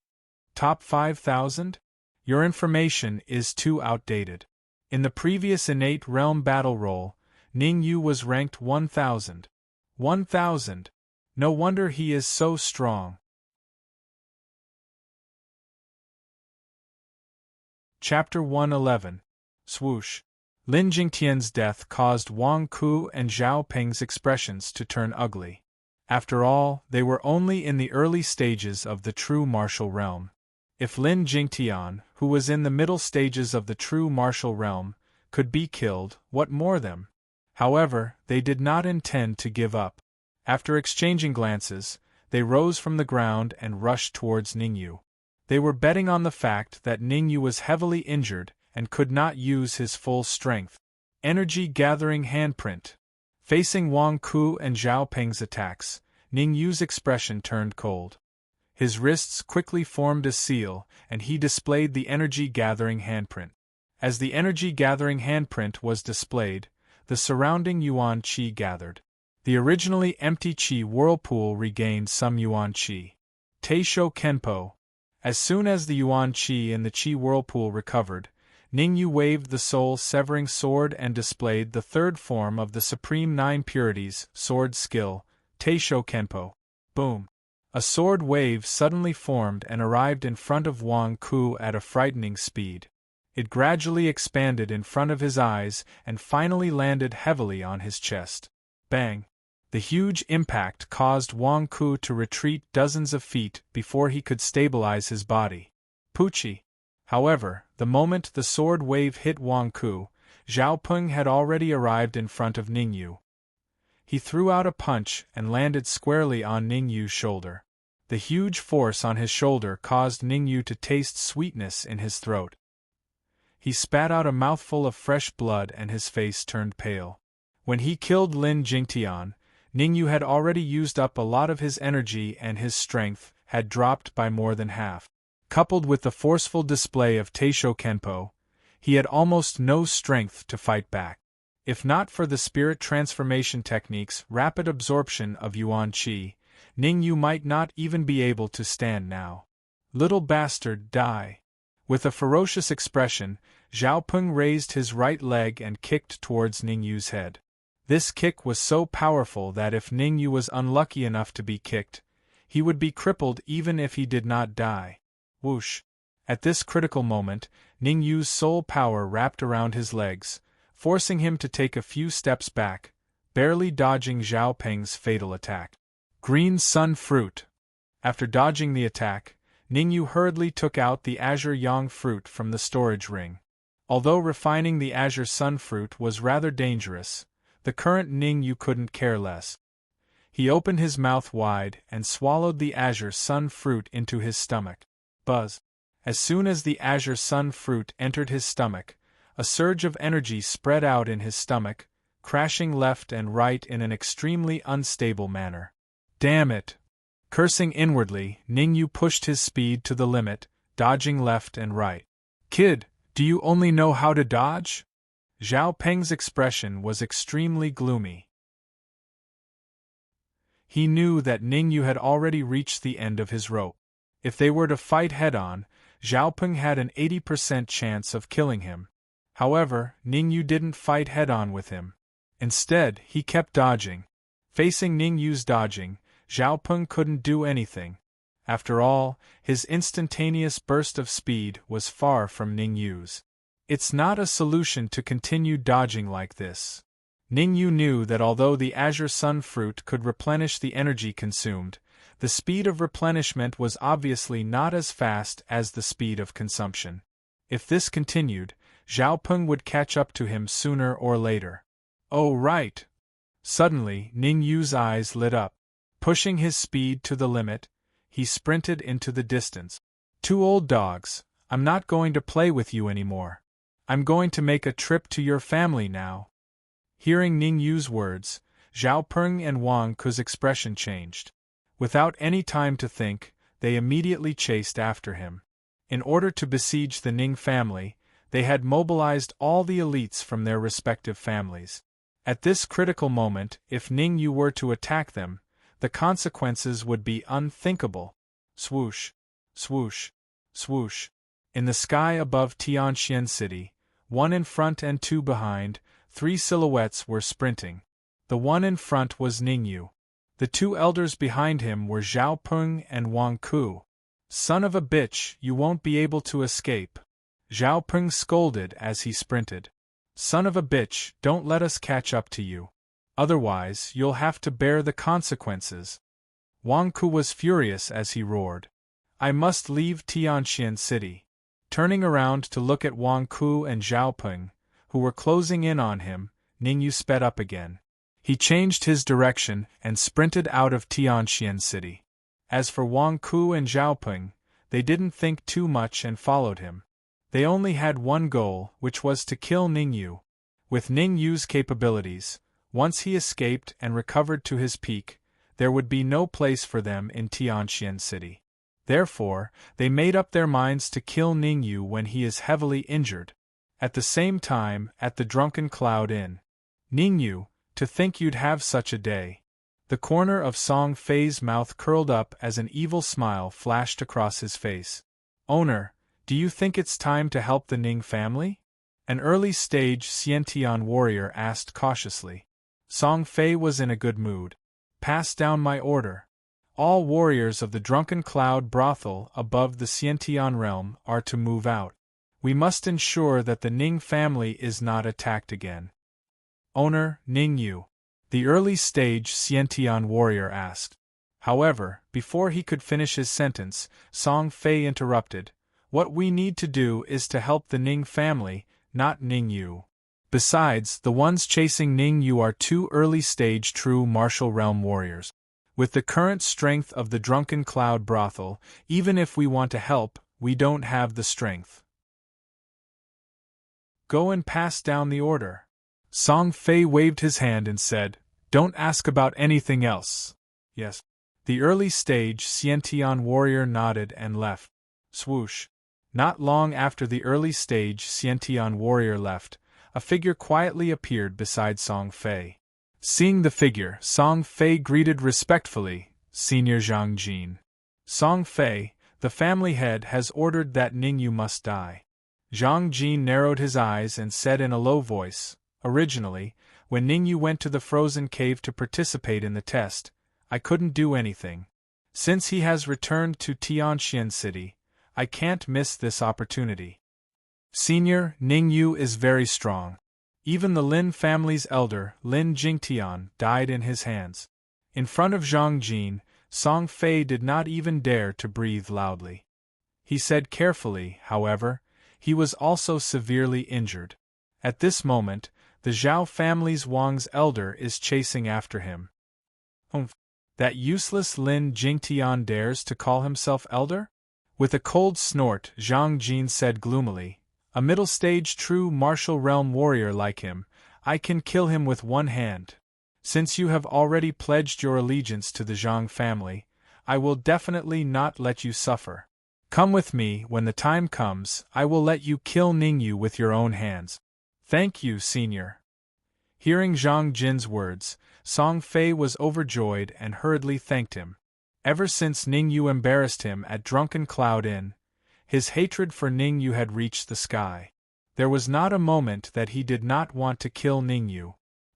S1: Top 5,000? Your information is too outdated. In the previous innate realm battle roll, Ningyu was ranked 1,000. 1,000. No wonder he is so strong. Chapter 111. Swoosh. Lin Jingtian's death caused Wang Ku and Zhao Peng's expressions to turn ugly. After all, they were only in the early stages of the true martial realm. If Lin Jingtian, who was in the middle stages of the true martial realm, could be killed, what more them? However, they did not intend to give up. After exchanging glances, they rose from the ground and rushed towards Ningyu. They were betting on the fact that Ningyu was heavily injured and could not use his full strength. Energy-gathering handprint. Facing Wang Ku and Zhao Peng's attacks, Ningyu's expression turned cold. His wrists quickly formed a seal, and he displayed the energy-gathering handprint. As the energy-gathering handprint was displayed, the surrounding Yuan Qi gathered. The originally empty Qi whirlpool regained some Yuan Qi. Teisho Kenpo. As soon as the Yuan Qi in the Qi whirlpool recovered, Ningyu waved the soul-severing sword and displayed the third form of the supreme 9 purities, sword skill, Teisho Kenpo. Boom! A sword wave suddenly formed and arrived in front of Wang Ku at a frightening speed. It gradually expanded in front of his eyes and finally landed heavily on his chest. Bang! The huge impact caused Wang Ku to retreat dozens of feet before he could stabilize his body. Poochie! However, the moment the sword wave hit Wang Ku, Zhao Peng had already arrived in front of Ningyu. He threw out a punch and landed squarely on Ningyu's shoulder. The huge force on his shoulder caused Ningyu to taste sweetness in his throat. He spat out a mouthful of fresh blood and his face turned pale. When he killed Lin Jingtian, Ningyu had already used up a lot of his energy and his strength had dropped by more than half. Coupled with the forceful display of Teisho Kenpo, he had almost no strength to fight back. If not for the spirit transformation technique's rapid absorption of Yuan Qi, Ningyu might not even be able to stand now. Little bastard, die! With a ferocious expression, Zhao Peng raised his right leg and kicked towards Ningyu's head. This kick was so powerful that if Ningyu was unlucky enough to be kicked, he would be crippled even if he did not die. Whoosh! At this critical moment, Ningyu's soul power wrapped around his legs, forcing him to take a few steps back, barely dodging Zhao Peng's fatal attack. Green Sun Fruit. After dodging the attack, Ningyu hurriedly took out the Azure Yang Fruit from the storage ring. Although refining the Azure Sun Fruit was rather dangerous, the current Ningyu couldn't care less. He opened his mouth wide and swallowed the Azure Sun Fruit into his stomach. Buzz! As soon as the Azure Sun Fruit entered his stomach, a surge of energy spread out in his stomach, crashing left and right in an extremely unstable manner. Damn it! Cursing inwardly, Ningyu pushed his speed to the limit, dodging left and right. Kid, do you only know how to dodge? Zhao Peng's expression was extremely gloomy. He knew that Ningyu had already reached the end of his rope. If they were to fight head-on, Zhao Peng had an 80% chance of killing him. However, Ningyu didn't fight head-on with him. Instead, he kept dodging. Facing Ningyu's dodging, Zhao Peng couldn't do anything. After all, his instantaneous burst of speed was far from Ningyu's. It's not a solution to continue dodging like this. Ningyu knew that although the Azure Sun Fruit could replenish the energy consumed, the speed of replenishment was obviously not as fast as the speed of consumption. If this continued, Zhao Peng would catch up to him sooner or later. Oh right! Suddenly, Ningyu's eyes lit up. Pushing his speed to the limit, he sprinted into the distance. "Two old dogs, I'm not going to play with you anymore. I'm going to make a trip to your family now." Hearing Ningyu's words, Zhao Peng and Wang Ku's expression changed. Without any time to think, they immediately chased after him. In order to besiege the Ning family, they had mobilized all the elites from their respective families. At this critical moment, if Ningyu were to attack them, the consequences would be unthinkable. Swoosh! Swoosh! Swoosh! In the sky above Tianxian City, one in front and two behind, 3 silhouettes were sprinting. The one in front was Ningyu. The 2 elders behind him were Zhao Peng and Wang Ku. "Son of a bitch, you won't be able to escape," Zhao Peng scolded as he sprinted. "Son of a bitch, don't let us catch up to you. Otherwise, you'll have to bear the consequences." Wang Ku was furious as he roared. "I must leave Tianxian City." Turning around to look at Wang Ku and Zhao Peng, who were closing in on him, Ningyu sped up again. He changed his direction and sprinted out of Tianxian City. As for Wang Ku and Zhao Peng, they didn't think too much and followed him. They only had one goal, which was to kill Ningyu. With Ningyu's capabilities, once he escaped and recovered to his peak, there would be no place for them in Tianxian City. Therefore, they made up their minds to kill Ningyu when he is heavily injured. At the same time, at the Drunken Cloud Inn. "Ningyu, to think you'd have such a day." The corner of Song Fei's mouth curled up as an evil smile flashed across his face. "Owner, do you think it's time to help the Ning family?" An early-stage Xiantian warrior asked cautiously. Song Fei was in a good mood. Pass down my order. All warriors of the Drunken Cloud brothel above the Xiantian realm are to move out. We must ensure that the Ning family is not attacked again. Owner, Ning Yu. The early-stage Xiantian warrior asked. However, before he could finish his sentence, Song Fei interrupted. What we need to do is to help the Ning family, not Ning Yu. Besides, the ones chasing Ning Yu are two early-stage true martial realm warriors. With the current strength of the Drunken Cloud brothel, even if we want to help, we don't have the strength. Go and pass down the order. Song Fei waved his hand and said, Don't ask about anything else. Yes. The early-stage Xiantian warrior nodded and left. Swoosh. Not long after the early-stage Xiantian warrior left, a figure quietly appeared beside Song Fei. Seeing the figure, Song Fei greeted respectfully, Senior Zhang Jin. Song Fei, the family head has ordered that Ning Yu must die. Zhang Jin narrowed his eyes and said in a low voice, Originally, when Ning Yu went to the frozen cave to participate in the test, I couldn't do anything. Since he has returned to Tianxian City, I can't miss this opportunity. Senior, Ning Yu is very strong. Even the Lin family's elder, Lin Jingtian, died in his hands. In front of Zhang Jin, Song Fei did not even dare to breathe loudly. He said carefully, however, he was also severely injured. At this moment, the Zhao family's Wang's elder is chasing after him. That useless Lin Jingtian dares to call himself elder? With a cold snort, Zhang Jin said gloomily, A middle-stage true martial realm warrior like him, I can kill him with one hand. Since you have already pledged your allegiance to the Zhang family, I will definitely not let you suffer. Come with me, when the time comes, I will let you kill Ning Yu with your own hands. Thank you, Senior. Hearing Zhang Jin's words, Song Fei was overjoyed and hurriedly thanked him. Ever since Ning Yu embarrassed him at Drunken Cloud Inn, his hatred for Ning Yu had reached the sky. There was not a moment that he did not want to kill Ning Yu.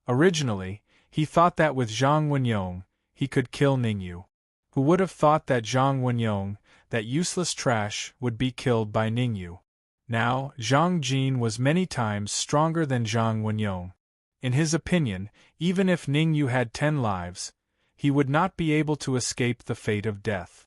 S1: Originally, he thought that with Zhang Wenyong, he could kill Ning Yu. Who would have thought that Zhang Wenyong, that useless trash, would be killed by Ning Yu? Now, Zhang Jin was many times stronger than Zhang Wenyong. In his opinion, even if Ning Yu had 10 lives, he would not be able to escape the fate of death.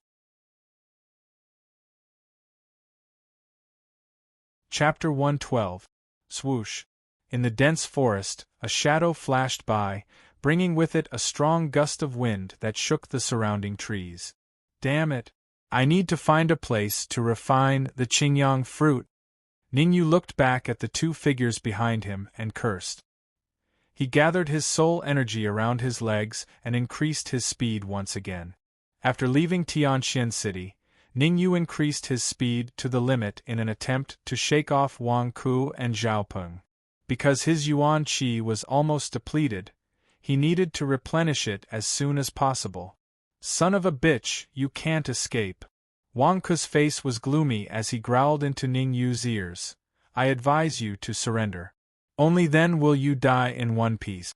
S1: Chapter 112. Swoosh. In the dense forest, a shadow flashed by, bringing with it a strong gust of wind that shook the surrounding trees. Damn it! I need to find a place to refine the Qingyang fruit. Ning Yu looked back at the two figures behind him and cursed. He gathered his soul energy around his legs and increased his speed once again. After leaving Tianxian City, Ning Yu increased his speed to the limit in an attempt to shake off Wang Ku and Zhao Peng. Because his yuan qi was almost depleted, he needed to replenish it as soon as possible. Son of a bitch, you can't escape. Wang Ku's face was gloomy as he growled into Ning Yu's ears. I advise you to surrender. Only then will you die in one piece.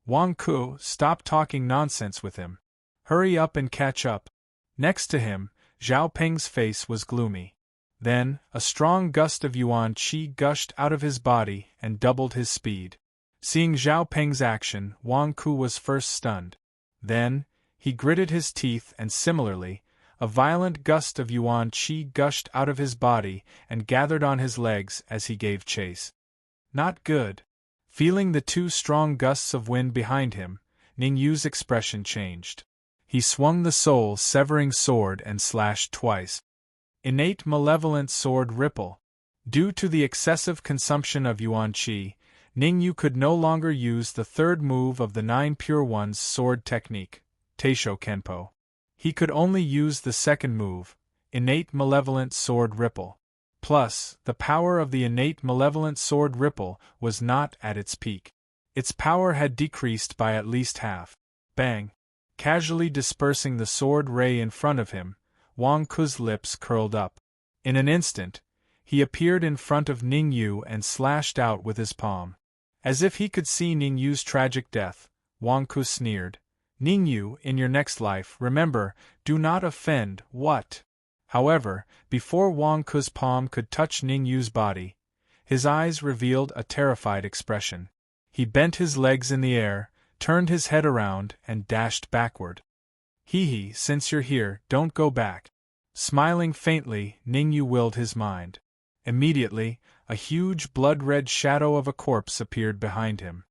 S1: Wang Ku, stop talking nonsense with him. Hurry up and catch up. Next to him, Zhao Peng's face was gloomy. Then, a strong gust of yuan qi gushed out of his body and doubled his speed. Seeing Zhao Peng's action, Wang Ku was first stunned. Then, he gritted his teeth and similarly, a violent gust of yuan qi gushed out of his body and gathered on his legs as he gave chase. Not good. Feeling the two strong gusts of wind behind him, Ning Yu's expression changed. He swung the soul-severing sword and slashed twice. Innate malevolent sword ripple. Due to the excessive consumption of yuan qi, Ning Yu could no longer use the third move of the 9 Pure One's sword technique, Teisho Kenpo. He could only use the second move, innate malevolent sword ripple. Plus, the power of the innate malevolent sword ripple was not at its peak. Its power had decreased by at least half. Bang! Casually dispersing the sword ray in front of him, Wang Ku's lips curled up. In an instant, He appeared in front of Ning Yu and slashed out with his palm. As if he could see Ning Yu's tragic death, Wang Ku sneered. Ning Yu, in your next life, remember, do not offend, what? However, before Wang Ku's palm could touch Ning Yu's body, his eyes revealed a terrified expression. He bent his legs in the air, turned his head around, and dashed backward. Hee, since you're here, don't go back. Smiling faintly, Ning Yu willed his mind. Immediately, a huge blood-red shadow of a corpse appeared behind him.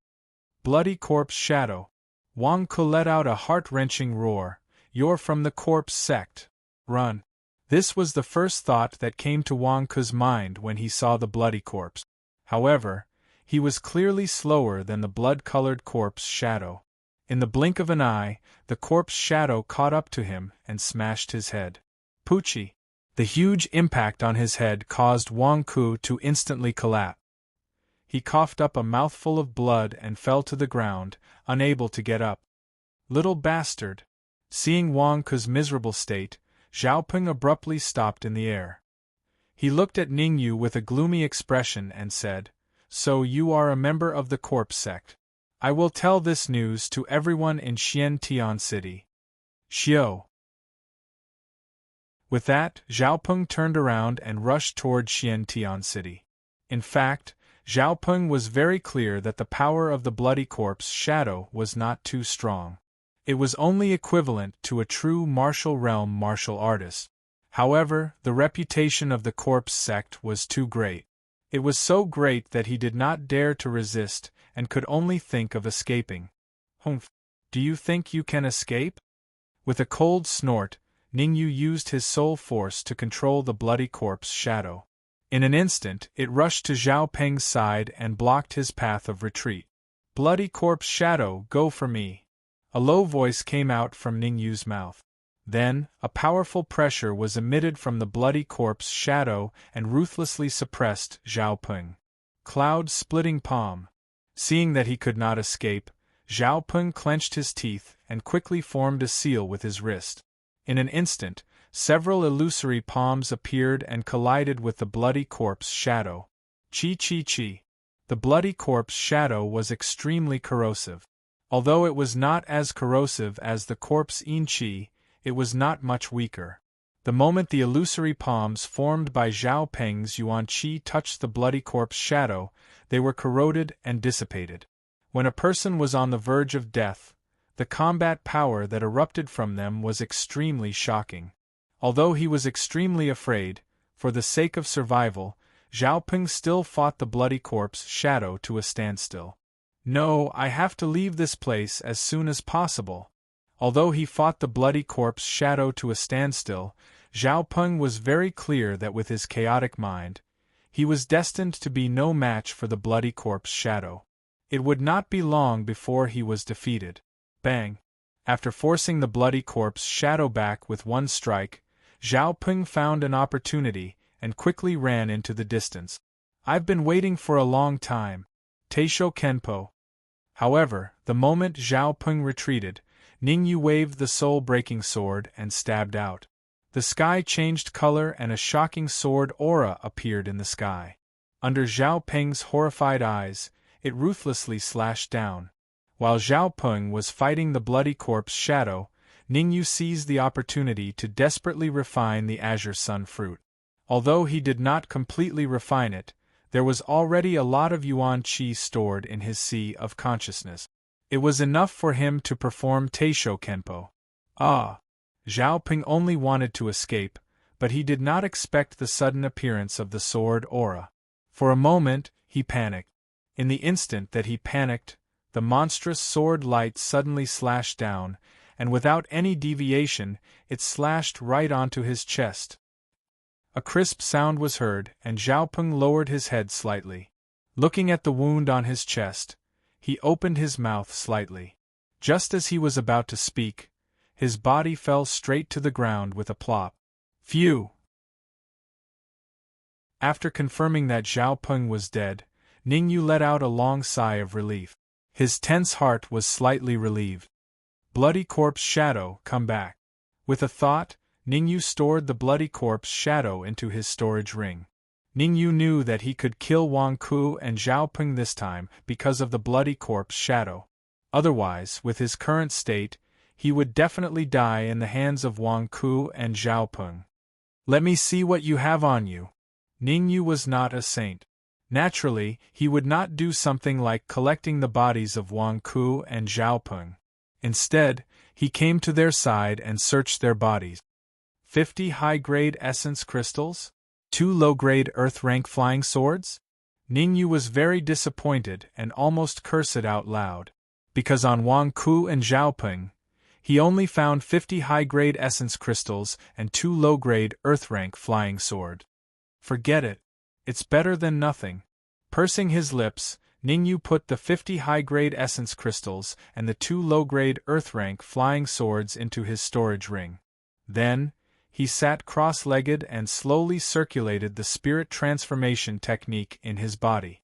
S1: Bloody corpse shadow. Wang Ku let out a heart-wrenching roar. You're from the corpse sect. Run. This was the first thought that came to Wang Ku's mind when he saw the bloody corpse. However, he was clearly slower than the blood-colored corpse shadow. In the blink of an eye, the corpse shadow caught up to him and smashed his head. Poochie! The huge impact on his head caused Wang Ku to instantly collapse. He coughed up a mouthful of blood and fell to the ground, unable to get up. Little bastard! Seeing Wang Ku's miserable state, Xiaopeng abruptly stopped in the air. He looked at Ning Yu with a gloomy expression and said, So you are a member of the corpse sect. I will tell this news to everyone in Xiantian City. Xiao. With that, Xiaopeng turned around and rushed toward Xiantian City. In fact, Xiaopeng was very clear that the power of the bloody corpse shadow was not too strong. It was only equivalent to a true martial realm martial artist. However, the reputation of the corpse sect was too great. It was so great that he did not dare to resist and could only think of escaping. Humph! Do you think you can escape? With a cold snort, Ning Yu used his soul force to control the bloody corpse shadow. In an instant, it rushed to Zhao Peng's side and blocked his path of retreat. Bloody corpse shadow, go for me! A low voice came out from Ning Yu's mouth. Then, a powerful pressure was emitted from the bloody corpse shadow and ruthlessly suppressed Zhao Peng. Cloud-splitting palm. Seeing that he could not escape, Zhao Peng clenched his teeth and quickly formed a seal with his wrist. In an instant, several illusory palms appeared and collided with the bloody corpse shadow. Chi. The bloody corpse shadow was extremely corrosive. Although it was not as corrosive as the corpse yin chi, it was not much weaker. The moment the illusory palms formed by Zhao Peng's yuan qi touched the bloody corpse shadow, they were corroded and dissipated. When a person was on the verge of death, the combat power that erupted from them was extremely shocking. Although he was extremely afraid, for the sake of survival, Zhao Peng still fought the bloody corpse shadow to a standstill. No, I have to leave this place as soon as possible. Although he fought the bloody corpse shadow to a standstill, Zhao Peng was very clear that with his chaotic mind, he was destined to be no match for the bloody corpse shadow. It would not be long before he was defeated. Bang! After forcing the bloody corpse shadow back with one strike, Zhao Peng found an opportunity and quickly ran into the distance. I've been waiting for a long time. Teisho Kenpo. However, the moment Zhao Peng retreated, Ning Yu waved the soul-breaking sword and stabbed out. The sky changed color and a shocking sword aura appeared in the sky. Under Zhao Peng's horrified eyes, it ruthlessly slashed down. While Zhao Peng was fighting the bloody corpse shadow, Ning Yu seized the opportunity to desperately refine the Azure Sun fruit. Although he did not completely refine it, there was already a lot of yuan qi stored in his sea of consciousness. It was enough for him to perform Teisho Kenpo. Zhao Peng only wanted to escape, but he did not expect the sudden appearance of the sword aura. For a moment, he panicked. In the instant that he panicked, the monstrous sword light suddenly slashed down, and without any deviation, it slashed right onto his chest. A crisp sound was heard, and Zhao Peng lowered his head slightly. Looking at the wound on his chest, he opened his mouth slightly. Just as he was about to speak, his body fell straight to the ground with a plop. Phew! After confirming that Zhao Peng was dead, Ning Yu let out a long sigh of relief. His tense heart was slightly relieved. Bloody corpse shadow, come back. With a thought, Ning Yu stored the bloody corpse shadow into his storage ring. Ningyu knew that he could kill Wang Ku and Zhao Peng this time because of the bloody corpse shadow. Otherwise, with his current state, he would definitely die in the hands of Wang Ku and Zhao Peng. Let me see what you have on you. Ningyu was not a saint. Naturally, he would not do something like collecting the bodies of Wang Ku and Zhao Peng. Instead, he came to their side and searched their bodies. 50 high-grade essence crystals? 2 low-grade earth-rank flying swords? Ningyu was very disappointed and almost cursed out loud. Because on Wang Ku and Zhao Peng, he only found 50 high-grade essence crystals and 2 low-grade earth-rank flying sword. Forget it. It's better than nothing. Pursing his lips, Ningyu put the 50 high-grade essence crystals and the 2 low-grade earth-rank flying swords into his storage ring. Then, he sat cross-legged and slowly circulated the spirit transformation technique in his body.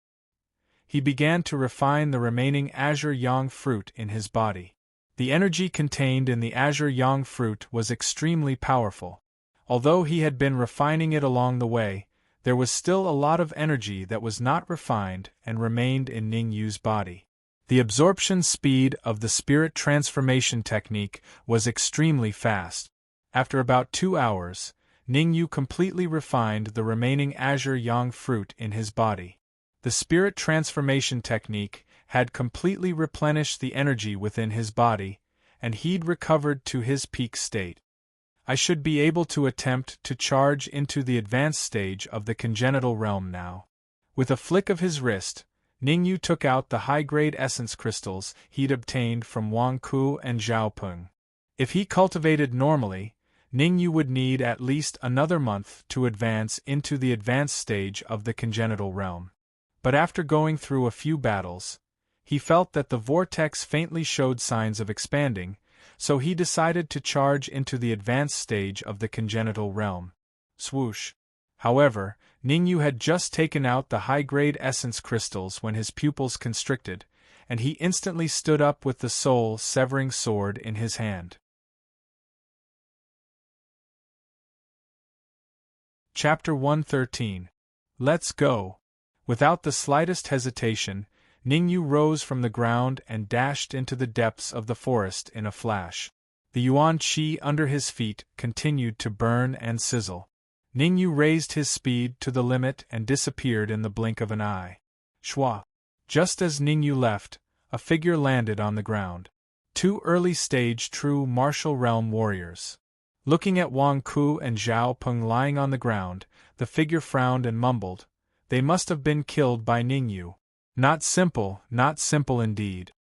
S1: He began to refine the remaining azure yang fruit in his body. The energy contained in the azure yang fruit was extremely powerful. Although he had been refining it along the way, there was still a lot of energy that was not refined and remained in Ningyu's body. The absorption speed of the spirit transformation technique was extremely fast. After about 2 hours, Ningyu completely refined the remaining azure yang fruit in his body. The spirit transformation technique had completely replenished the energy within his body, and he'd recovered to his peak state. I should be able to attempt to charge into the advanced stage of the congenital realm now. With a flick of his wrist, Ningyu took out the high-grade essence crystals he'd obtained from Wang Ku and Zhao Peng. If he cultivated normally, Ningyu would need at least another month to advance into the advanced stage of the congenital realm. But after going through a few battles, he felt that the vortex faintly showed signs of expanding, so he decided to charge into the advanced stage of the congenital realm. Swoosh! However, Ningyu had just taken out the high-grade essence crystals when his pupils constricted, and he instantly stood up with the soul-severing sword in his hand. Chapter 113. Let's go! Without the slightest hesitation, Ningyu rose from the ground and dashed into the depths of the forest in a flash. The yuan qi under his feet continued to burn and sizzle. Ningyu raised his speed to the limit and disappeared in the blink of an eye. Shwa! Just as Ningyu left, a figure landed on the ground. 2 early-stage true martial realm warriors. Looking at Wang Ku and Zhao Peng lying on the ground, the figure frowned and mumbled, "They must have been killed by Ningyu. Not simple indeed."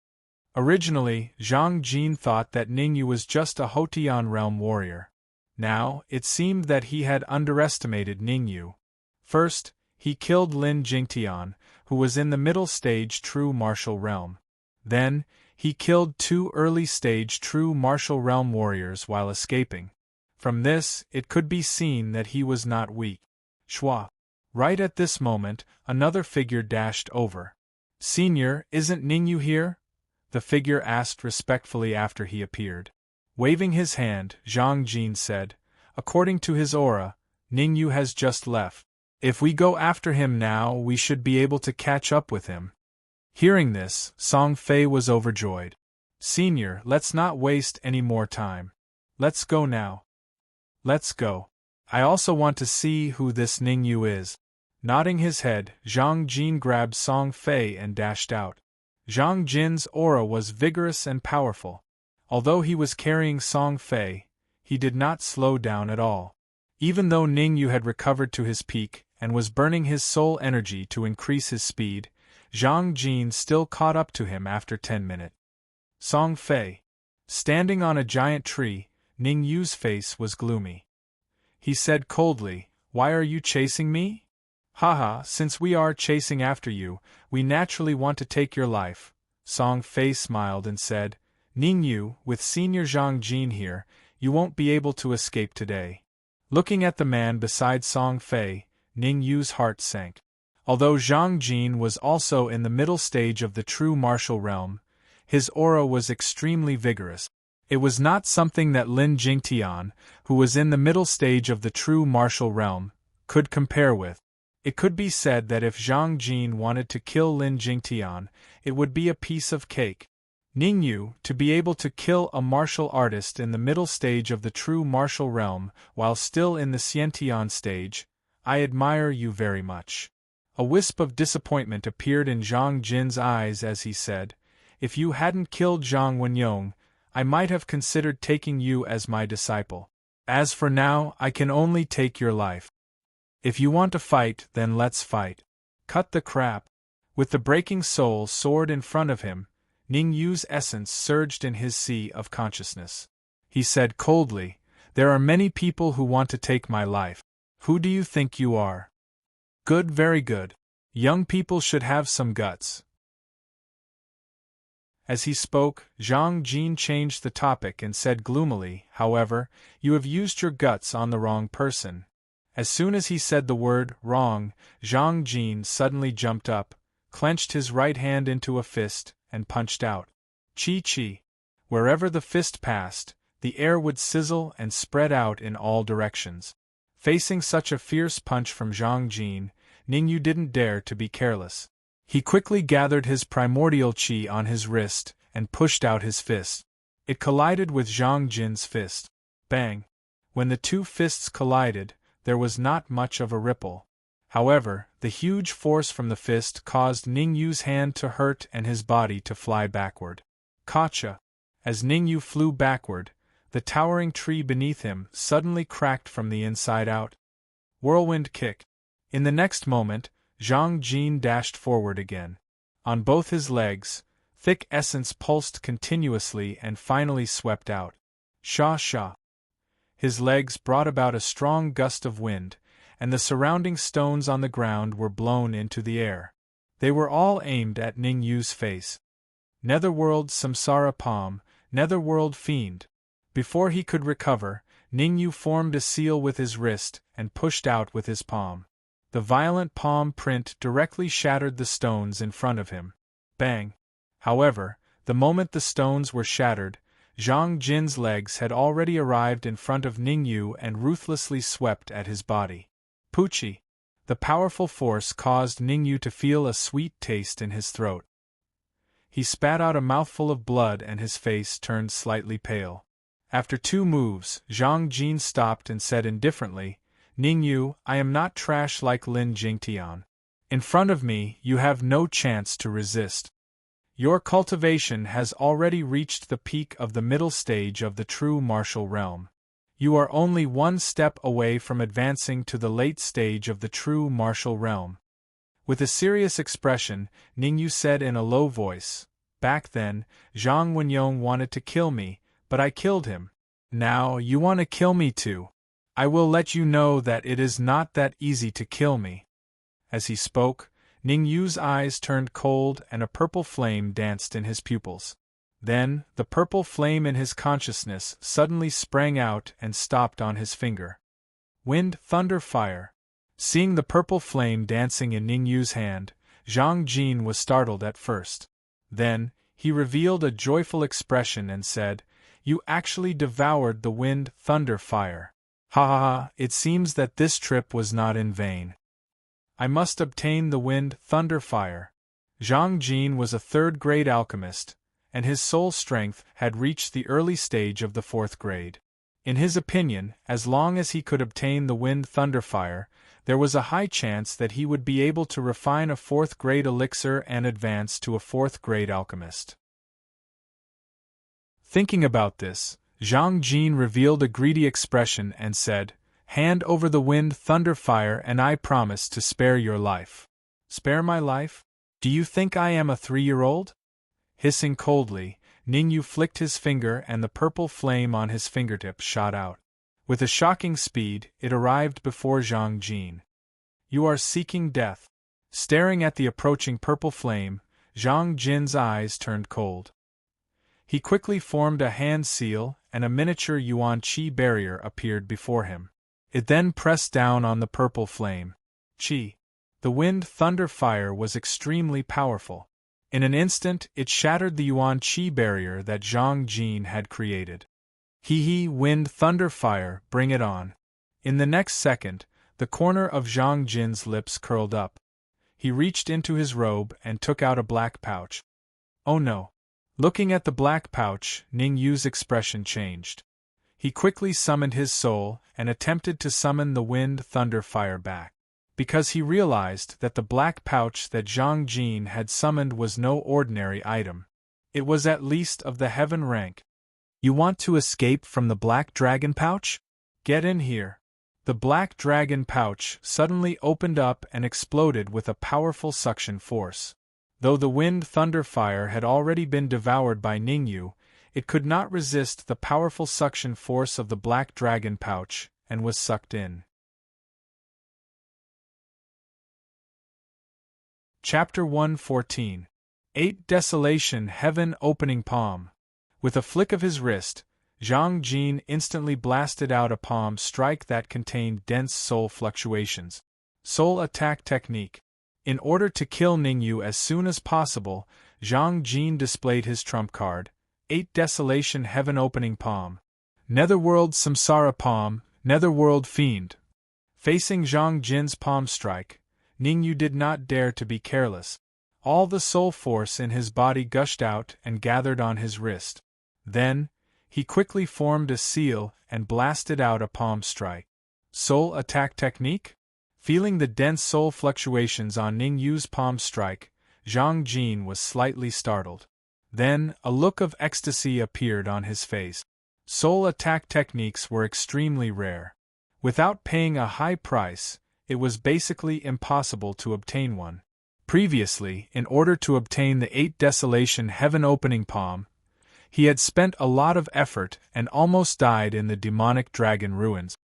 S1: Originally, Zhang Jin thought that Ningyu was just a Hotian realm warrior. Now, it seemed that he had underestimated Ningyu. First, he killed Lin Jingtian, who was in the middle stage true martial realm. Then, he killed 2 early-stage true martial realm warriors while escaping. From this, it could be seen that he was not weak. Shwa! Right at this moment, another figure dashed over. "Senior, isn't Ningyu here?" the figure asked respectfully after he appeared. Waving his hand, Zhang Jin said, "According to his aura, Ningyu has just left. If we go after him now, we should be able to catch up with him." Hearing this, Song Fei was overjoyed. "Senior, let's not waste any more time. Let's go now." "Let's go. I also want to see who this Ningyu is." Nodding his head, Zhang Jin grabbed Song Fei and dashed out. Zhang Jin's aura was vigorous and powerful. Although he was carrying Song Fei, he did not slow down at all. Even though Ningyu had recovered to his peak and was burning his soul energy to increase his speed, Zhang Jin still caught up to him after 10 minutes. Song Fei. Standing on a giant tree, Ningyu's face was gloomy. He said coldly, "Why are you chasing me?" "Haha, since we are chasing after you, we naturally want to take your life." Song Fei smiled and said, "Ningyu, with Senior Zhang Jin here, you won't be able to escape today." Looking at the man beside Song Fei, Ningyu's heart sank. Although Zhang Jin was also in the middle stage of the true martial realm, his aura was extremely vigorous. It was not something that Lin Jingtian, who was in the middle stage of the true martial realm, could compare with. It could be said that if Zhang Jin wanted to kill Lin Jingtian, it would be a piece of cake. Ningyu, to be able to kill a martial artist in the middle stage of the true martial realm while still in the Xiantian stage, I admire you very much. A wisp of disappointment appeared in Zhang Jin's eyes as he said, if you hadn't killed Zhang Wenyong, I might have considered taking you as my disciple. As for now, I can only take your life. If you want to fight, then let's fight. Cut the crap. With the breaking soul sword in front of him, Ningyu's essence surged in his sea of consciousness. He said coldly, there are many people who want to take my life. Who do you think you are? Good, very good. Young people should have some guts. As he spoke, Zhang Jin changed the topic and said gloomily, however, you have used your guts on the wrong person. As soon as he said the word wrong, Zhang Jin suddenly jumped up, clenched his right hand into a fist, and punched out. Chi-chi. Wherever the fist passed, the air would sizzle and spread out in all directions. Facing such a fierce punch from Zhang Jin, Ningyu didn't dare to be careless. He quickly gathered his primordial chi on his wrist and pushed out his fist. It collided with Zhang Jin's fist. Bang! When the two fists collided, there was not much of a ripple. However, the huge force from the fist caused Ningyu's hand to hurt and his body to fly backward. Gotcha! As Ningyu flew backward, the towering tree beneath him suddenly cracked from the inside out. Whirlwind kick. In the next moment, Zhang Jin dashed forward again. On both his legs, thick essence pulsed continuously and finally swept out. Sha-sha. His legs brought about a strong gust of wind, and the surrounding stones on the ground were blown into the air. They were all aimed at Ningyu's face. Netherworld Samsara Palm, Netherworld Fiend. Before he could recover, Ningyu formed a seal with his wrist and pushed out with his palm. The violent palm print directly shattered the stones in front of him. Bang! However, the moment the stones were shattered, Zhang Jin's legs had already arrived in front of Ningyu and ruthlessly swept at his body. Poochie! The powerful force caused Ningyu to feel a sweet taste in his throat. He spat out a mouthful of blood and his face turned slightly pale. After 2 moves, Zhang Jin stopped and said indifferently, Ningyu, I am not trash like Lin Jingtian. In front of me, you have no chance to resist. Your cultivation has already reached the peak of the middle stage of the true martial realm. You are only 1 step away from advancing to the late stage of the true martial realm. With a serious expression, Ningyu said in a low voice, back then, Zhang Wenyong wanted to kill me, but I killed him. Now, you want to kill me too. I will let you know that it is not that easy to kill me. As he spoke, Ningyu's eyes turned cold and a purple flame danced in his pupils. Then, the purple flame in his consciousness suddenly sprang out and stopped on his finger. Wind, thunder, fire. Seeing the purple flame dancing in Ningyu's hand, Zhang Jin was startled at first. Then, he revealed a joyful expression and said, You actually devoured the wind, thunder, fire. Ha ha ha, it seems that this trip was not in vain. I must obtain the wind, thunder, fire. Zhang Jin was a 3rd-grade alchemist, and his soul strength had reached the early stage of the 4th grade. In his opinion, as long as he could obtain the wind, thunder, fire, there was a high chance that he would be able to refine a 4th-grade elixir and advance to a 4th-grade alchemist. Thinking about this, Zhang Jin revealed a greedy expression and said, Hand over the wind, thunder, fire, and I promise to spare your life. Spare my life? Do you think I am a 3-year-old? Hissing coldly, Ningyu flicked his finger and the purple flame on his fingertip shot out. With a shocking speed, it arrived before Zhang Jin. You are seeking death. Staring at the approaching purple flame, Zhang Jin's eyes turned cold. He quickly formed a hand seal and a miniature yuan qi barrier appeared before him. It then pressed down on the purple flame. Qi. The wind, thunder, fire was extremely powerful. In an instant, it shattered the yuan qi barrier that Zhang Jin had created. Wind, thunder, fire, bring it on. In the next second, The corner of Zhang Jin's lips curled up. He reached into his robe and took out a black pouch. Oh no. Looking at the black pouch, Ning Yu's expression changed. He quickly summoned his soul and attempted to summon the wind, thunder, fire back. Because he realized that the black pouch that Zhang Jin had summoned was no ordinary item. It was at least of the heaven rank. You want to escape from the black dragon pouch? Get in here. The black dragon pouch suddenly opened up and exploded with a powerful suction force. Though the wind, thunder, fire had already been devoured by Ningyu, it could not resist the powerful suction force of the black dragon pouch, and was sucked in. Chapter 114. 8 Desolation Heaven Opening Palm. With a flick of his wrist, Zhang Jin instantly blasted out a palm strike that contained dense soul fluctuations. Soul attack technique. In order to kill Ningyu as soon as possible, Zhang Jin displayed his trump card, 8 Desolation Heaven Opening Palm. Netherworld Samsara Palm, Netherworld Fiend. Facing Zhang Jin's palm strike, Ningyu did not dare to be careless. All the soul force in his body gushed out and gathered on his wrist. Then, he quickly formed a seal and blasted out a palm strike. Soul attack technique? Feeling the dense soul fluctuations on Ningyu's palm strike, Zhang Jin was slightly startled. Then, a look of ecstasy appeared on his face. Soul attack techniques were extremely rare. Without paying a high price, it was basically impossible to obtain one. Previously, in order to obtain the 8 Desolation Heaven Opening Palm, he had spent a lot of effort and almost died in the demonic dragon ruins.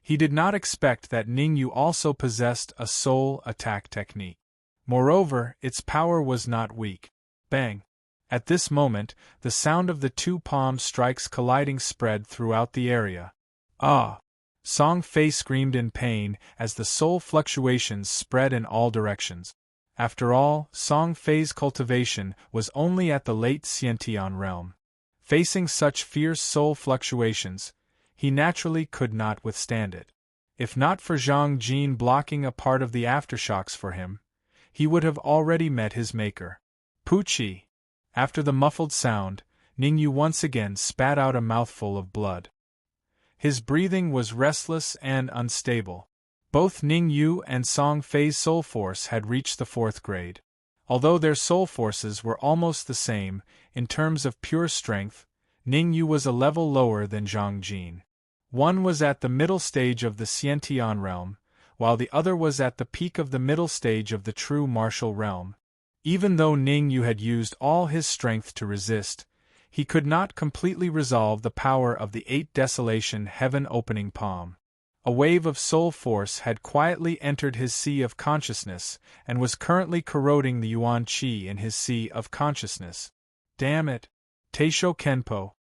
S1: He did not expect that Ningyu also possessed a soul attack technique. Moreover, its power was not weak. Bang! At this moment, the sound of the 2 palm strikes colliding spread throughout the area. Ah! Song Fei screamed in pain as the soul fluctuations spread in all directions. After all, Song Fei's cultivation was only at the late Xiantian realm. Facing such fierce soul fluctuations, he naturally could not withstand it. If not for Zhang Jin blocking a part of the aftershocks for him, he would have already met his maker. Puchi! After the muffled sound, Ningyu once again spat out a mouthful of blood. His breathing was restless and unstable. Both Ningyu and Song Fei's soul force had reached the 4th grade. Although their soul forces were almost the same, in terms of pure strength, Ningyu was a level lower than Zhang Jin. One was at the middle stage of the Xiantian realm, while the other was at the peak of the middle stage of the true martial realm. Even though Ningyu had used all his strength to resist, he could not completely resolve the power of the 8 Desolation Heaven Opening Palm. A wave of soul force had quietly entered his sea of consciousness and was currently corroding the Yuan Qi in his sea of consciousness. Damn it! Teisho Kenpo!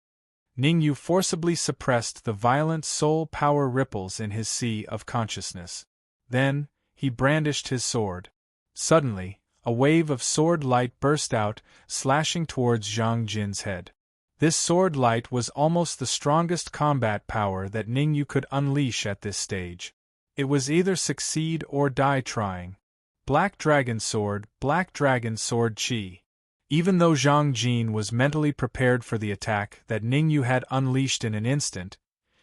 S1: Ningyu forcibly suppressed the violent soul power ripples in his sea of consciousness. Then, he brandished his sword. Suddenly, a wave of sword light burst out, slashing towards Zhang Jin's head. This sword light was almost the strongest combat power that Ningyu could unleash at this stage. It was either succeed or die trying. Black Dragon Sword Chi. Even though Zhang Jin was mentally prepared for the attack that Ningyu had unleashed in an instant,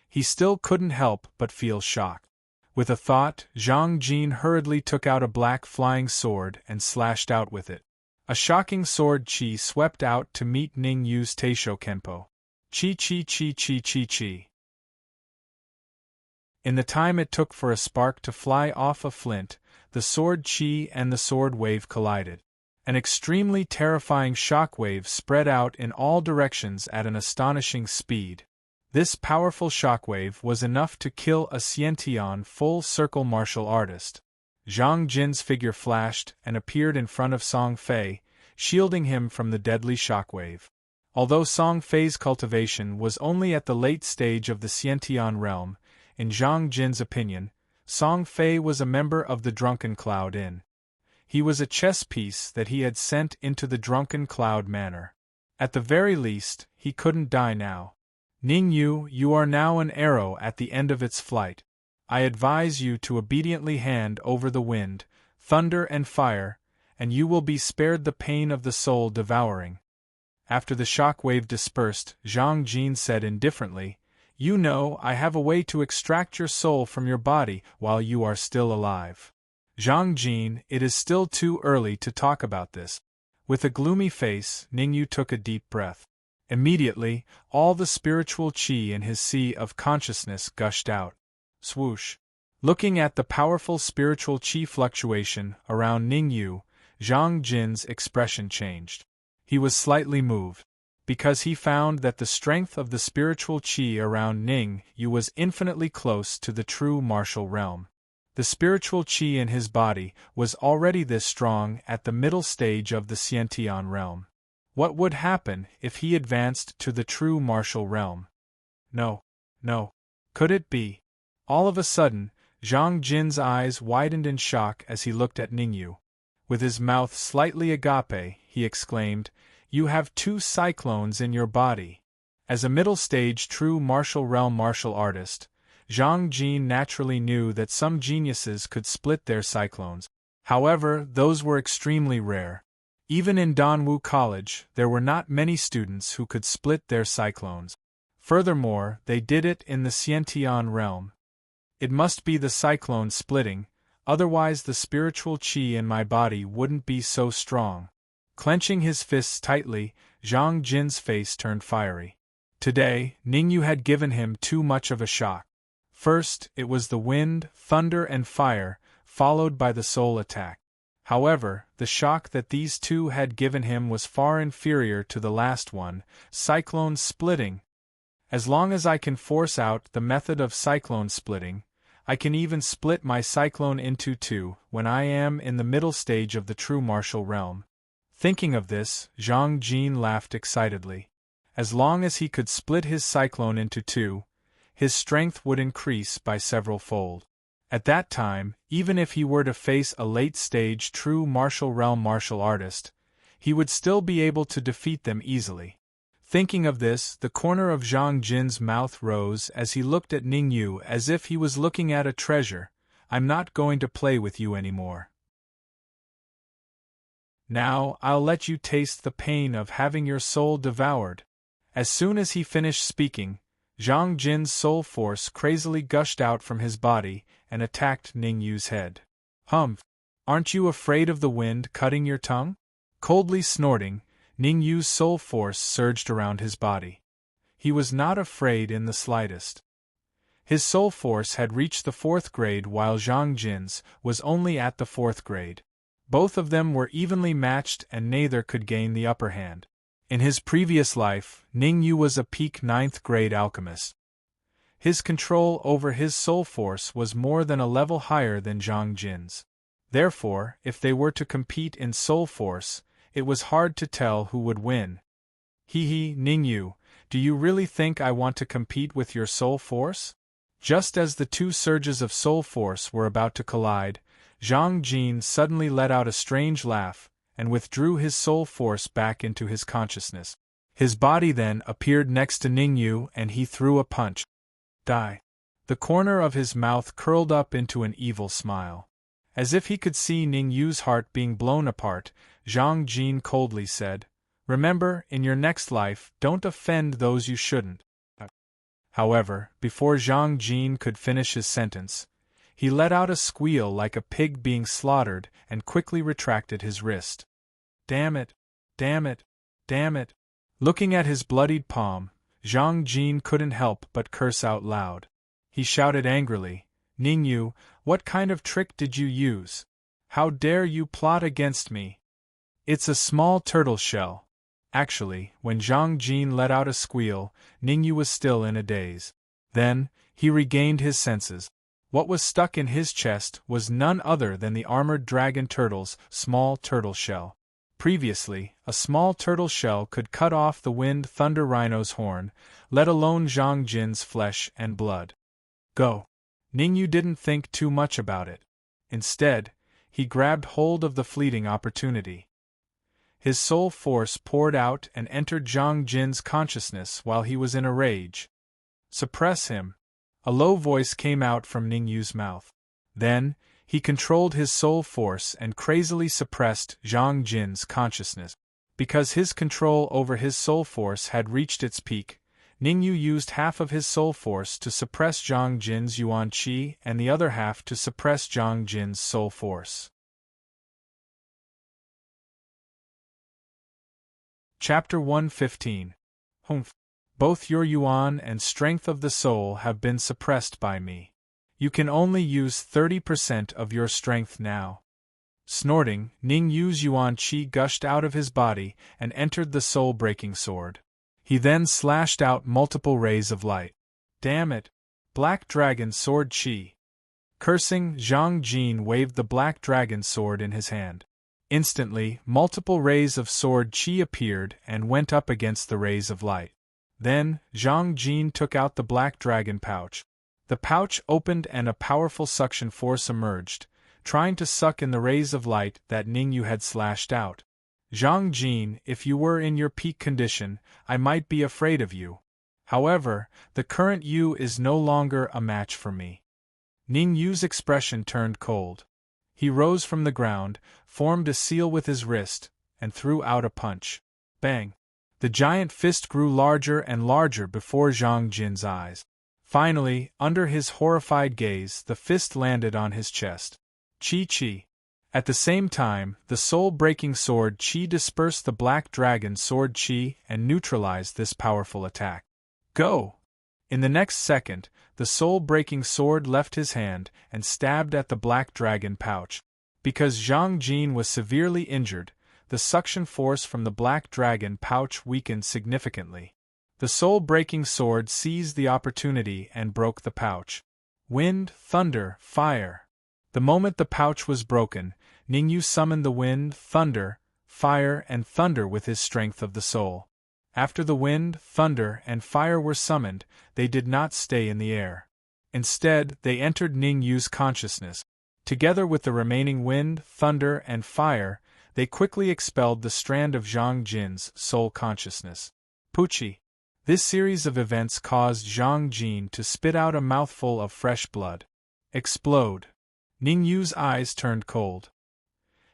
S1: he still couldn't help but feel shock. With a thought, Zhang Jin hurriedly took out a black flying sword and slashed out with it. A shocking sword chi swept out to meet Ningyu's Teisho Kenpo. Chi. In the time it took for a spark to fly off a flint, the sword chi and the sword wave collided. An extremely terrifying shockwave spread out in all directions at an astonishing speed. This powerful shockwave was enough to kill a Xiantian full-circle martial artist. Zhang Jin's figure flashed and appeared in front of Song Fei, shielding him from the deadly shockwave. Although Song Fei's cultivation was only at the late stage of the Xiantian realm, in Zhang Jin's opinion, Song Fei was a member of the Drunken Cloud Inn. He was a chess piece that he had sent into the Drunken Cloud Manor. At the very least, he couldn't die now. Ningyu, you are now an arrow at the end of its flight. I advise you to obediently hand over the wind, thunder and fire, and you will be spared the pain of the soul devouring. After the shock wave dispersed, Zhang Jin said indifferently, You know, I have a way to extract your soul from your body while you are still alive. Zhang Jin, it is still too early to talk about this. With a gloomy face, Ningyu took a deep breath. Immediately, all the spiritual qi in his sea of consciousness gushed out. Swoosh. Looking at the powerful spiritual qi fluctuation around Ningyu, Zhang Jin's expression changed. He was slightly moved, because he found that the strength of the spiritual qi around Ningyu was infinitely close to the true martial realm. The spiritual qi in his body was already this strong at the middle stage of the Xiantian realm. What would happen if he advanced to the true martial realm? No. Could it be? All of a sudden, Zhang Jin's eyes widened in shock as he looked at Ningyu. With his mouth slightly agape, he exclaimed, You have 2 cyclones in your body. As a middle-stage true martial realm martial artist, Zhang Jin naturally knew that some geniuses could split their cyclones. However, those were extremely rare. Even in Danwu College, there were not many students who could split their cyclones. Furthermore, they did it in the Xiantian realm. It must be the cyclone splitting, otherwise the spiritual qi in my body wouldn't be so strong. Clenching his fists tightly, Zhang Jin's face turned fiery. Today, Ningyu had given him too much of a shock. First, it was the wind, thunder and fire, followed by the soul attack. However, the shock that these two had given him was far inferior to the last one, cyclone splitting. As long as I can force out the method of cyclone splitting, I can even split my cyclone into 2 when I am in the middle stage of the true martial realm. Thinking of this, Zhang Jin laughed excitedly. As long as he could split his cyclone into 2, his strength would increase by several fold. At that time, even if he were to face a late-stage true martial realm martial artist, he would still be able to defeat them easily. Thinking of this, the corner of Zhang Jin's mouth rose as he looked at Ningyu as if he was looking at a treasure. I'm not going to play with you anymore. Now, I'll let you taste the pain of having your soul devoured. As soon as he finished speaking, Zhang Jin's soul force crazily gushed out from his body and attacked Ningyu's head. Humph! Aren't you afraid of the wind cutting your tongue? Coldly snorting, Ningyu's soul force surged around his body. He was not afraid in the slightest. His soul force had reached the 4th grade while Zhang Jin's was only at the 4th grade. Both of them were evenly matched and neither could gain the upper hand. In his previous life, Ningyu was a peak 9th grade alchemist. His control over his soul force was more than a level higher than Zhang Jin's. Therefore, if they were to compete in soul force, it was hard to tell who would win. Ningyu, do you really think I want to compete with your soul force? Just as the 2 surges of soul force were about to collide, Zhang Jin suddenly let out a strange laugh and withdrew his soul force back into his consciousness. His body then appeared next to Ningyu and he threw a punch. Die. The corner of his mouth curled up into an evil smile. As if he could see Ningyu's heart being blown apart, Zhang Jin coldly said, Remember, in your next life, don't offend those you shouldn't. However, before Zhang Jin could finish his sentence, he let out a squeal like a pig being slaughtered and quickly retracted his wrist. Damn it! Damn it! Damn it! Looking at his bloodied palm, Zhang Jin couldn't help but curse out loud. He shouted angrily, Ningyu, what kind of trick did you use? How dare you plot against me? It's a small turtle shell. Actually, when Zhang Jin let out a squeal, Ningyu was still in a daze. Then, he regained his senses. What was stuck in his chest was none other than the armored dragon turtle's small turtle shell. Previously, a small turtle shell could cut off the wind thunder rhino's horn, let alone Zhang Jin's flesh and blood. Go! Ningyu didn't think too much about it. Instead, he grabbed hold of the fleeting opportunity. His soul force poured out and entered Zhang Jin's consciousness while he was in a rage. Suppress him! A low voice came out from Ningyu's mouth. Then, he controlled his soul force and crazily suppressed Zhang Jin's consciousness. Because his control over his soul force had reached its peak, Ningyu used half of his soul force to suppress Zhang Jin's yuan qi and the other half to suppress Zhang Jin's soul force. Chapter 115. Humph. Both your yuan and strength of the soul have been suppressed by me. You can only use 30% of your strength now. Snorting, Ningyu's yuan qi gushed out of his body and entered the soul-breaking sword. He then slashed out multiple rays of light. Damn it! Black Dragon Sword Qi! Cursing, Zhang Jin waved the Black Dragon Sword in his hand. Instantly, multiple rays of sword qi appeared and went up against the rays of light. Then, Zhang Jin took out the Black Dragon pouch. The pouch opened and a powerful suction force emerged, trying to suck in the rays of light that Ningyu had slashed out. Zhang Jin, if you were in your peak condition, I might be afraid of you. However, the current you is no longer a match for me. Ningyu's expression turned cold. He rose from the ground, formed a seal with his wrist, and threw out a punch. Bang! The giant fist grew larger and larger before Zhang Jin's eyes. Finally, under his horrified gaze, the fist landed on his chest. Chi. At the same time, the soul-breaking sword Qi dispersed the Black Dragon Sword Qi and neutralized this powerful attack. Go! In the next second, the soul-breaking sword left his hand and stabbed at the Black Dragon pouch. Because Zhang Jin was severely injured, the suction force from the Black Dragon pouch weakened significantly. The soul-breaking sword seized the opportunity and broke the pouch. Wind, thunder, fire. The moment the pouch was broken, Ningyu summoned the wind, thunder, fire and thunder with his strength of the soul. After the wind, thunder, and fire were summoned, they did not stay in the air. Instead, they entered Ningyu's consciousness. Together with the remaining wind, thunder, and fire, they quickly expelled the strand of Zhang Jin's soul consciousness. Puchi. This series of events caused Zhang Jin to spit out a mouthful of fresh blood. Explode. Ningyu's eyes turned cold.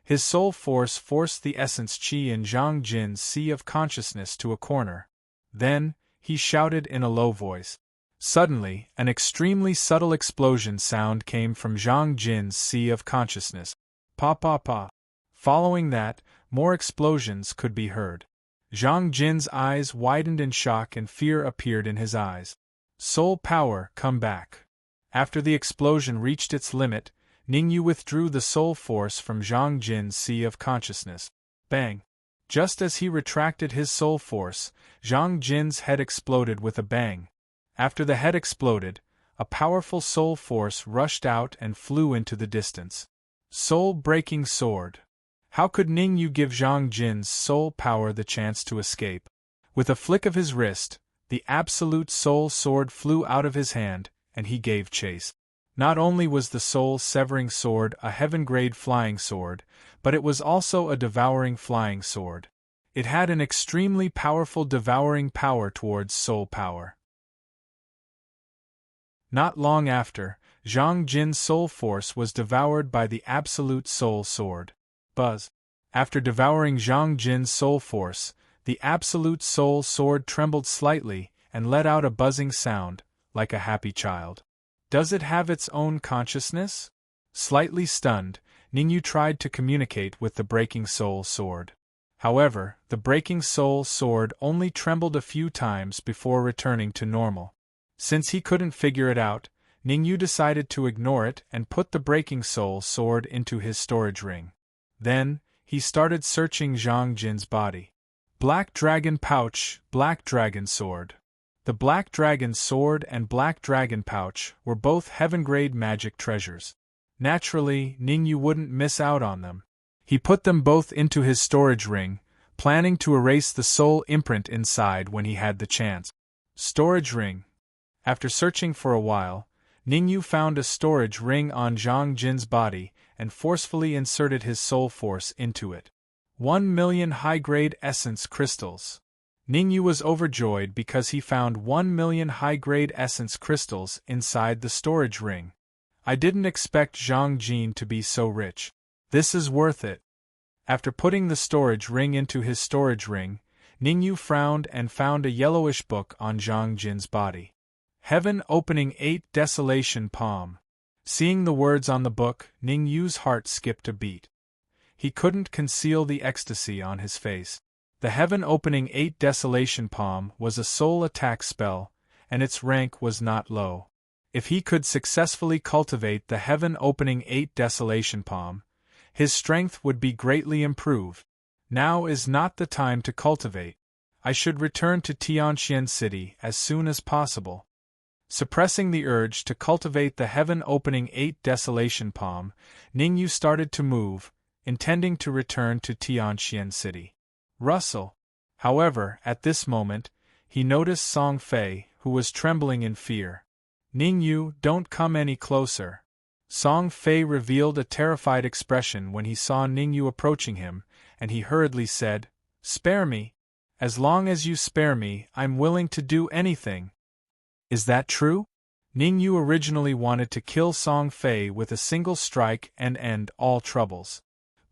S1: His soul force forced the essence qi in Zhang Jin's sea of consciousness to a corner. Then, he shouted in a low voice. Suddenly, an extremely subtle explosion sound came from Zhang Jin's sea of consciousness. Pa pa pa. Following that, more explosions could be heard. Zhang Jin's eyes widened in shock and fear appeared in his eyes. Soul power, come back. After the explosion reached its limit, Ningyu withdrew the soul force from Zhang Jin's sea of consciousness. Bang! Just as he retracted his soul force, Zhang Jin's head exploded with a bang. After the head exploded, a powerful soul force rushed out and flew into the distance. Soul-breaking sword. How could Ningyu give Zhang Jin's soul power the chance to escape? With a flick of his wrist, the absolute soul sword flew out of his hand, and he gave chase. Not only was the soul-severing sword a heaven-grade flying sword, but it was also a devouring flying sword. It had an extremely powerful devouring power towards soul power. Not long after, Zhang Jin's soul force was devoured by the absolute soul sword. Buzz. After devouring Zhang Jin's soul force, the absolute soul sword trembled slightly and let out a buzzing sound, like a happy child. Does it have its own consciousness? Slightly stunned, Ningyu tried to communicate with the breaking soul sword. However, the breaking soul sword only trembled a few times before returning to normal. Since he couldn't figure it out, Ningyu decided to ignore it and put the breaking soul sword into his storage ring. Then, he started searching Zhang Jin's body. Black Dragon Pouch, Black Dragon Sword. The Black Dragon Sword and Black Dragon Pouch were both heaven-grade magic treasures. Naturally, Ningyu wouldn't miss out on them. He put them both into his storage ring, planning to erase the soul imprint inside when he had the chance. Storage ring. After searching for a while, Ningyu found a storage ring on Zhang Jin's body and forcefully inserted his soul force into it. 1 million high-grade essence crystals. Ningyu was overjoyed because he found 1 million high-grade essence crystals inside the storage ring. I didn't expect Zhang Jin to be so rich. This is worth it. After putting the storage ring into his storage ring, Ningyu frowned and found a yellowish book on Zhang Jin's body. Heaven Opening 8 Desolation Palm. Seeing the words on the book, Ningyu's heart skipped a beat. He couldn't conceal the ecstasy on his face. The Heaven Opening 8 Desolation Palm was a soul attack spell, and its rank was not low. If he could successfully cultivate the Heaven Opening 8 Desolation Palm, his strength would be greatly improved. Now is not the time to cultivate. I should return to Tianxian City as soon as possible. Suppressing the urge to cultivate the Heaven Opening 8 Desolation Palm, Ningyu started to move, intending to return to Tianxian City. Russell. However, at this moment, he noticed Song Fei, who was trembling in fear. Ningyu, don't come any closer. Song Fei revealed a terrified expression when he saw Ningyu approaching him, and he hurriedly said, "Spare me. As long as you spare me, I'm willing to do anything." Is that true? Ningyu originally wanted to kill Song Fei with a single strike and end all troubles.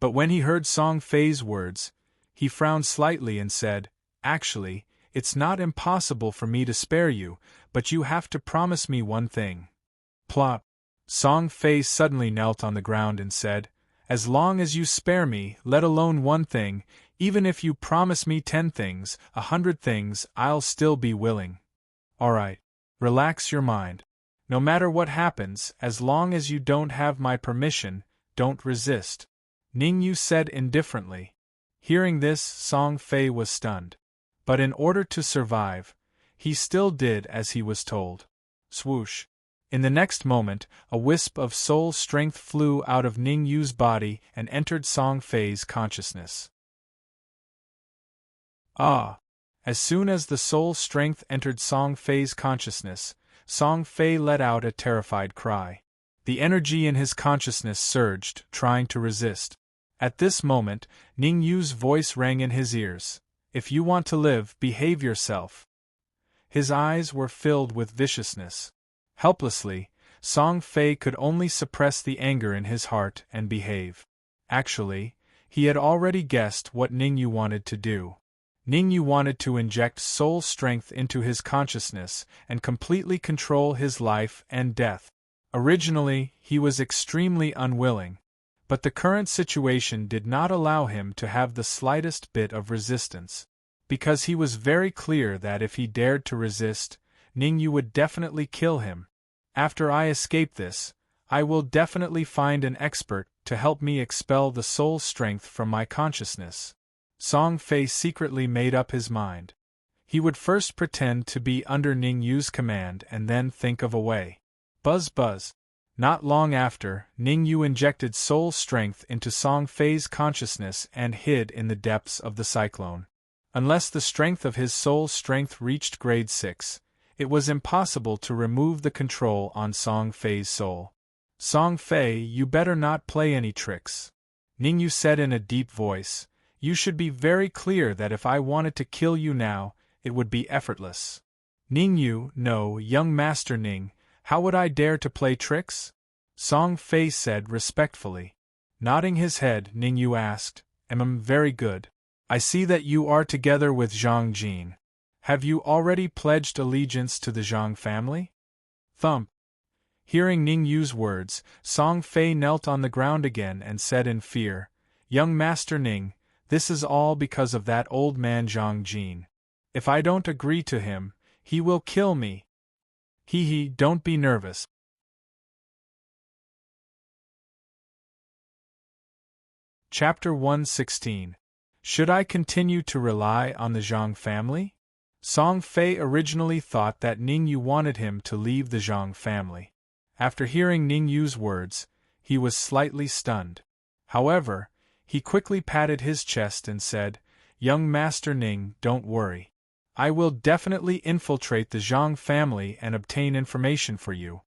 S1: But when he heard Song Fei's words, he frowned slightly and said, "Actually, it's not impossible for me to spare you, but you have to promise me one thing." Plop. Song Fei suddenly knelt on the ground and said, "As long as you spare me, let alone one thing, even if you promise me 10 things, 100 things, I'll still be willing." Alright. Relax your mind. No matter what happens, as long as you don't have my permission, don't resist. Ningyu said indifferently. Hearing this, Song Fei was stunned. But in order to survive, he still did as he was told. Swoosh. In the next moment, a wisp of soul strength flew out of Ningyu's body and entered Song Fei's consciousness. Ah! As soon as the soul strength entered Song Fei's consciousness, Song Fei let out a terrified cry. The energy in his consciousness surged, trying to resist. At this moment, Ningyu's voice rang in his ears. "If you want to live, behave yourself." His eyes were filled with viciousness. Helplessly, Song Fei could only suppress the anger in his heart and behave. Actually, he had already guessed what Ningyu wanted to do. Ningyu wanted to inject soul strength into his consciousness and completely control his life and death. Originally, he was extremely unwilling, but the current situation did not allow him to have the slightest bit of resistance. Because he was very clear that if he dared to resist, Ningyu would definitely kill him. After I escape this, I will definitely find an expert to help me expel the soul strength from my consciousness. Song Fei secretly made up his mind. He would first pretend to be under Ningyu's command and then think of a way. Buzz buzz. Not long after, Ningyu injected soul strength into Song Fei's consciousness and hid in the depths of the cyclone. Unless the strength of his soul strength reached grade 6, it was impossible to remove the control on Song Fei's soul. "Song Fei, you better not play any tricks," Ningyu said in a deep voice. "You should be very clear that if I wanted to kill you now, it would be effortless." "Ningyu, no, young Master Ning, how would I dare to play tricks?" Song Fei said respectfully. Nodding his head, Ningyu asked, Very good. I see that you are together with Zhang Jin. Have you already pledged allegiance to the Zhang family?" Thump. Hearing Ningyu's words, Song Fei knelt on the ground again and said in fear, "Young Master Ning, this is all because of that old man Zhang Jin. If I don't agree to him, he will kill me." Hee, don't be nervous. Chapter 116. Should I continue to rely on the Zhang family? Song Fei originally thought that Ningyu wanted him to leave the Zhang family. After hearing Ningyu's words, he was slightly stunned. However, he quickly patted his chest and said, "Young Master Ning, don't worry. I will definitely infiltrate the Zhang family and obtain information for you.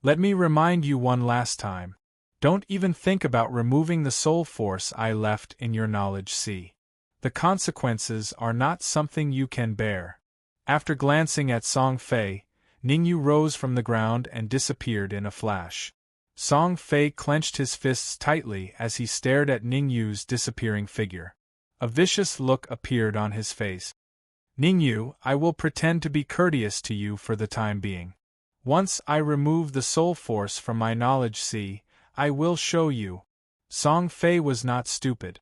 S1: Let me remind you one last time. Don't even think about removing the soul force I left in your knowledge sea. The consequences are not something you can bear. After glancing at Song Fei, Ningyu rose from the ground and disappeared in a flash. Song Fei clenched his fists tightly as he stared at Ningyu's disappearing figure. A vicious look appeared on his face. Ningyu, I will pretend to be courteous to you for the time being. Once I remove the soul force from my knowledge sea, I will show you. Song Fei was not stupid.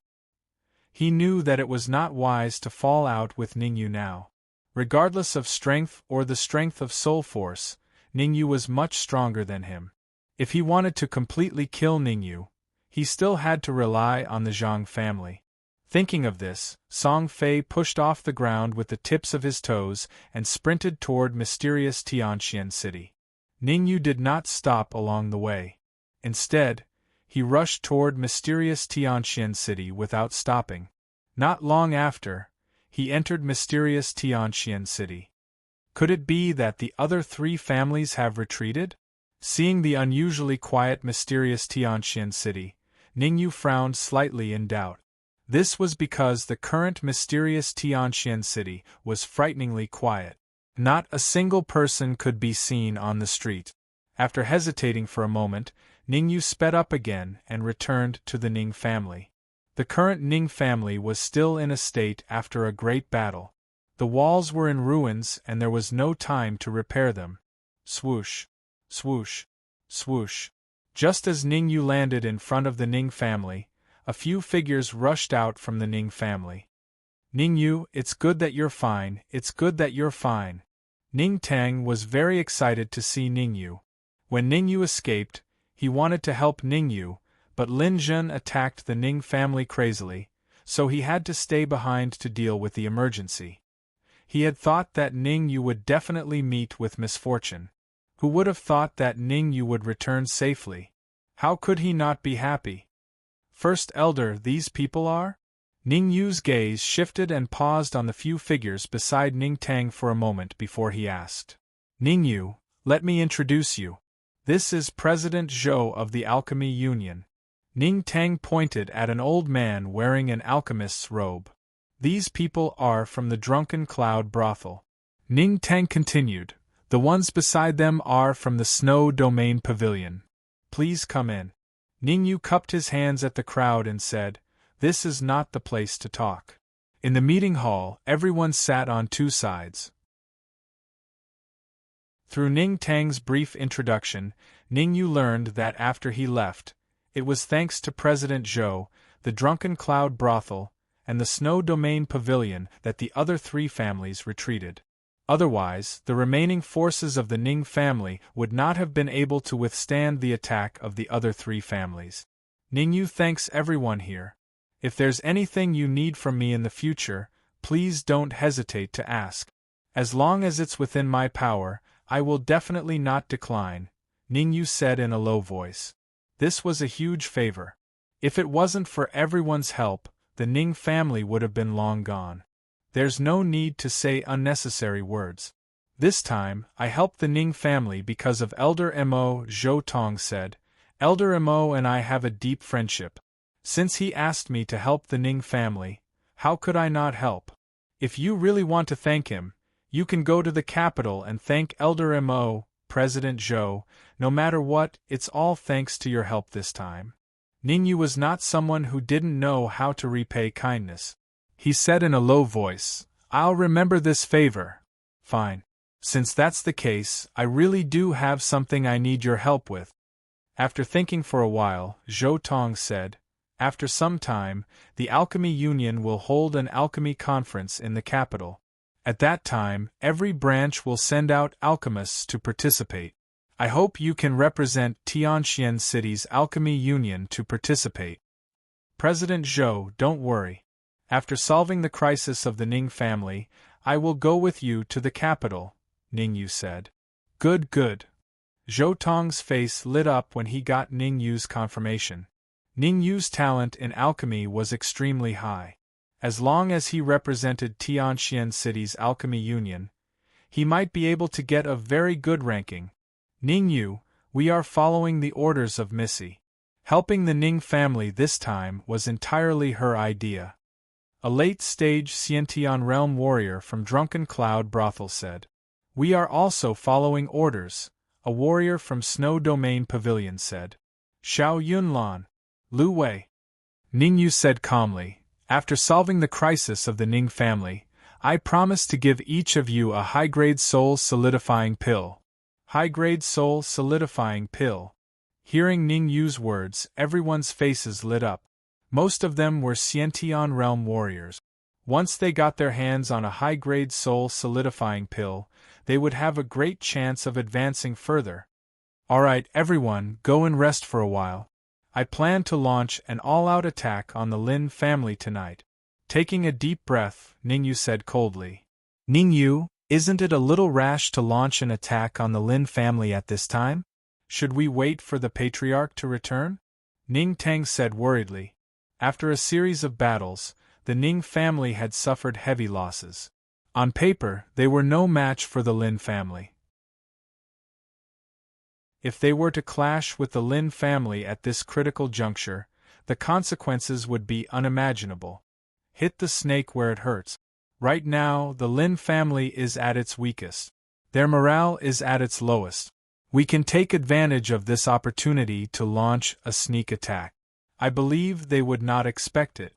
S1: He knew that it was not wise to fall out with Ningyu now. Regardless of strength or the strength of soul force, Ningyu was much stronger than him. If he wanted to completely kill Ningyu, he still had to rely on the Zhang family. Thinking of this, Song Fei pushed off the ground with the tips of his toes and sprinted toward mysterious Tianxian City. Ningyu did not stop along the way. Instead, he rushed toward mysterious Tianxian City without stopping. Not long after, he entered mysterious Tianxian City. Could it be that the other three families have retreated? Seeing the unusually quiet mysterious Tianxian City, Ningyu frowned slightly in doubt. This was because the current mysterious Tianxian City was frighteningly quiet. Not a single person could be seen on the street. After hesitating for a moment, Ningyu sped up again and returned to the Ning family. The current Ning family was still in a state after a great battle. The walls were in ruins and there was no time to repair them. Swoosh, swoosh, swoosh. Just as Ningyu landed in front of the Ning family, a few figures rushed out from the Ning family. Ningyu, it's good that you're fine, it's good that you're fine. Ning Tang was very excited to see Ningyu. When Ningyu escaped, he wanted to help Ningyu, but Lin Zhen attacked the Ning family crazily, so he had to stay behind to deal with the emergency. He had thought that Ningyu would definitely meet with misfortune. Who would have thought that Ningyu would return safely? How could he not be happy? First Elder, these people are? Ningyu's gaze shifted and paused on the few figures beside Ning Tang for a moment before he asked. Ningyu, let me introduce you. This is President Zhou of the Alchemy Union. Ning Tang pointed at an old man wearing an alchemist's robe. These people are from the Drunken Cloud brothel. Ning Tang continued, the ones beside them are from the Snow Domain Pavilion. Please come in. Ningyu cupped his hands at the crowd and said, this is not the place to talk. In the meeting hall, everyone sat on two sides. Through Ning Tang's brief introduction, Ningyu learned that after he left, it was thanks to President Zhou, the Drunken Cloud brothel, and the Snow Domain Pavilion that the other three families retreated. Otherwise, the remaining forces of the Ning family would not have been able to withstand the attack of the other three families. Ningyu thanks everyone here. If there's anything you need from me in the future, please don't hesitate to ask. As long as it's within my power, I will definitely not decline, Ningyu said in a low voice. This was a huge favor. If it wasn't for everyone's help, the Ning family would have been long gone. There's no need to say unnecessary words. This time, I helped the Ning family because of Elder Mo, Zhou Tong said. Elder Mo and I have a deep friendship. Since he asked me to help the Ning family, how could I not help? If you really want to thank him, you can go to the capital and thank Elder Mo, President Zhou. No matter what, it's all thanks to your help this time. Ningyu was not someone who didn't know how to repay kindness. He said in a low voice, I'll remember this favor. Fine. Since that's the case, I really do have something I need your help with. After thinking for a while, Zhou Tong said, after some time, the Alchemy Union will hold an alchemy conference in the capital. At that time, every branch will send out alchemists to participate. I hope you can represent Tianxian City's Alchemy Union to participate. President Zhou, don't worry. After solving the crisis of the Ning family, I will go with you to the capital, Ningyu said. Good, good. Zhou Tong's face lit up when he got Ningyu's confirmation. Ningyu's talent in alchemy was extremely high. As long as he represented Tianxian City's Alchemy Union, he might be able to get a very good ranking. Ningyu, we are following the orders of Missy. Helping the Ning family this time was entirely her idea. A late-stage Sciention realm warrior from Drunken Cloud Brothel said. We are also following orders, a warrior from Snow Domain Pavilion said. Xiao Yunlan. Lu Wei. Ningyu said calmly, after solving the crisis of the Ning family, I promise to give each of you a high-grade soul solidifying pill. High-grade soul solidifying pill. Hearing Ningyu's words, everyone's faces lit up. Most of them were Sciention realm warriors. Once they got their hands on a high-grade soul solidifying pill, they would have a great chance of advancing further. Alright everyone, go and rest for a while. I plan to launch an all-out attack on the Lin family tonight. Taking a deep breath, Ningyu said coldly. Ningyu, isn't it a little rash to launch an attack on the Lin family at this time? Should we wait for the patriarch to return? Ning Tang said worriedly. After a series of battles, the Ning family had suffered heavy losses. On paper, they were no match for the Lin family. If they were to clash with the Lin family at this critical juncture, the consequences would be unimaginable. Hit the snake where it hurts. Right now, the Lin family is at its weakest. Their morale is at its lowest. We can take advantage of this opportunity to launch a sneak attack. I believe they would not expect it.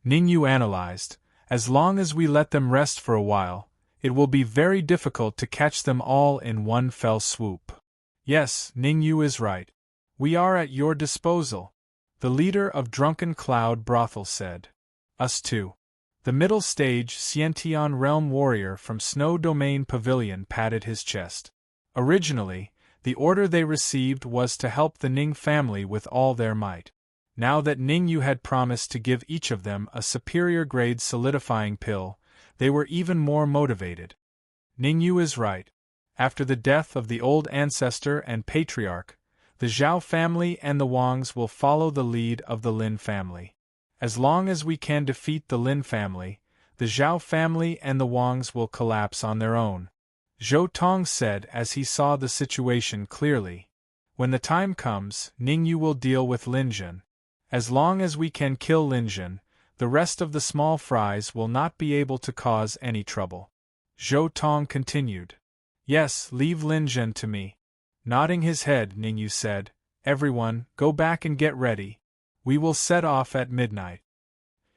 S1: Ningyu analyzed. As long as we let them rest for a while, it will be very difficult to catch them all in one fell swoop. Yes, Ningyu is right. We are at your disposal, the leader of Drunken Cloud Brothel said. Us too. The middle stage Sciention realm warrior from Snow Domain Pavilion patted his chest. Originally, the order they received was to help the Ning family with all their might. Now that Ningyu had promised to give each of them a superior grade solidifying pill, they were even more motivated. Ningyu is right. After the death of the old ancestor and patriarch, the Zhao family and the Wangs will follow the lead of the Lin family. As long as we can defeat the Lin family, the Zhao family and the Wangs will collapse on their own. Zhou Tong said as he saw the situation clearly. When the time comes, Ningyu will deal with Linjun. As long as we can kill Linjun, the rest of the small fries will not be able to cause any trouble. Zhou Tong continued. Yes, leave Linjun to me. Nodding his head, Ningyu said, Everyone, go back and get ready. We will set off at midnight.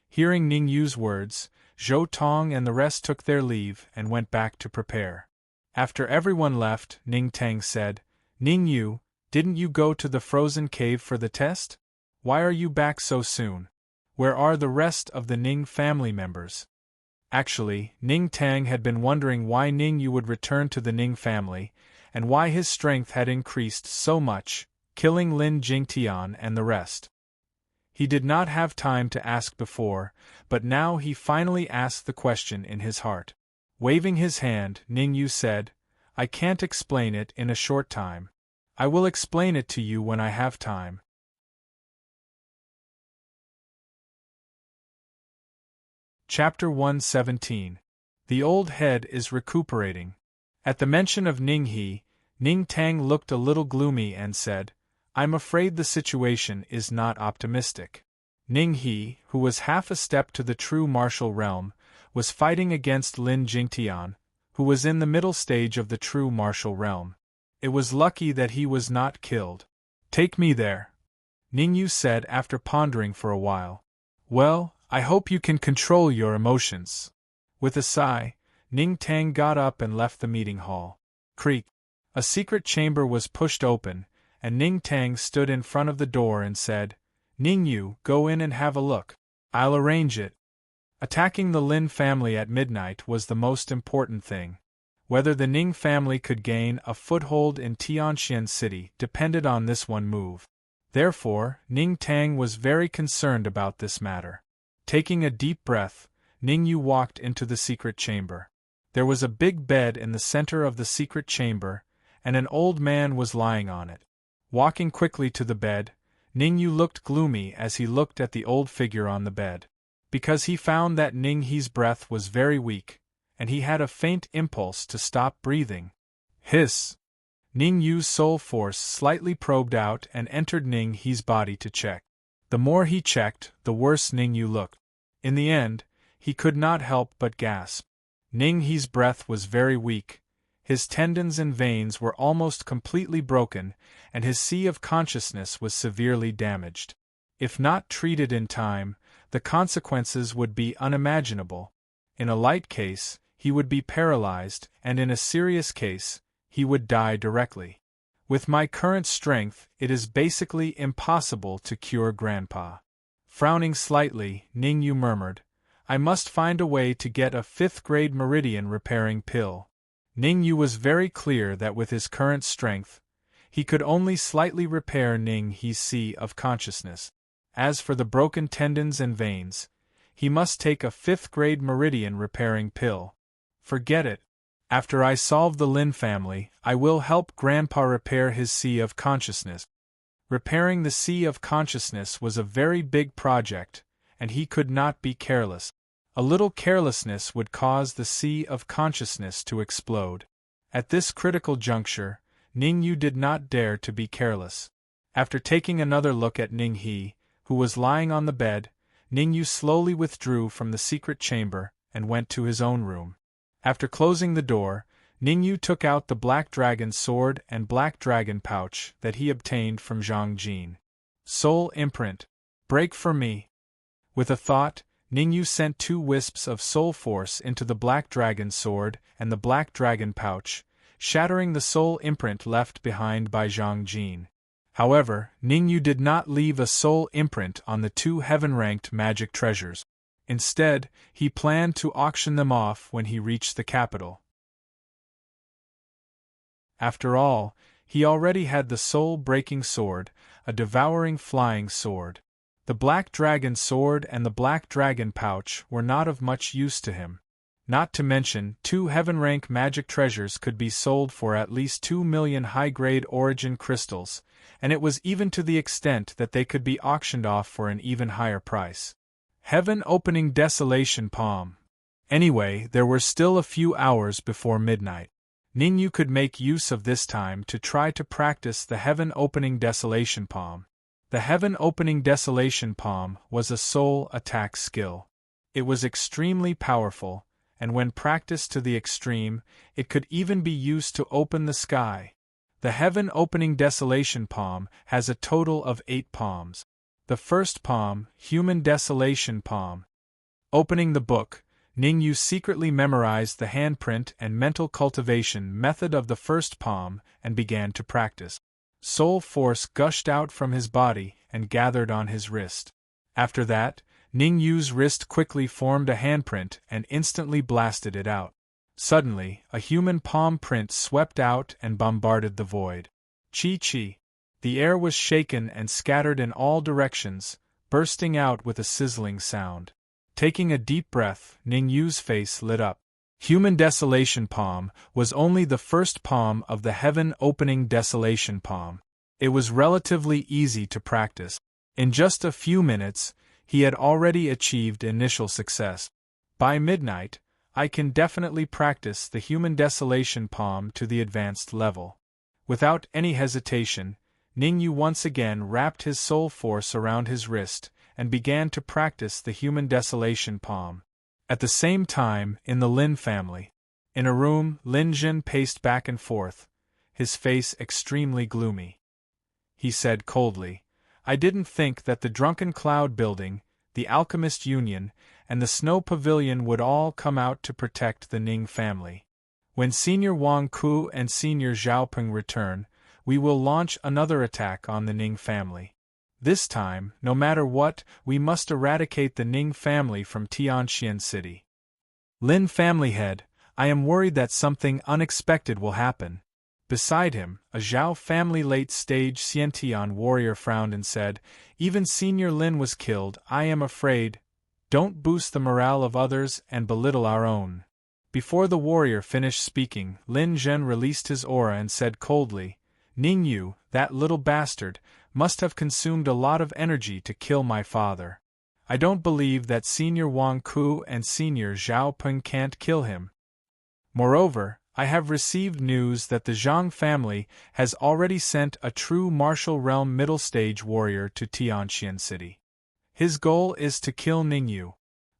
S1: Hearing Ningyu's words, Zhou Tong and the rest took their leave and went back to prepare. After everyone left, Ning Tang said, Ningyu, didn't you go to the frozen cave for the test? Why are you back so soon? Where are the rest of the Ning family members? Actually, Ning Tang had been wondering why Ningyu would return to the Ning family, and why his strength had increased so much, killing Lin Jingtian and the rest. He did not have time to ask before, but now he finally asked the question in his heart. Waving his hand, Ningyu said, I can't explain it in a short time. I will explain it to you when I have time. Chapter 117. The old head is recuperating. At the mention of Ninghe, Ning Tang looked a little gloomy and said, I'm afraid the situation is not optimistic. Ninghe, who was half a step to the true martial realm, was fighting against Lin Jingtian, who was in the middle stage of the true martial realm. It was lucky that he was not killed. Take me there, Ningyu said after pondering for a while. Well, I hope you can control your emotions. With a sigh, Ning Tang got up and left the meeting hall. Creak. A secret chamber was pushed open, and Ning Tang stood in front of the door and said, Ningyu, go in and have a look. I'll arrange it. Attacking the Lin family at midnight was the most important thing. Whether the Ning family could gain a foothold in Tianxian City depended on this one move. Therefore, Ning Tang was very concerned about this matter. Taking a deep breath, Ningyu walked into the secret chamber. There was a big bed in the center of the secret chamber, and an old man was lying on it. Walking quickly to the bed, Ningyu looked gloomy as he looked at the old figure on the bed. Because he found that Ninghe's breath was very weak, and he had a faint impulse to stop breathing. Hiss! Ningyu's soul force slightly probed out and entered Ninghe's body to check. The more he checked, the worse Ningyu looked. In the end, he could not help but gasp. Ning He's breath was very weak. His tendons and veins were almost completely broken, and his sea of consciousness was severely damaged. If not treated in time, the consequences would be unimaginable. In a light case, he would be paralyzed, and in a serious case, he would die directly. With my current strength, it is basically impossible to cure Grandpa. Frowning slightly, Ningyu murmured, I must find a way to get a 5th-grade meridian repairing pill. Ningyu was very clear that with his current strength, he could only slightly repair Ning He's sea of consciousness. As for the broken tendons and veins, he must take a 5th-grade meridian repairing pill. Forget it. After I solve the Lin family, I will help Grandpa repair his sea of consciousness. Repairing the sea of consciousness was a very big project, and he could not be careless. A little carelessness would cause the sea of consciousness to explode. At this critical juncture, Ningyu did not dare to be careless. After taking another look at Ning He, who was lying on the bed, Ningyu slowly withdrew from the secret chamber and went to his own room. After closing the door, Ningyu took out the Black Dragon sword and Black Dragon pouch that he obtained from Zhang Jin. Soul imprint. Break for me. With a thought, Ningyu sent 2 wisps of soul force into the Black Dragon sword and the Black Dragon pouch, shattering the soul imprint left behind by Zhang Jin. However, Ningyu did not leave a soul imprint on the 2 heaven-ranked magic treasures. Instead, he planned to auction them off when he reached the capital. After all, he already had the soul-breaking sword, a devouring flying sword. The Black Dragon sword and the Black Dragon pouch were not of much use to him. Not to mention, 2 heaven-rank magic treasures could be sold for at least 2 million high-grade origin crystals, and it was even to the extent that they could be auctioned off for an even higher price. Heaven-opening desolation palm. Anyway, there were still a few hours before midnight. Ningyu could make use of this time to try to practice the heaven-opening desolation palm. The heaven-opening desolation palm was a soul attack skill. It was extremely powerful, and when practiced to the extreme, it could even be used to open the sky. The heaven-opening desolation palm has a total of 8 palms. The first palm, human desolation palm. Opening the book, Ningyu secretly memorized the handprint and mental cultivation method of the first palm and began to practice. Soul force gushed out from his body and gathered on his wrist. After that, Ningyu's wrist quickly formed a handprint and instantly blasted it out. Suddenly, a human palm print swept out and bombarded the void. Chi-chi. The air was shaken and scattered in all directions, bursting out with a sizzling sound. Taking a deep breath, Ningyu's face lit up. Human desolation palm was only the first palm of the heaven-opening desolation palm. It was relatively easy to practice. In just a few minutes, he had already achieved initial success. By midnight, I can definitely practice the human desolation palm to the advanced level. Without any hesitation, Ningyu once again wrapped his soul force around his wrist and began to practice the human desolation palm. At the same time, in the Lin family. In a room, Lin Jin paced back and forth, his face extremely gloomy. He said coldly, I didn't think that the Drunken Cloud Building, the Alchemist Union, and the Snow Pavilion would all come out to protect the Ning family. When Senior Wang Ku and Senior Xiaopeng return, we will launch another attack on the Ning family. This time, no matter what, we must eradicate the Ning family from Tianxian City. Lin family head, I am worried that something unexpected will happen. Beside him, a Zhao family late-stage Xiantian warrior frowned and said, even Senior Lin was killed, I am afraid. Don't boost the morale of others and belittle our own. Before the warrior finished speaking, Lin Zhen released his aura and said coldly, Ningyu, that little bastard, must have consumed a lot of energy to kill my father. I don't believe that Senior Wang Ku and Senior Xiaopeng can't kill him. Moreover, I have received news that the Zhang family has already sent a true martial realm middle stage warrior to Tianxian City. His goal is to kill Ningyu.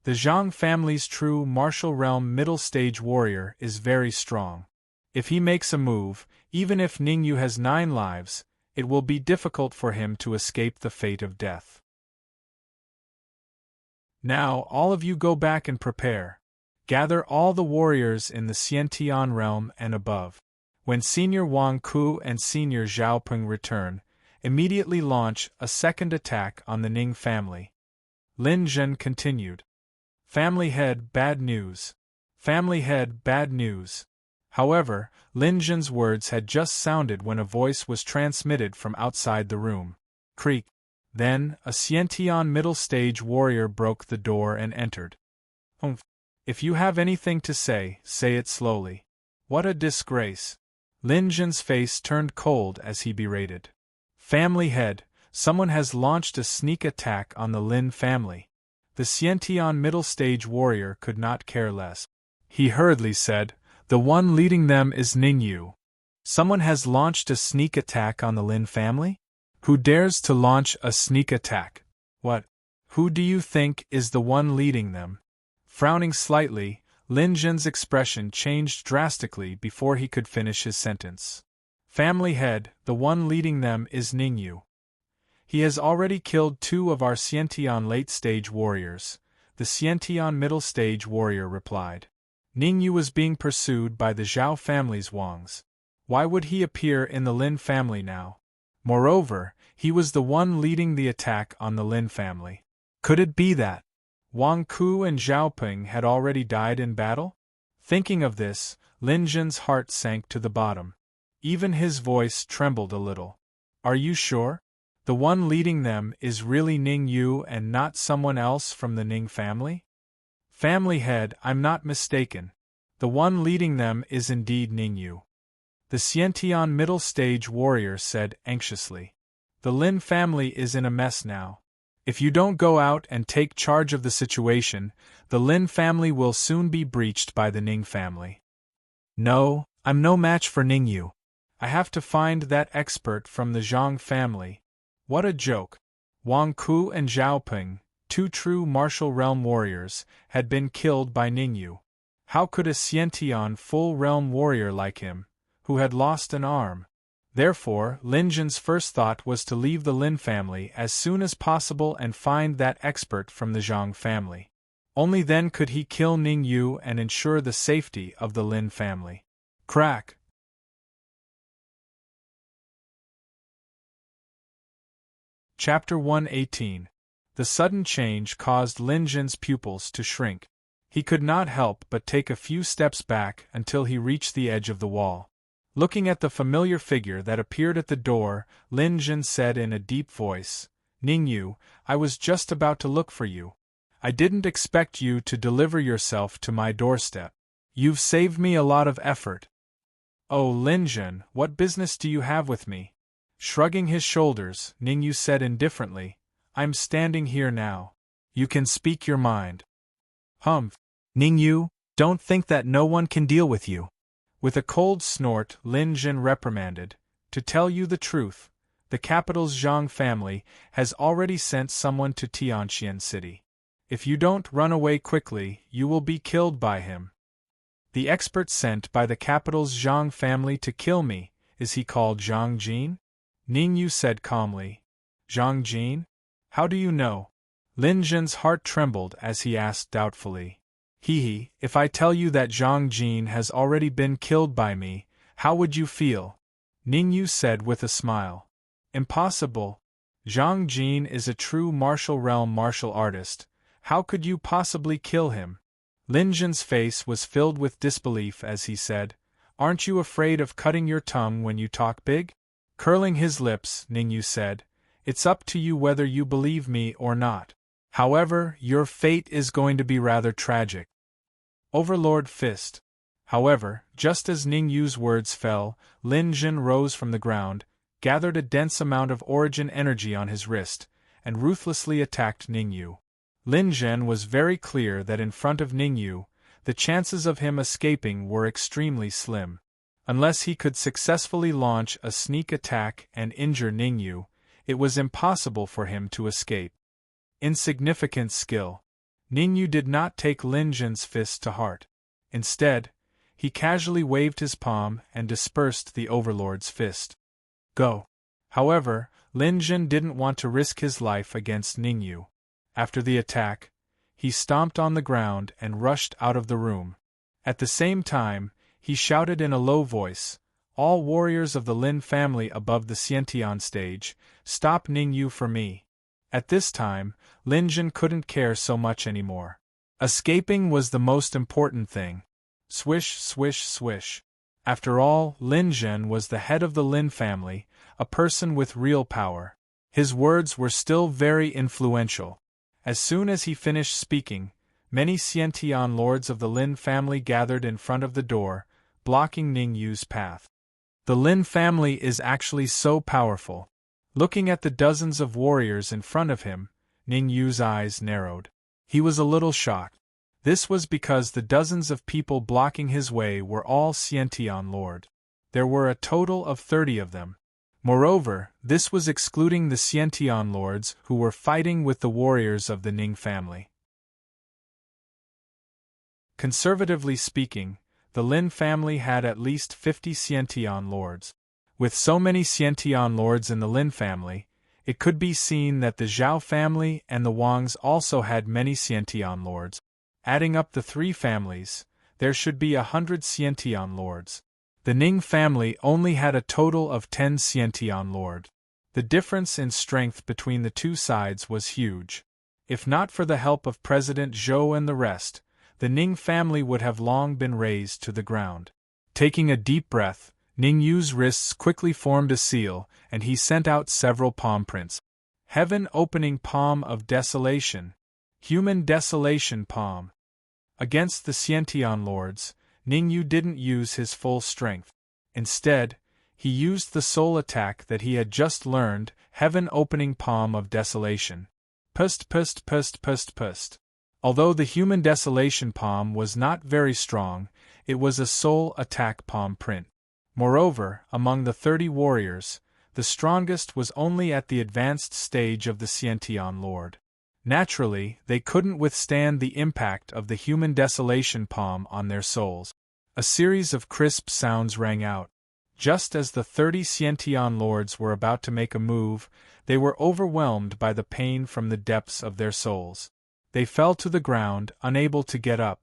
S1: The Zhang family's true martial realm middle stage warrior is very strong. If he makes a move, even if Ningyu has 9 lives, it will be difficult for him to escape the fate of death. Now all of you go back and prepare. Gather all the warriors in the Xiantian realm and above. When Senior Wang Ku and Senior Zhaopeng return, immediately launch a second attack on the Ning family. Lin Zhen continued. Family head, bad news. Family head, bad news. However, Lin Zhen's words had just sounded when a voice was transmitted from outside the room. Creak. Then, a Xiantian middle stage warrior broke the door and entered. Humph. If you have anything to say it slowly. What a disgrace. Lin Zhen's face turned cold as he berated. Family head, someone has launched a sneak attack on the Lin family. The Xiantian middle stage warrior could not care less. He hurriedly said, the one leading them is Ningyu. Someone has launched a sneak attack on the Lin family? Who dares to launch a sneak attack? What? Who do you think is the one leading them? Frowning slightly, Lin Zhen's expression changed drastically before he could finish his sentence. Family head, the one leading them is Ningyu. He has already killed 2 of our Xiantian late-stage warriors, the Xiantian middle-stage warrior replied. Ningyu was being pursued by the Zhao family's Wangs. Why would he appear in the Lin family now? Moreover, he was the one leading the attack on the Lin family. Could it be that Wang Ku and Zhaopeng had already died in battle? Thinking of this, Lin Zhen's heart sank to the bottom. Even his voice trembled a little. Are you sure? The one leading them is really Ningyu and not someone else from the Ning family? Family head, I'm not mistaken. The one leading them is indeed Ningyu. The Xiantian middle stage warrior said anxiously. The Lin family is in a mess now. If you don't go out and take charge of the situation, the Lin family will soon be breached by the Ning family. No, I'm no match for Ningyu. I have to find that expert from the Zhang family. What a joke! Wang Ku and Zhaopeng, 2 true martial realm warriors, had been killed by Ningyu. How could a Xiantian full realm warrior like him, who had lost an arm? Therefore, Lin Zhen's first thought was to leave the Lin family as soon as possible and find that expert from the Zhang family. Only then could he kill Ningyu and ensure the safety of the Lin family. Crack! Chapter 118. The sudden change caused Lin Zhen's pupils to shrink. He could not help but take a few steps back until he reached the edge of the wall. Looking at the familiar figure that appeared at the door, Lin Zhen said in a deep voice, Ningyu, I was just about to look for you. I didn't expect you to deliver yourself to my doorstep. You've saved me a lot of effort. Oh Lin Zhen, what business do you have with me? Shrugging his shoulders, Ningyu said indifferently, I'm standing here now. You can speak your mind. Humph. Ningyu, don't think that no one can deal with you. With a cold snort, Lin Zhen reprimanded, to tell you the truth, the capital's Zhang family has already sent someone to Tianqian City. If you don't run away quickly, you will be killed by him. The expert sent by the capital's Zhang family to kill me, is he called Zhang Jin? Ningyu said calmly. Zhang Jin? How do you know? Lin Zhen's heart trembled as he asked doubtfully. If I tell you that Zhang Jin has already been killed by me, how would you feel? Ningyu said with a smile. Impossible. Zhang Jin is a true martial realm martial artist. How could you possibly kill him? Lin Zhen's face was filled with disbelief as he said, Aren't you afraid of cutting your tongue when you talk big? Curling his lips, Ningyu said, It's up to you whether you believe me or not. However, your fate is going to be rather tragic. Overlord Fist. However, just as Ningyu's words fell, Lin Zhen rose from the ground, gathered a dense amount of origin energy on his wrist, and ruthlessly attacked Ningyu. Lin Zhen was very clear that in front of Ningyu, the chances of him escaping were extremely slim. Unless he could successfully launch a sneak attack and injure Ningyu, it was impossible for him to escape. Insignificant skill. Ningyu did not take Lin Zhen's fist to heart. Instead, he casually waved his palm and dispersed the overlord's fist. Go. However, Lin Zhen didn't want to risk his life against Ningyu. After the attack, he stomped on the ground and rushed out of the room. At the same time, he shouted in a low voice, "All warriors of the Lin family above the Xiantian stage, stop Ningyu for me." At this time, Lin Zhen couldn't care so much anymore. Escaping was the most important thing. Swish, swish, swish. After all, Lin Zhen was the head of the Lin family, a person with real power. His words were still very influential. As soon as he finished speaking, many Xiantian lords of the Lin family gathered in front of the door, blocking Ningyu's path. The Lin family is actually so powerful. Looking at the dozens of warriors in front of him, Ningyu's eyes narrowed. He was a little shocked. This was because the dozens of people blocking his way were all Xiantian lord. There were a total of 30 of them. Moreover, this was excluding the Xiantian lords who were fighting with the warriors of the Ning family. Conservatively speaking, the Lin family had at least 50 Xiantian lords. With so many Xiantian lords in the Lin family, it could be seen that the Zhao family and the Wangs also had many Xiantian lords. Adding up the three families, there should be 100 Xiantian lords. The Ning family only had a total of 10 Xiantian lords. The difference in strength between the two sides was huge. If not for the help of President Zhou and the rest, the Ning family would have long been razed to the ground. Taking a deep breath, Ningyu's wrists quickly formed a seal, and he sent out several palm prints. Heaven-opening palm of desolation. Human desolation palm. Against the Xiantian lords, Ningyu didn't use his full strength. Instead, he used the soul attack that he had just learned, heaven-opening palm of desolation. Pust pust pust pust pust. Although the human desolation palm was not very strong, it was a soul attack palm print. Moreover, among the 30 warriors, the strongest was only at the advanced stage of the Xiantian lord. Naturally, they couldn't withstand the impact of the human desolation palm on their souls. A series of crisp sounds rang out. Just as the 30 Xiantian lords were about to make a move, they were overwhelmed by the pain from the depths of their souls. They fell to the ground, unable to get up.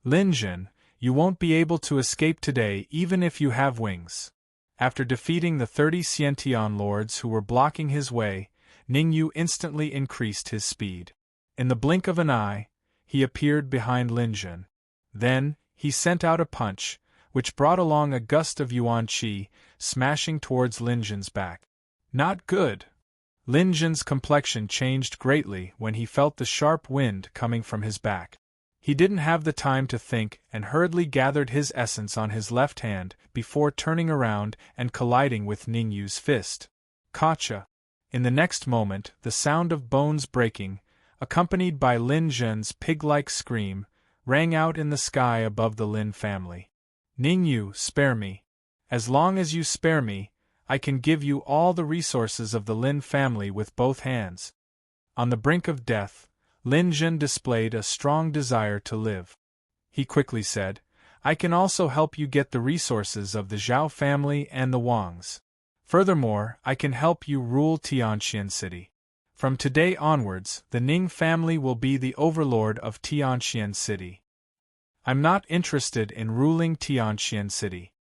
S1: Lin Zhen, you won't be able to escape today even if you have wings. After defeating the 30 Xiantian lords who were blocking his way, Ningyu instantly increased his speed. In the blink of an eye, he appeared behind Lin Zhen. Then, he sent out a punch, which brought along a gust of yuan qi, smashing towards Lin Zhen's back. Not good! Lin Zhen's complexion changed greatly when he felt the sharp wind coming from his back. He didn't have the time to think and hurriedly gathered his essence on his left hand before turning around and colliding with Ningyu's fist. Gotcha! In the next moment, the sound of bones breaking, accompanied by Lin Zhen's pig-like scream, rang out in the sky above the Lin family. Ningyu, spare me. As long as you spare me, I can give you all the resources of the Lin family with both hands. On the brink of death, Lin Zhen displayed a strong desire to live. He quickly said, I can also help you get the resources of the Zhao family and the Wangs. Furthermore, I can help you rule Tianxian City. From today onwards, the Ning family will be the overlord of Tianxian City. I'm not interested in ruling Tianxian City.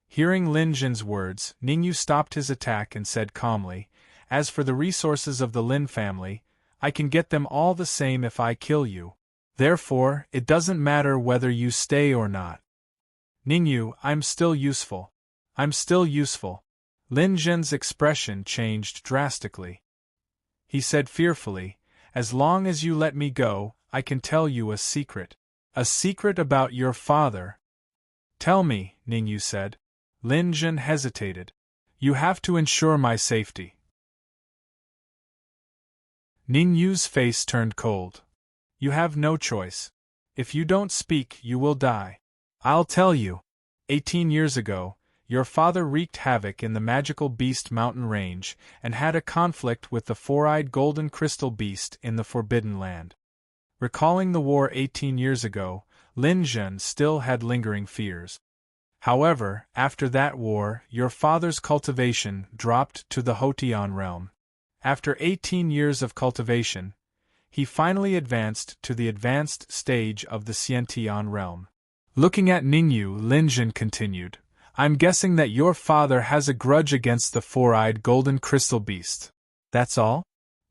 S1: Hearing Lin Zhen's words, Ningyu stopped his attack and said calmly, As for the resources of the Lin family, I can get them all the same if I kill you. Therefore, it doesn't matter whether you stay or not. Ningyu, I'm still useful. I'm still useful. Lin Zhen's expression changed drastically. He said fearfully, As long as you let me go, I can tell you a secret. A secret about your father. Tell me, Ningyu said. Lin Zhen hesitated. You have to ensure my safety. Ningyu's face turned cold. You have no choice. If you don't speak, you will die. I'll tell you. 18 years ago, your father wreaked havoc in the magical beast mountain range and had a conflict with the four-eyed golden crystal beast in the Forbidden Land. Recalling the war 18 years ago, Lin Zhen still had lingering fears. However, after that war, your father's cultivation dropped to the Hotian realm. After 18 years of cultivation, he finally advanced to the advanced stage of the Xiantian realm. Looking at Ningyu, Lin Zhen continued, I'm guessing that your father has a grudge against the four-eyed golden crystal beast. That's all?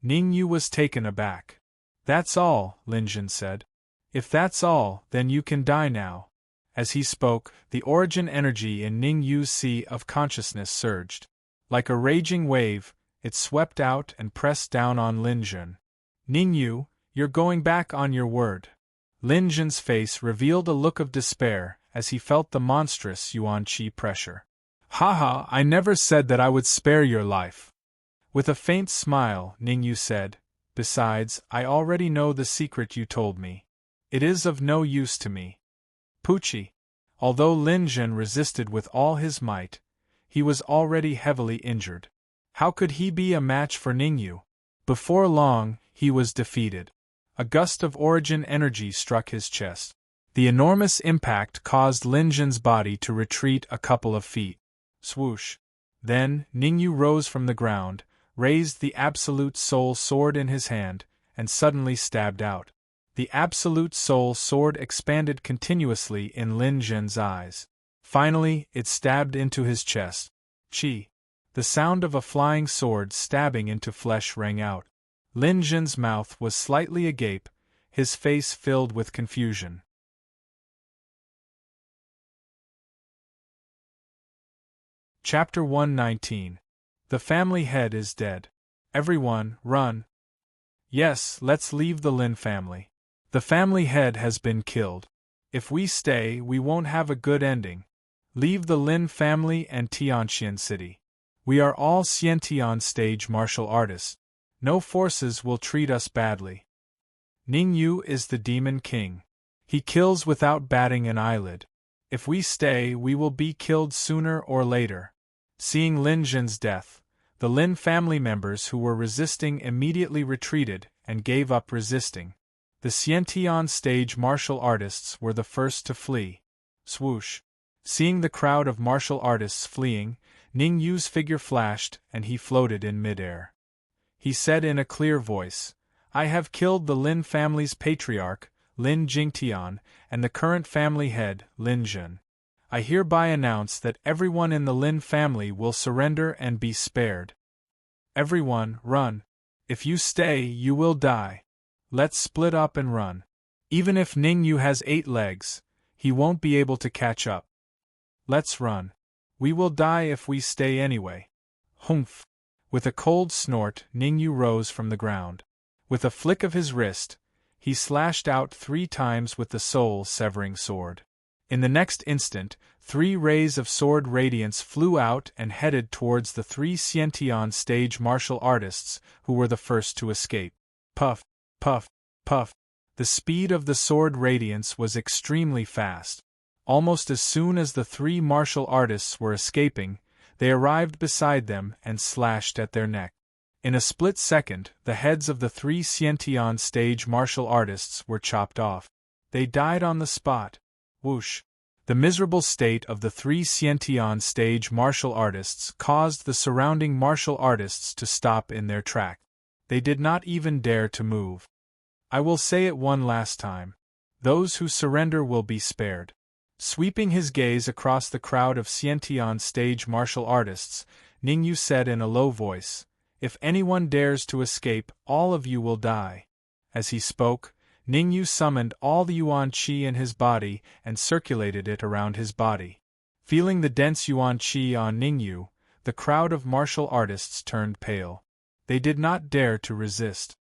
S1: Ningyu was taken aback. That's all, Lin Zhen said. If that's all, then you can die now. As he spoke, the origin energy in Ningyu's sea of consciousness surged. Like a raging wave, it swept out and pressed down on Lin Zhen. Ningyu, you're going back on your word. Lin Zhen's face revealed a look of despair as he felt the monstrous Yuan Qi pressure. Haha, I never said that I would spare your life. With a faint smile, Ningyu said, Besides, I already know the secret you told me. It is of no use to me. Pucci. Although Lin Zhen resisted with all his might, he was already heavily injured. How could he be a match for Ningyu? Before long, he was defeated. A gust of origin energy struck his chest. The enormous impact caused Lin Zhen's body to retreat a couple of feet. Swoosh. Then, Ningyu rose from the ground, raised the Absolute Soul Sword in his hand, and suddenly stabbed out. The Absolute Soul Sword expanded continuously in Lin Zhen's eyes. Finally, it stabbed into his chest. Chi. The sound of a flying sword stabbing into flesh rang out. Lin Zhen's mouth was slightly agape, his face filled with confusion. Chapter 119. The family head is dead. Everyone, run. Yes, let's leave the Lin family. The family head has been killed. If we stay, we won't have a good ending. Leave the Lin family and Tianxian City. We are all Xiantian stage martial artists. No forces will treat us badly. Ningyu is the Demon King. He kills without batting an eyelid. If we stay, we will be killed sooner or later. Seeing Lin Zhen's death, the Lin family members who were resisting immediately retreated and gave up resisting. The Xiantian stage martial artists were the first to flee. Swoosh. Seeing the crowd of martial artists fleeing, Ningyu's figure flashed and he floated in midair. He said in a clear voice, I have killed the Lin family's patriarch, Lin Jingtian, and the current family head, Lin Zhen. I hereby announce that everyone in the Lin family will surrender and be spared. Everyone, run. If you stay, you will die. Let's split up and run. Even if Ningyu has 8 legs, he won't be able to catch up. Let's run. We will die if we stay anyway. Humph. With a cold snort, Ningyu rose from the ground. With a flick of his wrist, he slashed out 3 times with the soul-severing sword. In the next instant, 3 rays of sword radiance flew out and headed towards the 3 Xiantian stage martial artists who were the first to escape. Puff, puff, puff. The speed of the sword radiance was extremely fast. Almost as soon as the 3 martial artists were escaping, they arrived beside them and slashed at their neck. In a split second, the heads of the 3 Xiantian stage martial artists were chopped off. They died on the spot. Whoosh. The miserable state of the 3 Xiantian stage martial artists caused the surrounding martial artists to stop in their track. They did not even dare to move. I will say it one last time. Those who surrender will be spared. Sweeping his gaze across the crowd of Xiantian stage martial artists, Ningyu said in a low voice, If anyone dares to escape, all of you will die. As he spoke, Ningyu summoned all the Yuan Qi in his body and circulated it around his body. Feeling the dense Yuan Qi on Ningyu, the crowd of martial artists turned pale. They did not dare to resist.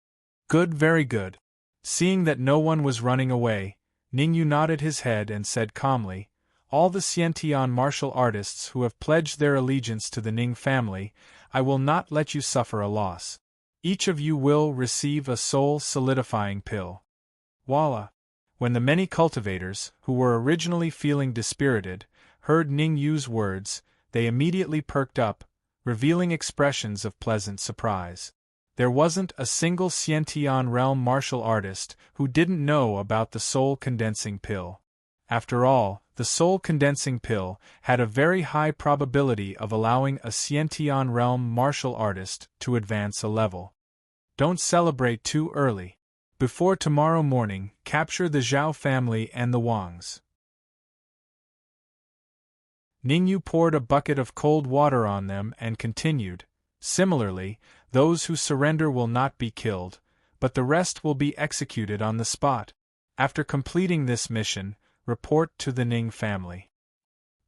S1: Good, very good. Seeing that no one was running away, Ningyu nodded his head and said calmly, All the Xiantian martial artists who have pledged their allegiance to the Ning family, I will not let you suffer a loss. Each of you will receive a soul-solidifying pill. Voila! When the many cultivators, who were originally feeling dispirited, heard Ningyu's words, they immediately perked up, revealing expressions of pleasant surprise. There wasn't a single Xiantian realm martial artist who didn't know about the soul condensing pill. After all, the soul condensing pill had a very high probability of allowing a Xiantian realm martial artist to advance a level. Don't celebrate too early. Before tomorrow morning, capture the Zhao family and the Wangs. Ningyu poured a bucket of cold water on them and continued, similarly, those who surrender will not be killed, but the rest will be executed on the spot. After completing this mission, report to the Ning family.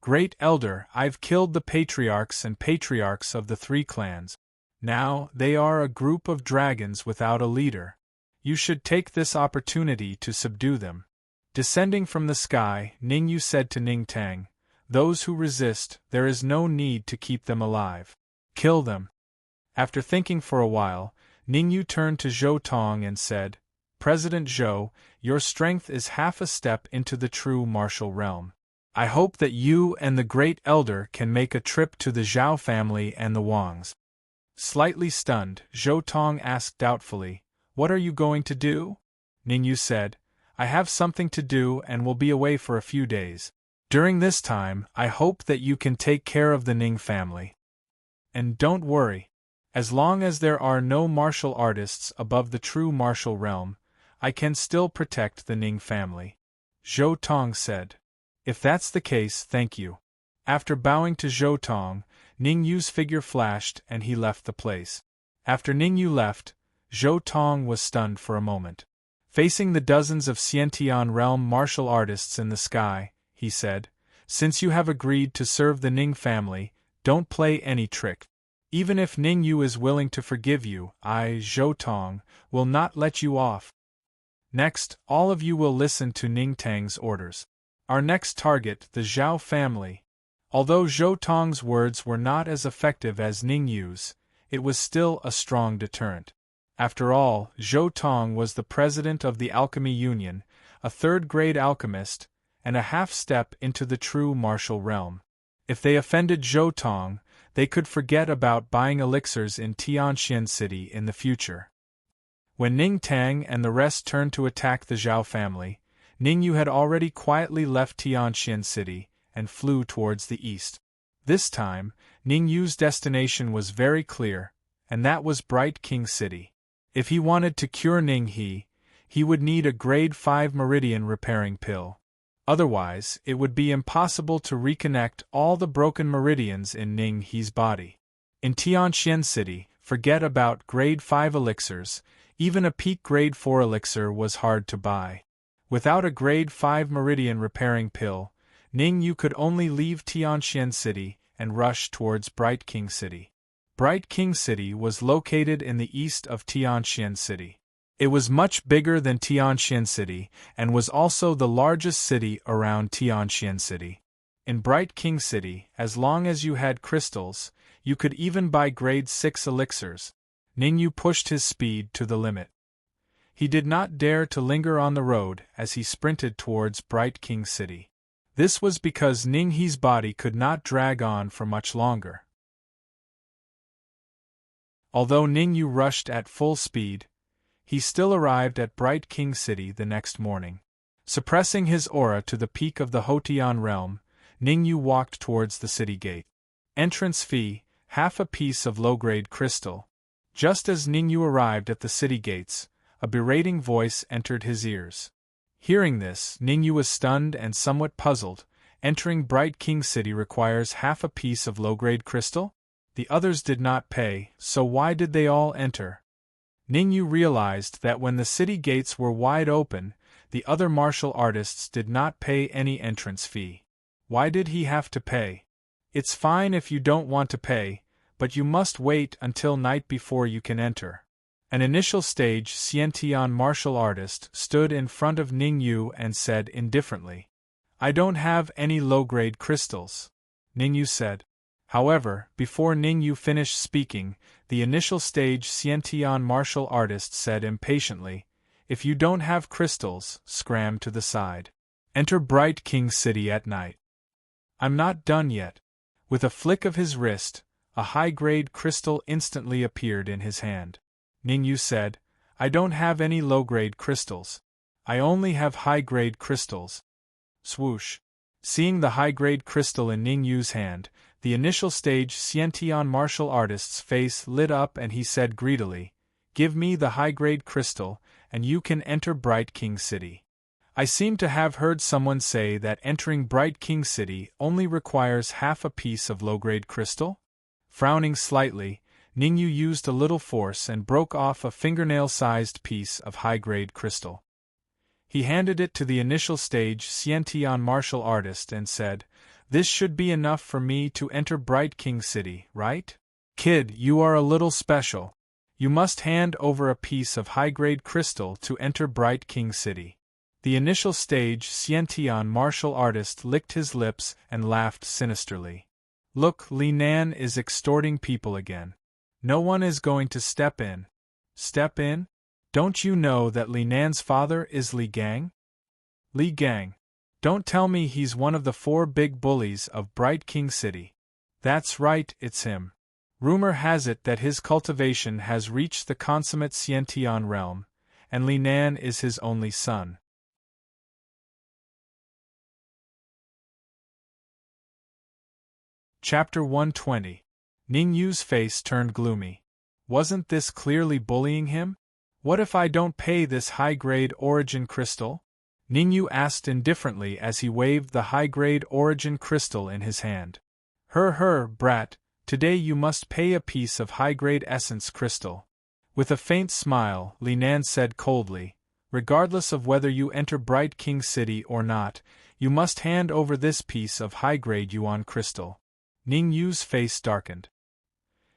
S1: Great Elder, I've killed the patriarchs and patriarchs of the 3 clans. Now, they are a group of dragons without a leader. You should take this opportunity to subdue them. Descending from the sky, Ningyu said to Ningtang, those who resist, there is no need to keep them alive. Kill them. After thinking for a while, Ningyu turned to Zhou Tong and said, President Zhou, your strength is half a step into the true martial realm. I hope that you and the Great Elder can make a trip to the Zhao family and the Wangs. Slightly stunned, Zhou Tong asked doubtfully, what are you going to do? Ningyu said, I have something to do and will be away for a few days. During this time, I hope that you can take care of the Ning family. And don't worry. As long as there are no martial artists above the true martial realm, I can still protect the Ning family. Zhou Tong said. If that's the case, thank you. After bowing to Zhou Tong, Ningyu's figure flashed and he left the place. After Ningyu left, Zhou Tong was stunned for a moment. Facing the dozens of Xiantian realm martial artists in the sky, he said, since you have agreed to serve the Ning family, don't play any trick. Even if Ningyu is willing to forgive you, I, Zhou Tong, will not let you off. Next, all of you will listen to Ningtang's orders. Our next target, the Zhao family. Although Zhou Tong's words were not as effective as Ningyu's, it was still a strong deterrent. After all, Zhou Tong was the president of the Alchemy Union, a third-grade alchemist, and a half-step into the true martial realm. If they offended Zhou Tong, they could forget about buying elixirs in Tianxian City in the future. When Ningtang and the rest turned to attack the Zhao family, Ningyu had already quietly left Tianxian City and flew towards the east. This time, Ningyu's destination was very clear, and that was Bright King City. If he wanted to cure Ninghe, he would need a grade 5 meridian repairing pill. Otherwise, it would be impossible to reconnect all the broken meridians in Ninghe's body. In Tianxian City, forget about grade 5 elixirs, even a peak grade 4 elixir was hard to buy. Without a grade 5 meridian repairing pill, Ningyu could only leave Tianxian City and rush towards Bright King City. Bright King City was located in the east of Tianxian City. It was much bigger than Tianxian City and was also the largest city around Tianxian City. In Bright King City, as long as you had crystals, you could even buy grade 6 elixirs. Ningyu pushed his speed to the limit. He did not dare to linger on the road as he sprinted towards Bright King City. This was because Ninghe's body could not drag on for much longer. Although Ningyu rushed at full speed, he still arrived at Bright King City the next morning. Suppressing his aura to the peak of the Hotian realm, Ningyu walked towards the city gate. Entrance fee, half a piece of low-grade crystal. Just as Ningyu arrived at the city gates, a berating voice entered his ears. Hearing this, Ningyu was stunned and somewhat puzzled. Entering Bright King City requires half a piece of low-grade crystal? The others did not pay, so why did they all enter? Ningyu realized that when the city gates were wide open, the other martial artists did not pay any entrance fee. Why did he have to pay? It's fine if you don't want to pay, but you must wait until night before you can enter. An initial stage Xiantian martial artist stood in front of Ningyu and said indifferently, I don't have any low-grade crystals. Ningyu said. However, before Ningyu finished speaking, the initial stage Xiantian martial artist said impatiently, if you don't have crystals, scram to the side. Enter Bright King City at night. I'm not done yet. With a flick of his wrist, a high-grade crystal instantly appeared in his hand. Ningyu said. I don't have any low-grade crystals. I only have high-grade crystals. Swoosh. Seeing the high-grade crystal in Ningyu's hand, the initial stage Xiantian martial artist's face lit up and he said greedily, Give me the high-grade crystal, and you can enter Bright King City. I seem to have heard someone say that entering Bright King City only requires half a piece of low-grade crystal? Frowning slightly, Ningyu used a little force and broke off a fingernail-sized piece of high-grade crystal. He handed it to the initial stage Xiantian martial artist and said, This should be enough for me to enter Bright King City, right? Kid, you are a little special. You must hand over a piece of high-grade crystal to enter Bright King City. The initial stage Xiantian martial artist licked his lips and laughed sinisterly. Look, Li Nan is extorting people again. No one is going to step in. Step in? Don't you know that Li Nan's father is Li Gang? Li Gang. Don't tell me he's one of the 4 big bullies of Bright King City. That's right, it's him. Rumor has it that his cultivation has reached the consummate Xiantian realm, and Li Nan is his only son. Chapter 120. Ningyu's face turned gloomy. Wasn't this clearly bullying him? What if I don't pay this high-grade origin crystal? Ningyu asked indifferently as he waved the high-grade origin crystal in his hand. Brat, today you must pay a piece of high-grade essence crystal. With a faint smile, Li Nan said coldly, Regardless of whether you enter Bright King City or not, you must hand over this piece of high-grade yuan crystal. Ningyu's face darkened.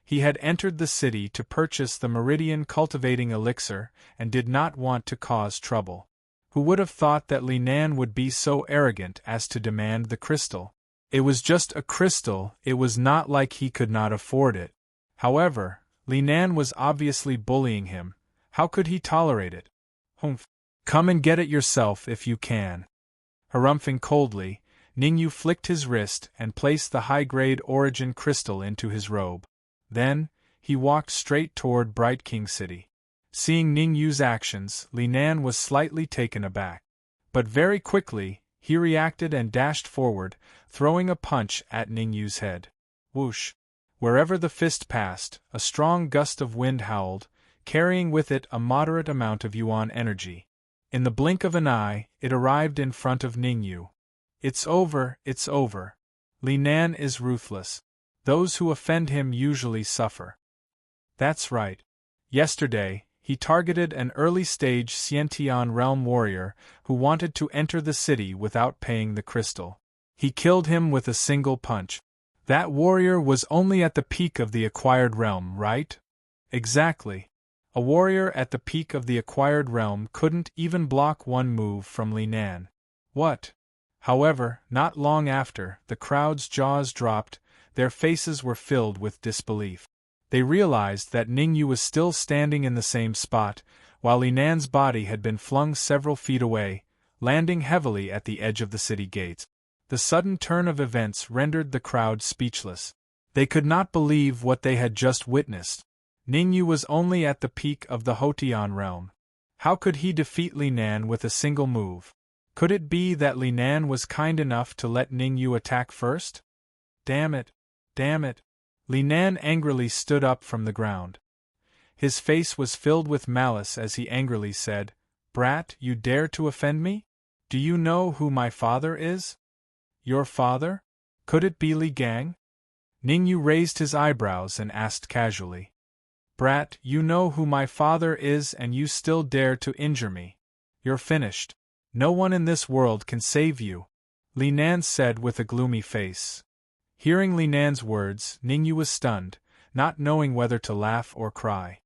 S1: He had entered the city to purchase the meridian cultivating elixir and did not want to cause trouble. Who would have thought that Li Nan would be so arrogant as to demand the crystal? It was just a crystal, it was not like he could not afford it. However, Li Nan was obviously bullying him. How could he tolerate it? Humph. Come and get it yourself if you can. Harumphing coldly, Ningyu flicked his wrist and placed the high-grade origin crystal into his robe. Then, he walked straight toward Bright King City. Seeing Ningyu's actions, Li Nan was slightly taken aback. But very quickly, he reacted and dashed forward, throwing a punch at Ningyu's head. Whoosh! Wherever the fist passed, a strong gust of wind howled, carrying with it a moderate amount of yuan energy. In the blink of an eye, it arrived in front of Ningyu. It's over, it's over. Li Nan is ruthless. Those who offend him usually suffer. That's right. Yesterday, he targeted an early-stage Xiantian realm warrior who wanted to enter the city without paying the crystal. He killed him with a single punch. That warrior was only at the peak of the acquired realm, right? Exactly. A warrior at the peak of the acquired realm couldn't even block one move from Li Nan. What? However, not long after, the crowd's jaws dropped, their faces were filled with disbelief. They realized that Ningyu was still standing in the same spot, while Li Nan's body had been flung several feet away, landing heavily at the edge of the city gates. The sudden turn of events rendered the crowd speechless. They could not believe what they had just witnessed. Ningyu was only at the peak of the Hotian realm. How could he defeat Li Nan with a single move? Could it be that Li Nan was kind enough to let Ningyu attack first? Damn it! Damn it! Li Nan angrily stood up from the ground. His face was filled with malice as he angrily said, Brat, you dare to offend me? Do you know who my father is? Your father? Could it be Li Gang? Ningyu raised his eyebrows and asked casually. Brat, you know who my father is and you still dare to injure me. You're finished. No one in this world can save you, Li Nan said with a gloomy face. Hearing Li Nan's words, Ningyu was stunned, not knowing whether to laugh or cry.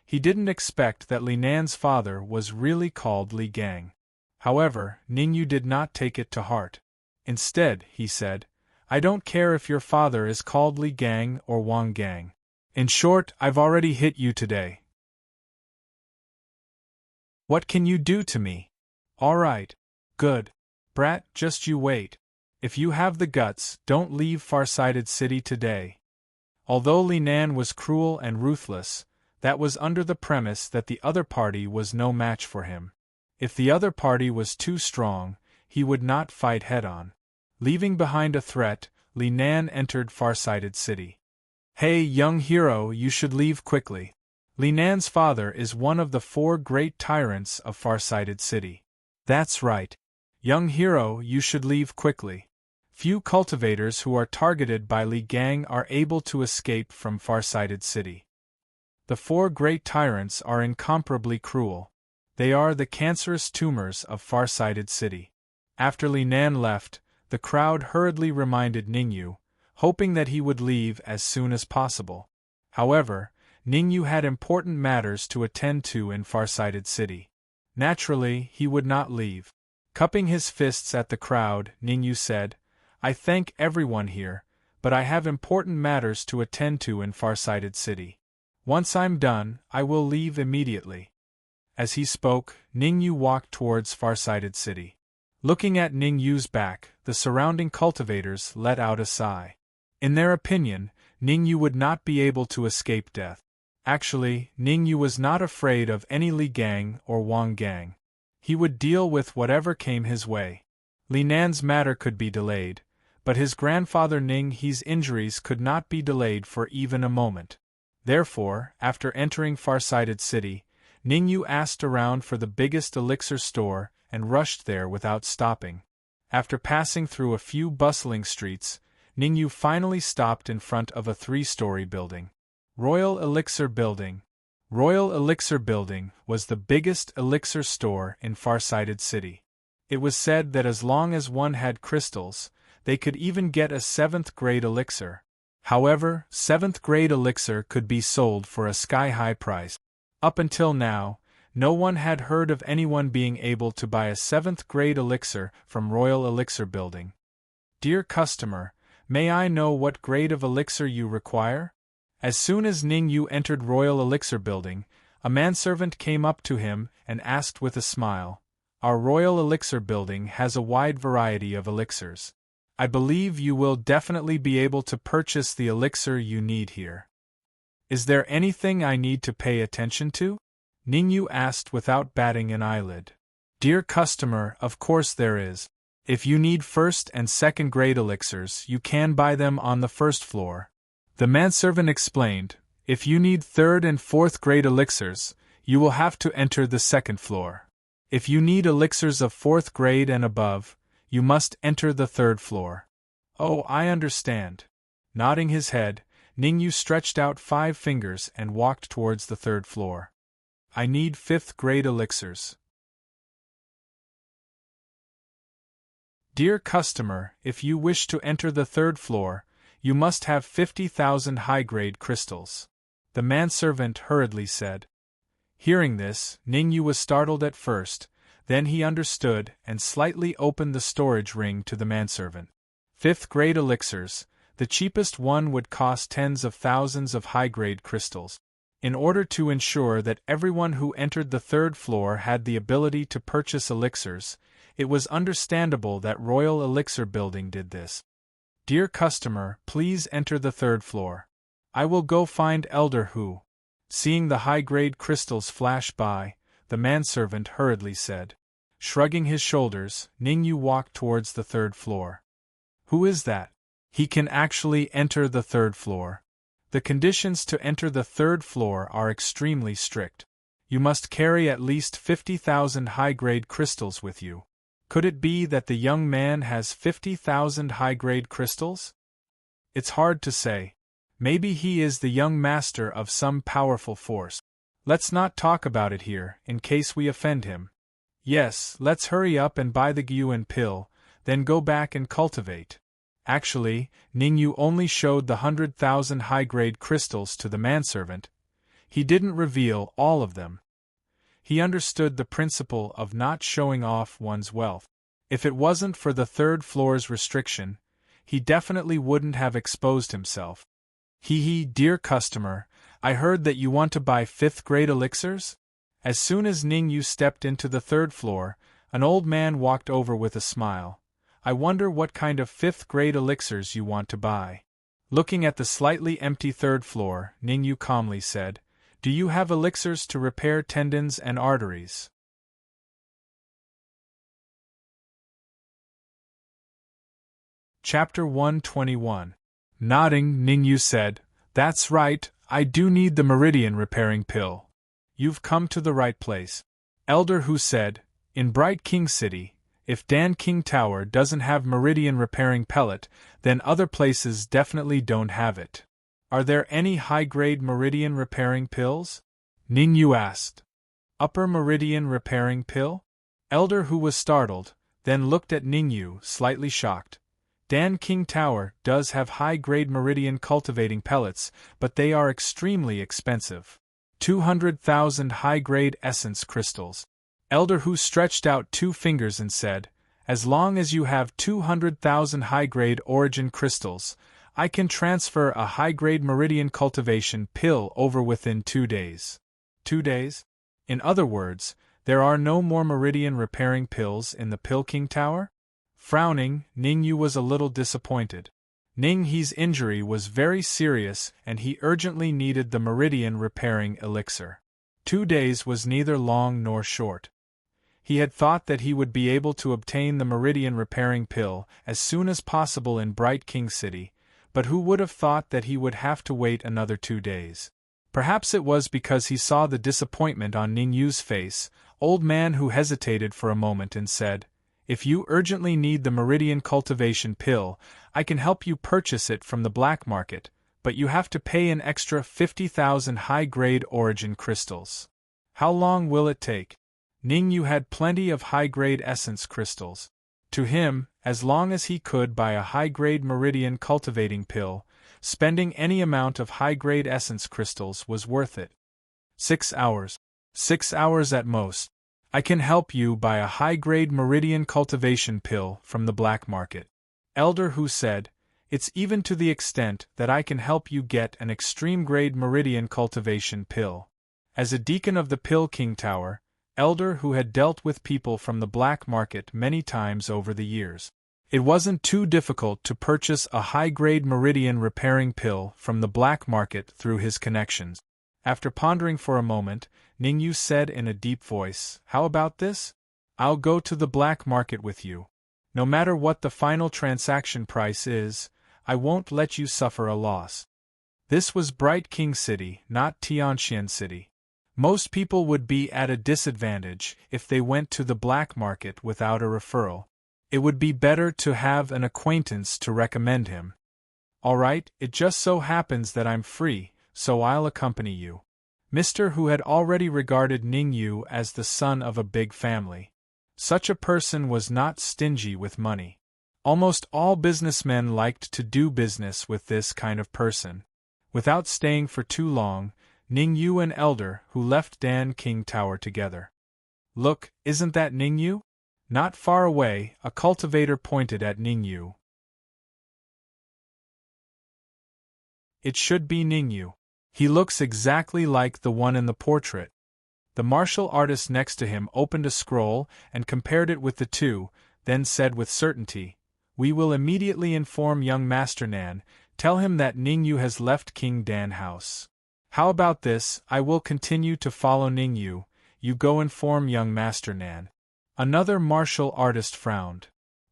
S1: He didn't expect that Li Nan's father was really called Li Gang. However, Ningyu did not take it to heart. Instead, he said, I don't care if your father is called Li Gang or Wang Gang. In short, I've already hit you today. What can you do to me? All right. Good. Brat, just you wait. If you have the guts, don't leave Farsighted City today. Although Li Nan was cruel and ruthless, That was under the premise that the other party was no match for him. If the other party was too strong, he would not fight head-on. Leaving behind a threat, Li Nan entered Farsighted City. Hey, young hero, you should leave quickly. Li Nan's father is one of the 4 great tyrants of Farsighted City. That's right. Young hero, you should leave quickly. Few cultivators who are targeted by Li Gang are able to escape from Farsighted City. The 4 great tyrants are incomparably cruel. They are the cancerous tumors of Farsighted City. After Li Nan left, the crowd hurriedly reminded Ningyu, hoping that he would leave as soon as possible. However, Ningyu had important matters to attend to in Farsighted City. Naturally, he would not leave. Cupping his fists at the crowd, Ningyu said, I thank everyone here, but I have important matters to attend to in Farsighted City. Once I'm done, I will leave immediately. As he spoke, Ningyu walked towards Farsighted City. Looking at Ningyu's back, the surrounding cultivators let out a sigh. In their opinion, Ningyu would not be able to escape death. Actually, Ningyu was not afraid of any Li Gang or Wang Gang. He would deal with whatever came his way. Li Nan's matter could be delayed, but his grandfather Ning He's injuries could not be delayed for even a moment. Therefore, after entering Farsighted City, Ningyu asked around for the biggest elixir store and rushed there without stopping. After passing through a few bustling streets, Ningyu finally stopped in front of a 3-story building. Royal Elixir Building. Royal Elixir Building was the biggest elixir store in Farsighted City. It was said that as long as one had crystals, they could even get a 7th-grade elixir. However, 7th-grade elixir could be sold for a sky-high price. Up until now, no one had heard of anyone being able to buy a 7th-grade elixir from Royal Elixir Building. Dear customer, may I know what grade of elixir you require? As soon as Ningyu entered Royal Elixir Building, a manservant came up to him and asked with a smile, Our Royal Elixir Building has a wide variety of elixirs. I believe you will definitely be able to purchase the elixir you need here. Is there anything I need to pay attention to? Ningyu asked without batting an eyelid. Dear customer, of course there is. If you need 1st and 2nd-grade elixirs, you can buy them on the 1st floor. The manservant explained, if you need 3rd and 4th-grade elixirs, you will have to enter the 2nd floor. If you need elixirs of 4th grade and above, you must enter the 3rd floor. Oh, I understand. Nodding his head, Ningyu stretched out 5 fingers and walked towards the 3rd floor. I need 5th-grade elixirs. Dear customer, if you wish to enter the 3rd floor, you must have 50,000 high-grade crystals. The manservant hurriedly said. Hearing this, Ningyu was startled at first, then he understood and slightly opened the storage ring to the manservant. 5th-grade elixirs, the cheapest one would cost tens of thousands of high-grade crystals. In order to ensure that everyone who entered the 3rd floor had the ability to purchase elixirs, it was understandable that Royal Elixir Building did this. Dear customer, please enter the 3rd floor. I will go find Elder Hu. Seeing the high-grade crystals flash by, the manservant hurriedly said. Shrugging his shoulders, Ningyu walked towards the 3rd floor. Who is that? He can actually enter the 3rd floor. The conditions to enter the 3rd floor are extremely strict. You must carry at least 50,000 high-grade crystals with you. Could it be that the young man has 50,000 high-grade crystals? It's hard to say. Maybe he is the young master of some powerful force. Let's not talk about it here, in case we offend him. Yes, let's hurry up and buy the Gyuan pill, then go back and cultivate. Actually, Ningyu only showed the 100,000 high-grade crystals to the manservant. He didn't reveal all of them. He understood the principle of not showing off one's wealth. If it wasn't for the 3rd floor's restriction, he definitely wouldn't have exposed himself. Dear customer, I heard that you want to buy 5th-grade elixirs? As soon as Ningyu stepped into the 3rd floor, an old man walked over with a smile. I wonder what kind of 5th-grade elixirs you want to buy. Looking at the slightly empty 3rd floor, Ningyu calmly said, Do you have elixirs to repair tendons and arteries? Chapter 121. Nodding, Ningyu said, "That's right, I do need the meridian repairing pill. You've come to the right place." Elder Hu said, "In Bright King City, if Dan King Tower doesn't have meridian repairing pellet, then other places definitely don't have it. Are there any high-grade meridian repairing pills?" Ningyu asked. Upper meridian repairing pill? Elder Hu was startled, then looked at Ningyu, slightly shocked. Dan King Tower does have high-grade meridian cultivating pellets, but they are extremely expensive. 200,000 high-grade essence crystals. Elder Hu stretched out 2 fingers and said, "As long as you have 200,000 high-grade origin crystals, I can transfer a high-grade meridian cultivation pill over within 2 days." 2 days? In other words, there are no more meridian repairing pills in the Pill King Tower? Frowning, Ningyu was a little disappointed. Ning He's injury was very serious and he urgently needed the meridian repairing elixir. 2 days was neither long nor short. He had thought that he would be able to obtain the meridian repairing pill as soon as possible in Bright King City, but who would have thought that he would have to wait another 2 days? Perhaps it was because he saw the disappointment on Ningyu's face. Old man Hu hesitated for a moment and said, "If you urgently need the meridian cultivation pill, I can help you purchase it from the black market, but you have to pay an extra 50,000 high-grade origin crystals." "How long will it take?" Ningyu had plenty of high-grade essence crystals. To him, as long as he could buy a high-grade meridian cultivating pill, spending any amount of high-grade essence crystals was worth it. 6 hours. 6 hours at most. I can help you buy a high-grade meridian cultivation pill from the black market. Elder Hu said, "It's even to the extent that I can help you get an extreme-grade meridian cultivation pill." As a deacon of the Pill King Tower, Elder Hu had dealt with people from the black market many times over the years. It wasn't too difficult to purchase a high-grade meridian repairing pill from the black market through his connections. After pondering for a moment, Ningyu said in a deep voice, "How about this? I'll go to the black market with you. No matter what the final transaction price is, I won't let you suffer a loss." This was Bright King City, not Tianxian City. Most people would be at a disadvantage if they went to the black market without a referral. It would be better to have an acquaintance to recommend him. "All right, it just so happens that I'm free, so I'll accompany you." Mr. Hu had already regarded Ningyu as the son of a big family. Such a person was not stingy with money. Almost all businessmen liked to do business with this kind of person. Without staying for too long, Ningyu and Elder Hu left Dan King Tower together. "Look, isn't that Ningyu?" Not far away, a cultivator pointed at Ningyu. "It should be Ningyu. He looks exactly like the one in the portrait." The martial artist next to him opened a scroll and compared it with the two, then said with certainty, "We will immediately inform young Master Nan, tell him that Ningyu has left King Dan House. How about this, I will continue to follow Ningyu, you go inform young Master Nan." Another martial artist frowned.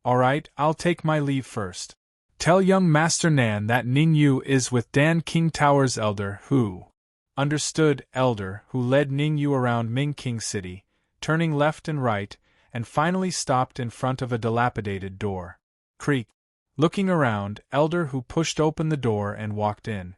S1: "All right, I'll take my leave first. Tell young Master Nan that Ningyu is with Dan King Tower's Elder Hu." Understood. Elder Hu led Ningyu around Ming King City, turning left and right, and finally stopped in front of a dilapidated door. Creak. Looking around, Elder Hu pushed open the door and walked in.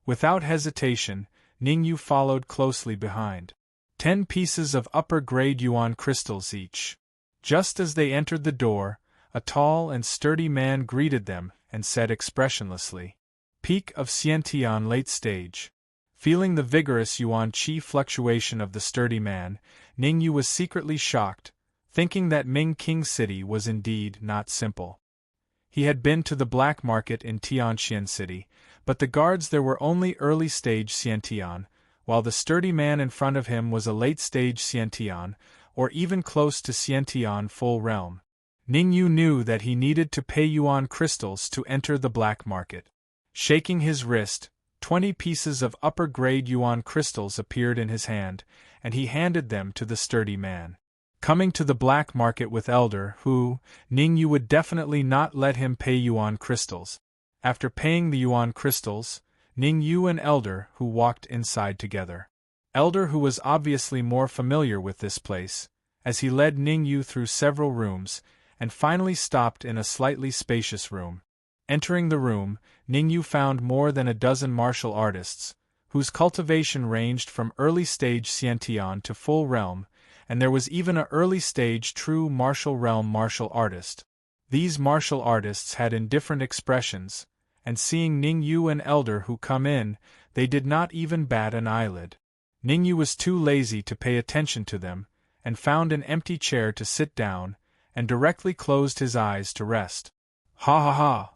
S1: Without hesitation, Ningyu followed closely behind. 10 pieces of upper-grade yuan crystals each. Just as they entered the door, a tall and sturdy man greeted them and said expressionlessly, "Peak of Xiantian late stage." Feeling the vigorous yuan qi fluctuation of the sturdy man, Ningyu was secretly shocked, thinking that Ming King City was indeed not simple. He had been to the black market in Tianxian City, but the guards there were only early-stage Xiantian, while the sturdy man in front of him was a late-stage Xiantian, or even close to Xiantian full realm. Ningyu knew that he needed to pay yuan crystals to enter the black market. Shaking his wrist, 20 pieces of upper-grade yuan crystals appeared in his hand, and he handed them to the sturdy man. Coming to the black market with Elder Hu, Ning Yu would definitely not let him pay yuan crystals. After paying the yuan crystals, Ning Yu and Elder Hu walked inside together. Elder Hu was obviously more familiar with this place, as he led Ning Yu through several rooms, and finally stopped in a slightly spacious room. Entering the room, Ning Yu found more than a dozen martial artists, whose cultivation ranged from early-stage Xiantian to full realm, and there was even an early-stage true martial realm martial artist. These martial artists had indifferent expressions, and seeing Ning Yu and Elder Hu come in, they did not even bat an eyelid. Ning Yu was too lazy to pay attention to them, and found an empty chair to sit down, and directly closed his eyes to rest. Ha ha ha!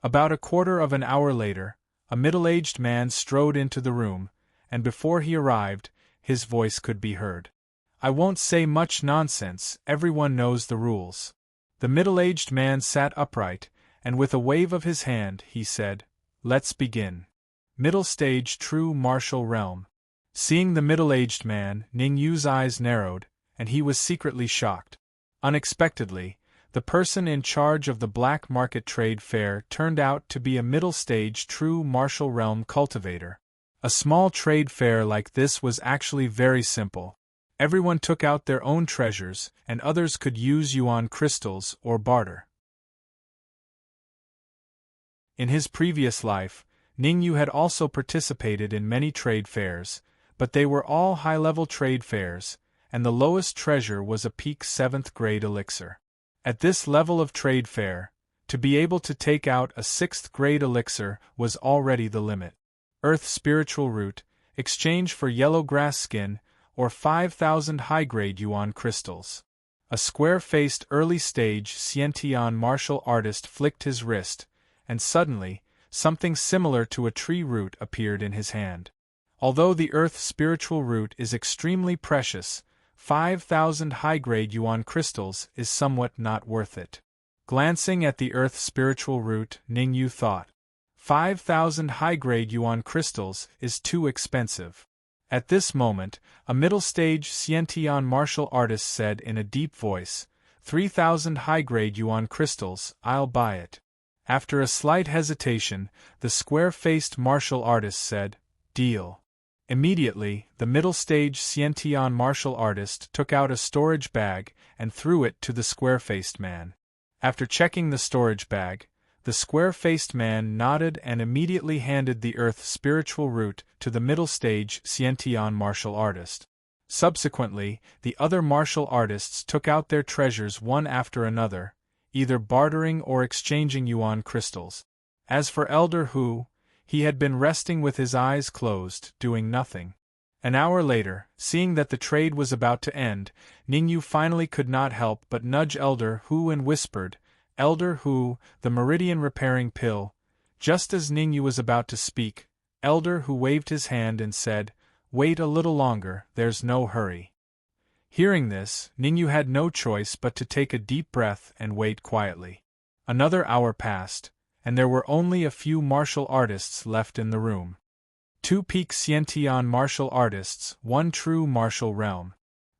S1: About a quarter of an hour later, a middle-aged man strode into the room, and before he arrived, his voice could be heard. I won't say much nonsense, everyone knows the rules. The middle-aged man sat upright, and with a wave of his hand, he said, Let's begin. Middle stage true martial realm. Seeing the middle-aged man, Ning Yu's eyes narrowed, and he was secretly shocked. Unexpectedly, the person in charge of the black market trade fair turned out to be a middle-stage true martial realm cultivator. A small trade fair like this was actually very simple. Everyone took out their own treasures, and others could use yuan crystals or barter. In his previous life, Ning Yu had also participated in many trade fairs, but they were all high-level trade fairs, and the lowest treasure was a peak 7th grade elixir. At this level of trade fair, to be able to take out a 6th grade elixir was already the limit. Earth spiritual root, exchange for yellow grass skin, or 5,000 high-grade yuan crystals. A square-faced early-stage Xiantian martial artist flicked his wrist, and suddenly, something similar to a tree root appeared in his hand. Although the earth spiritual root is extremely precious, 5,000 high-grade yuan crystals is somewhat not worth it. Glancing at the earth spiritual root, Ning Yu thought, 5,000 high-grade yuan crystals is too expensive. At this moment, a middle-stage Xiantian martial artist said in a deep voice, 3,000 high-grade yuan crystals, I'll buy it. After a slight hesitation, the square-faced martial artist said, Deal. Immediately, the middle-stage Xiantian martial artist took out a storage bag and threw it to the square-faced man. After checking the storage bag, the square-faced man nodded and immediately handed the earth spiritual root to the middle-stage Xiantian martial artist. Subsequently, the other martial artists took out their treasures one after another, either bartering or exchanging yuan crystals. As for Elder Hu, he had been resting with his eyes closed, doing nothing. An hour later, seeing that the trade was about to end, Ning Yu finally could not help but nudge Elder Hu and whispered, Elder Hu, the meridian repairing pill. Just as Ning Yu was about to speak, Elder Hu waved his hand and said, Wait a little longer, there's no hurry. Hearing this, Ning Yu had no choice but to take a deep breath and wait quietly. Another hour passed, and there were only a few martial artists left in the room. 2 peak Xiantian martial artists, 1 true martial realm.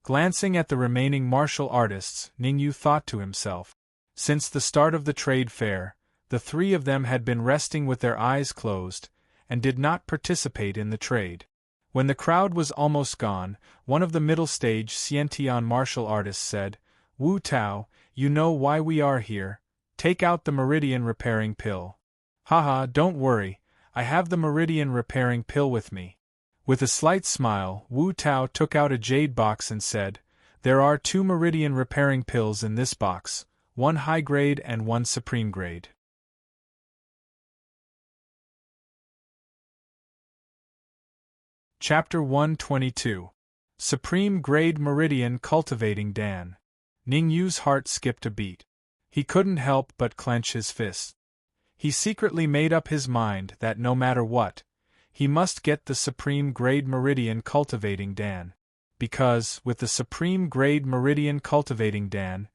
S1: Glancing at the remaining martial artists, Ning Yu thought to himself, since the start of the trade fair, the 3 of them had been resting with their eyes closed, and did not participate in the trade. When the crowd was almost gone, one of the middle-stage Xiantian martial artists said, Wu Tao, you know why we are here. Take out the meridian repairing pill. Haha, don't worry, I have the meridian repairing pill with me. With a slight smile, Wu Tao took out a jade box and said, There are 2 meridian repairing pills in this box, 1 high grade and 1 supreme grade. Chapter 122. Supreme Grade Meridian Cultivating Dan. Ning Yu's heart skipped a beat. He couldn't help but clench his fists. He secretly made up his mind that no matter what, he must get the Supreme Grade Meridian Cultivating Dan. Because, with the Supreme Grade Meridian Cultivating Dan,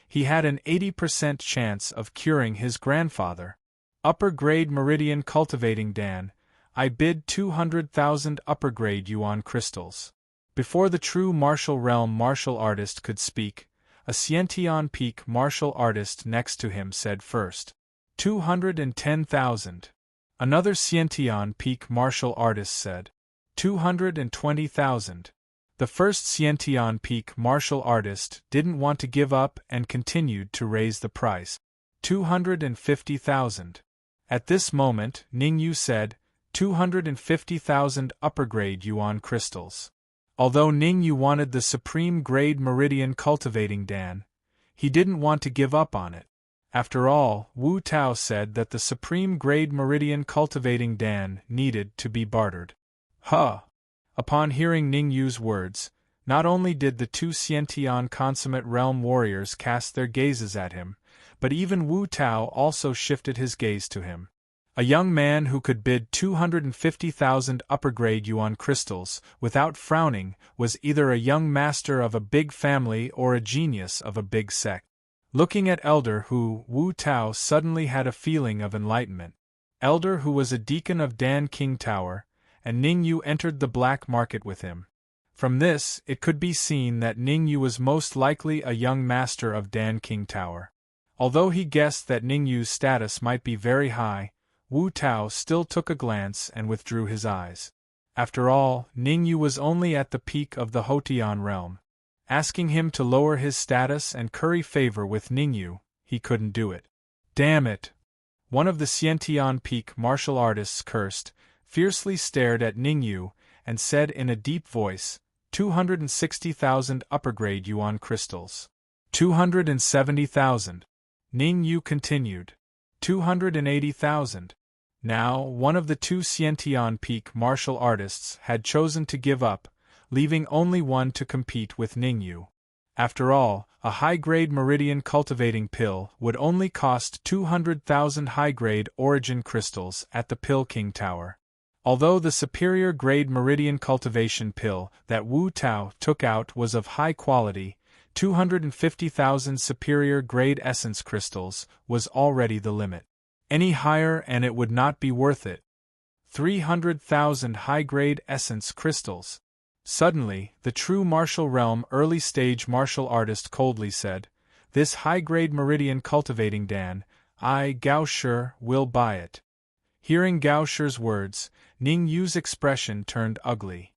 S1: he had an 80% chance of curing his grandfather. Upper Grade Meridian Cultivating Dan, I bid 200,000 upper-grade yuan crystals. Before the true martial realm martial artist could speak, a Xiantian peak martial artist next to him said first. 210,000. Another Xiantian peak martial artist said. 220,000. The first Xiantian peak martial artist didn't want to give up and continued to raise the price. 250,000. At this moment, Ningyu said, 250,000 upper-grade yuan crystals. Although Ningyu wanted the supreme grade meridian cultivating Dan, he didn't want to give up on it. After all, Wu Tao said that the supreme grade meridian cultivating Dan needed to be bartered. Huh! Upon hearing Ningyu's words, not only did the two Xiantian consummate realm warriors cast their gazes at him, but even Wu Tao also shifted his gaze to him. A young man who could bid 250,000 upper-grade yuan crystals, without frowning, was either a young master of a big family or a genius of a big sect. Looking at Elder Hu, Wu Tao suddenly had a feeling of enlightenment. Elder Hu was a deacon of Dan King Tower, and Ningyu entered the black market with him. From this, it could be seen that Ningyu was most likely a young master of Dan King Tower. Although he guessed that Ningyu's status might be very high, Wu Tao still took a glance and withdrew his eyes. After all, Ningyu was only at the peak of the Hotian realm. Asking him to lower his status and curry favor with Ningyu, he couldn't do it. Damn it! One of the Xiantian peak martial artists cursed, fiercely stared at Ningyu, and said in a deep voice, 260,000 upper-grade yuan crystals. 270,000. Ningyu continued. 280,000. Now, one of the two Xiantian peak martial artists had chosen to give up, leaving only one to compete with Ningyu. After all, a high-grade meridian cultivating pill would only cost 200,000 high-grade origin crystals at the Pill King Tower. Although the superior grade meridian cultivation pill that Wu Tao took out was of high quality, 250,000 superior grade essence crystals was already the limit. Any higher and it would not be worth it. 300,000 high-grade essence crystals. Suddenly, the true martial realm early-stage martial artist coldly said, "This high-grade meridian cultivating Dan, I, Gao Shi, will buy it." Hearing Gao Shi's words, Ningyu's expression turned ugly.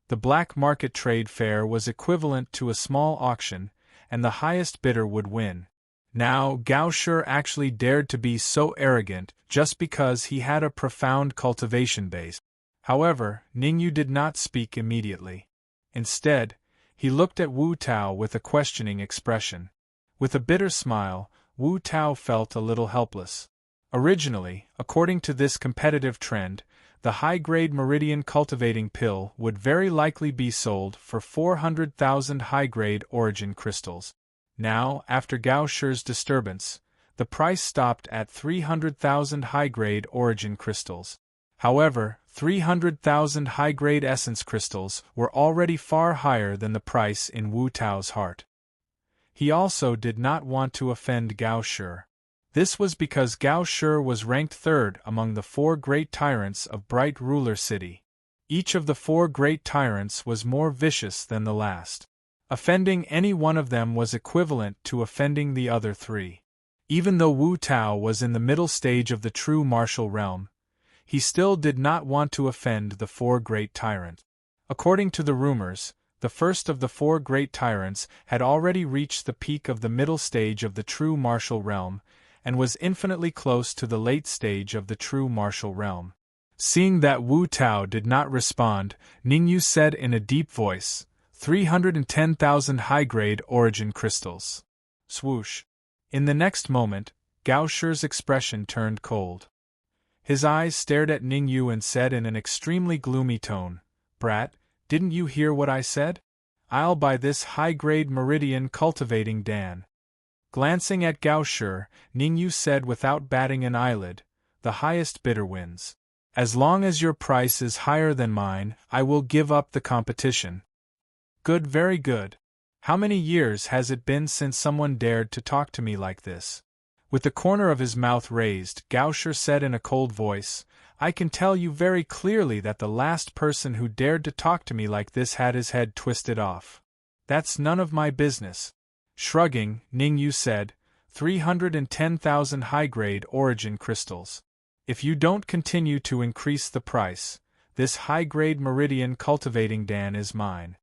S1: The black market trade fair was equivalent to a small auction, and the highest bidder would win. Now, Gao Shi actually dared to be so arrogant just because he had a profound cultivation base. However, Ningyu did not speak immediately. Instead, he looked at Wu Tao with a questioning expression. With a bitter smile, Wu Tao felt a little helpless. Originally, according to this competitive trend, the high-grade meridian cultivating pill would very likely be sold for 400,000 high-grade origin crystals. Now, after Gao Shi's disturbance, the price stopped at 300,000 high-grade origin crystals. However, 300,000 high-grade essence crystals were already far higher than the price in Wu Tao's heart. He also did not want to offend Gao Shi. This was because Gao Shi was ranked third among the four great tyrants of Bright Ruler City. Each of the four great tyrants was more vicious than the last. Offending any one of them was equivalent to offending the other three. Even though Wu Tao was in the middle stage of the true martial realm, he still did not want to offend the four great tyrants. According to the rumors, the first of the four great tyrants had already reached the peak of the middle stage of the true martial realm, and was infinitely close to the late stage of the true martial realm. Seeing that Wu Tao did not respond, Ningyu said in a deep voice, 310,000 high-grade origin crystals. Swoosh. In the next moment, Gao Shi's expression turned cold. His eyes stared at Ningyu and said in an extremely gloomy tone, "Brat, didn't you hear what I said? I'll buy this high-grade meridian cultivating Dan." Glancing at Gao Shi, Ningyu said without batting an eyelid, "The highest bidder wins. As long as your price is higher than mine, I will give up the competition." Good, very good. How many years has it been since someone dared to talk to me like this? With the corner of his mouth raised, Gao Shi said in a cold voice, "I can tell you very clearly that the last person who dared to talk to me like this had his head twisted off. That's none of my business." Shrugging, Ning Yu said, 310,000 high-grade origin crystals. If you don't continue to increase the price, this high-grade meridian cultivating Dan is mine.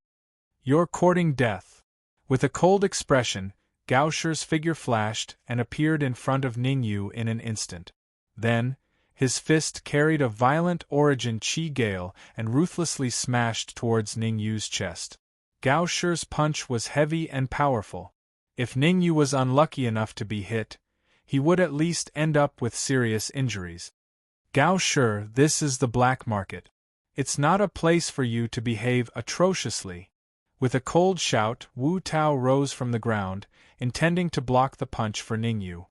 S1: You're courting death. With a cold expression, Gao Shi's figure flashed and appeared in front of Ning Yu in an instant. Then, his fist carried a violent origin chi gale and ruthlessly smashed towards Ning Yu's chest. Gao Shi's punch was heavy and powerful. If Ning Yu was unlucky enough to be hit, he would at least end up with serious injuries. Gao Shi, this is the black market. It's not a place for you to behave atrociously. With a cold shout, Wu Tao rose from the ground, intending to block the punch for Ning Yu.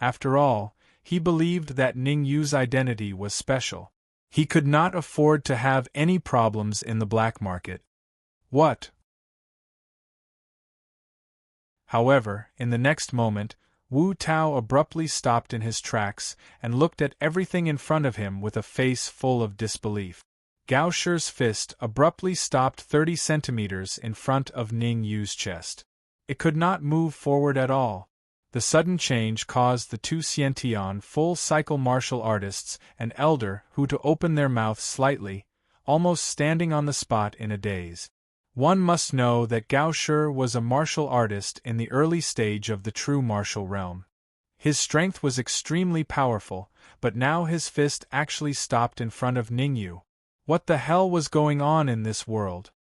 S1: After all, he believed that Ning Yu's identity was special. He could not afford to have any problems in the black market. What? However, in the next moment, Wu Tao abruptly stopped in his tracks and looked at everything in front of him with a face full of disbelief. Gao Shi's fist abruptly stopped 30 centimeters in front of Ning Yu's chest. It could not move forward at all. The sudden change caused the two Xiantian full-cycle martial artists and elder Hu to open their mouths slightly, almost standing on the spot in a daze. One must know that Gao Shi was a martial artist in the early stage of the true martial realm. His strength was extremely powerful, but now his fist actually stopped in front of Ning Yu. What the hell was going on in this world?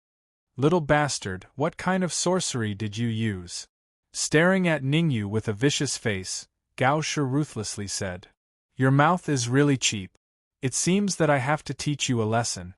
S1: Little bastard, what kind of sorcery did you use? Staring at Ning Yu with a vicious face, Gao Shi ruthlessly said, "Your mouth is really cheap. It seems that I have to teach you a lesson."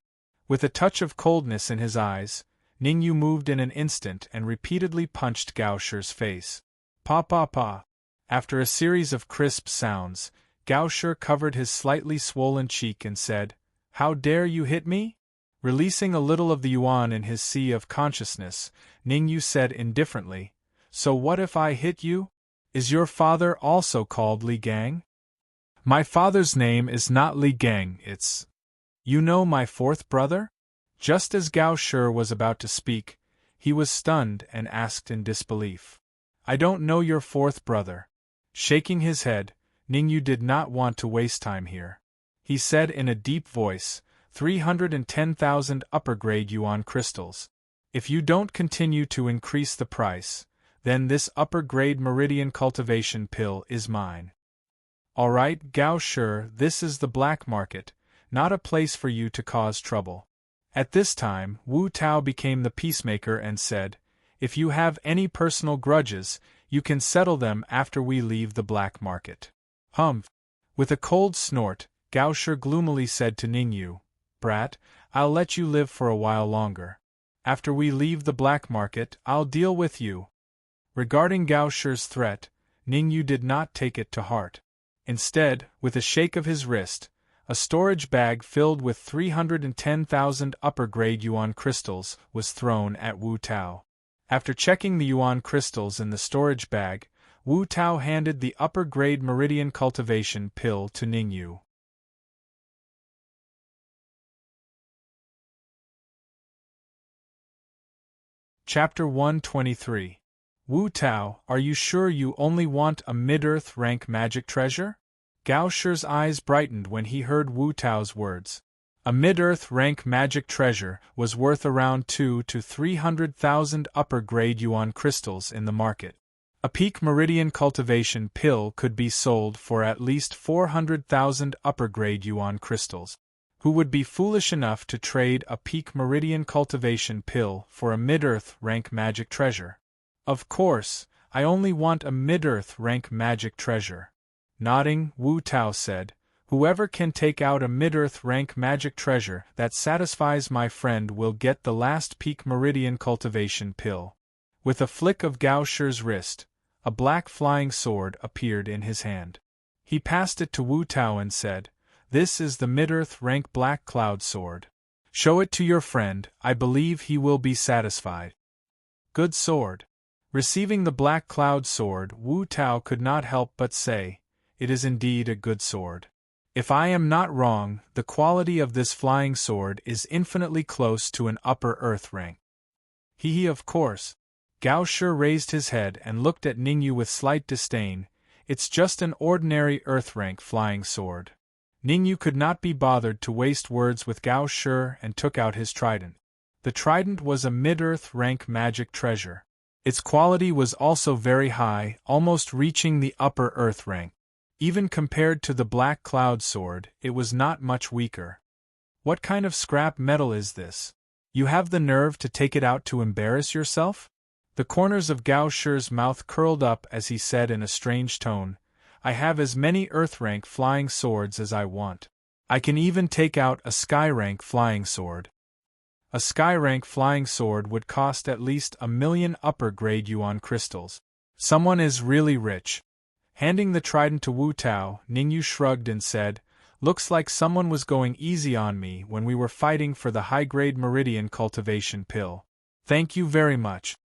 S1: With a touch of coldness in his eyes, Ning Yu moved in an instant and repeatedly punched Gao Shi's face. Pa pa pa. After a series of crisp sounds, Gao Shi covered his slightly swollen cheek and said, "How dare you hit me?" Releasing a little of the yuan in his sea of consciousness, Ning Yu said indifferently, "So what if I hit you? Is your father also called Li Gang?" "My father's name is not Li Gang, it's... You know my fourth brother?" Just as Gao Shi was about to speak, he was stunned and asked in disbelief, "I don't know your fourth brother." Shaking his head, Ning Yu did not want to waste time here. He said in a deep voice, 310,000 upper-grade yuan crystals. If you don't continue to increase the price, then this upper-grade meridian cultivation pill is mine. Alright, Gao Shi, this is the black market, not a place for you to cause trouble. At this time, Wu Tao became the peacemaker and said, "If you have any personal grudges, you can settle them after we leave the black market." Humph! With a cold snort, Gao Shi gloomily said to Ning Yu, "Brat, I'll let you live for a while longer. After we leave the black market, I'll deal with you." Regarding Gao Shi's threat, Ning Yu did not take it to heart. Instead, with a shake of his wrist, a storage bag filled with 310,000 upper-grade yuan crystals was thrown at Wu Tao. After checking the yuan crystals in the storage bag, Wu Tao handed the upper-grade meridian cultivation pill to Ning Yu. Chapter 123. Wu Tao, are you sure you only want a mid-earth rank magic treasure? Gao Shi's eyes brightened when he heard Wu Tao's words. A mid-earth rank magic treasure was worth around 200,000 to 300,000 upper-grade yuan crystals in the market. A peak meridian cultivation pill could be sold for at least 400,000 upper-grade yuan crystals. Who would be foolish enough to trade a peak meridian cultivation pill for a mid-earth rank magic treasure? Of course, I only want a mid-earth rank magic treasure. Nodding, Wu Tao said, "Whoever can take out a mid-earth rank magic treasure that satisfies my friend will get the last peak meridian cultivation pill." With a flick of Gao Shi's wrist, a black flying sword appeared in his hand. He passed it to Wu Tao and said, "This is the mid-earth rank black cloud sword. Show it to your friend, I believe he will be satisfied." Good sword. Receiving the black cloud sword, Wu Tao could not help but say, it is indeed a good sword. If I am not wrong, the quality of this flying sword is infinitely close to an upper earth rank. He of course. Gao Shi raised his head and looked at Ningyu with slight disdain. It's just an ordinary earth rank flying sword. Ningyu could not be bothered to waste words with Gao Shi and took out his trident. The trident was a mid-earth rank magic treasure. Its quality was also very high, almost reaching the upper earth rank. Even compared to the Black Cloud sword, it was not much weaker. What kind of scrap metal is this? You have the nerve to take it out to embarrass yourself? The corners of Gao Shi's mouth curled up as he said in a strange tone, I have as many earth-rank flying swords as I want. I can even take out a sky-rank flying sword. A sky-rank flying sword would cost at least 1,000,000 upper-grade yuan crystals. Someone is really rich. Handing the trident to Wu Tao, Ningyu shrugged and said, Looks like someone was going easy on me when we were fighting for the high-grade meridian cultivation pill. Thank you very much.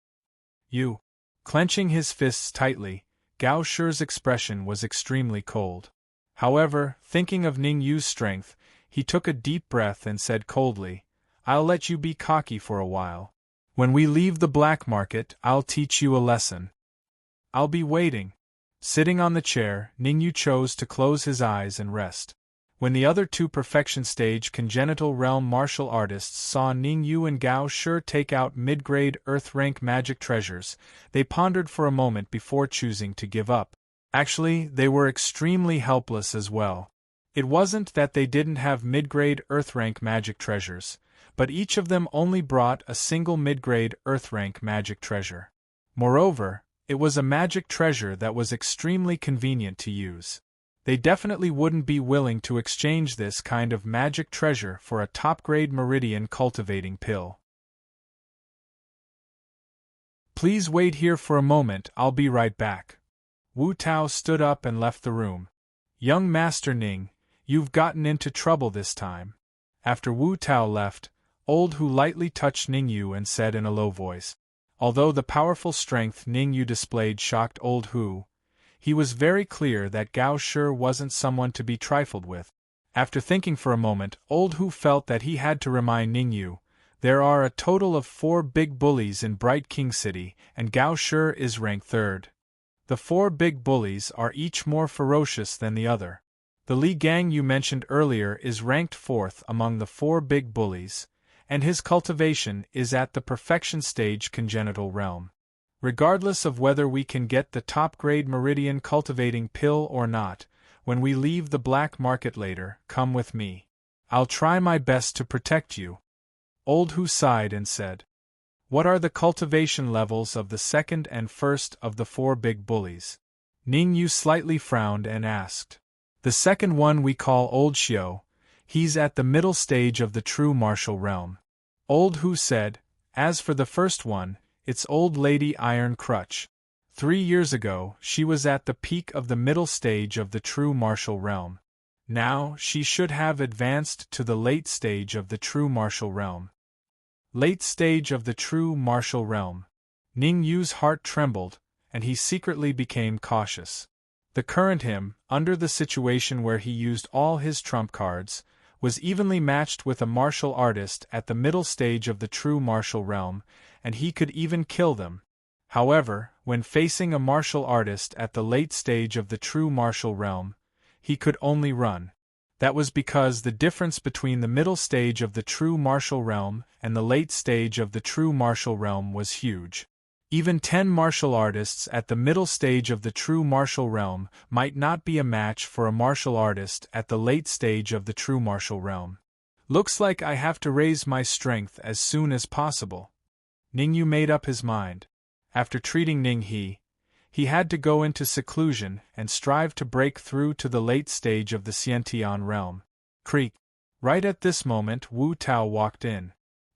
S1: You. Clenching his fists tightly, Gao Shi's expression was extremely cold. However, thinking of Ningyu's strength, he took a deep breath and said coldly, I'll let you be cocky for a while. When we leave the black market, I'll teach you a lesson. I'll be waiting. Sitting on the chair, Ningyu chose to close his eyes and rest. When the other two perfection stage congenital realm martial artists saw Ningyu and Gao Shi take out mid-grade earth-rank magic treasures, they pondered for a moment before choosing to give up. Actually, they were extremely helpless as well. It wasn't that they didn't have mid-grade earth-rank magic treasures, but each of them only brought a single mid-grade earth-rank magic treasure. Moreover, it was a magic treasure that was extremely convenient to use. They definitely wouldn't be willing to exchange this kind of magic treasure for a top-grade meridian cultivating pill. Please wait here for a moment, I'll be right back. Wu Tao stood up and left the room. Young Master Ning, you've gotten into trouble this time. After Wu Tao left, Old Hu lightly touched Ningyu and said in a low voice. Although the powerful strength Ningyu displayed shocked Old Hu, he was very clear that Gao Shi wasn't someone to be trifled with. After thinking for a moment, Old Hu felt that he had to remind Ningyu, there are a total of 4 big bullies in Bright King City, and Gao Shi is ranked 3rd. The 4 big bullies are each more ferocious than the other. The Li Gang you mentioned earlier is ranked 4th among the 4 big bullies, and his cultivation is at the perfection stage congenital realm. Regardless of whether we can get the top-grade meridian cultivating pill or not, when we leave the black market later, come with me. I'll try my best to protect you. Old Hu sighed and said, What are the cultivation levels of the 2nd and 1st of the 4 big bullies? Ningyu slightly frowned and asked. The second one we call Old Xiu, he's at the middle stage of the true martial realm. Old Hu said, As for the first one, it's Old Lady Iron Crutch. 3 years ago, she was at the peak of the middle stage of the true martial realm. Now, she should have advanced to the late stage of the true martial realm. Late stage of the true martial realm. Ningyu's heart trembled, and he secretly became cautious. The current him, under the situation where he used all his trump cards, was evenly matched with a martial artist at the middle stage of the true martial realm, and he could even kill them. However, when facing a martial artist at the late stage of the true martial realm, he could only run. That was because the difference between the middle stage of the true martial realm and the late stage of the true martial realm was huge. Even 10 martial artists at the middle stage of the true martial realm might not be a match for a martial artist at the late stage of the true martial realm. Looks like I have to raise my strength as soon as possible. Ningyu made up his mind. After treating Ning he had to go into seclusion and strive to break through to the late stage of the Xiantian realm. Creak. Right at this moment Wu Tao walked in.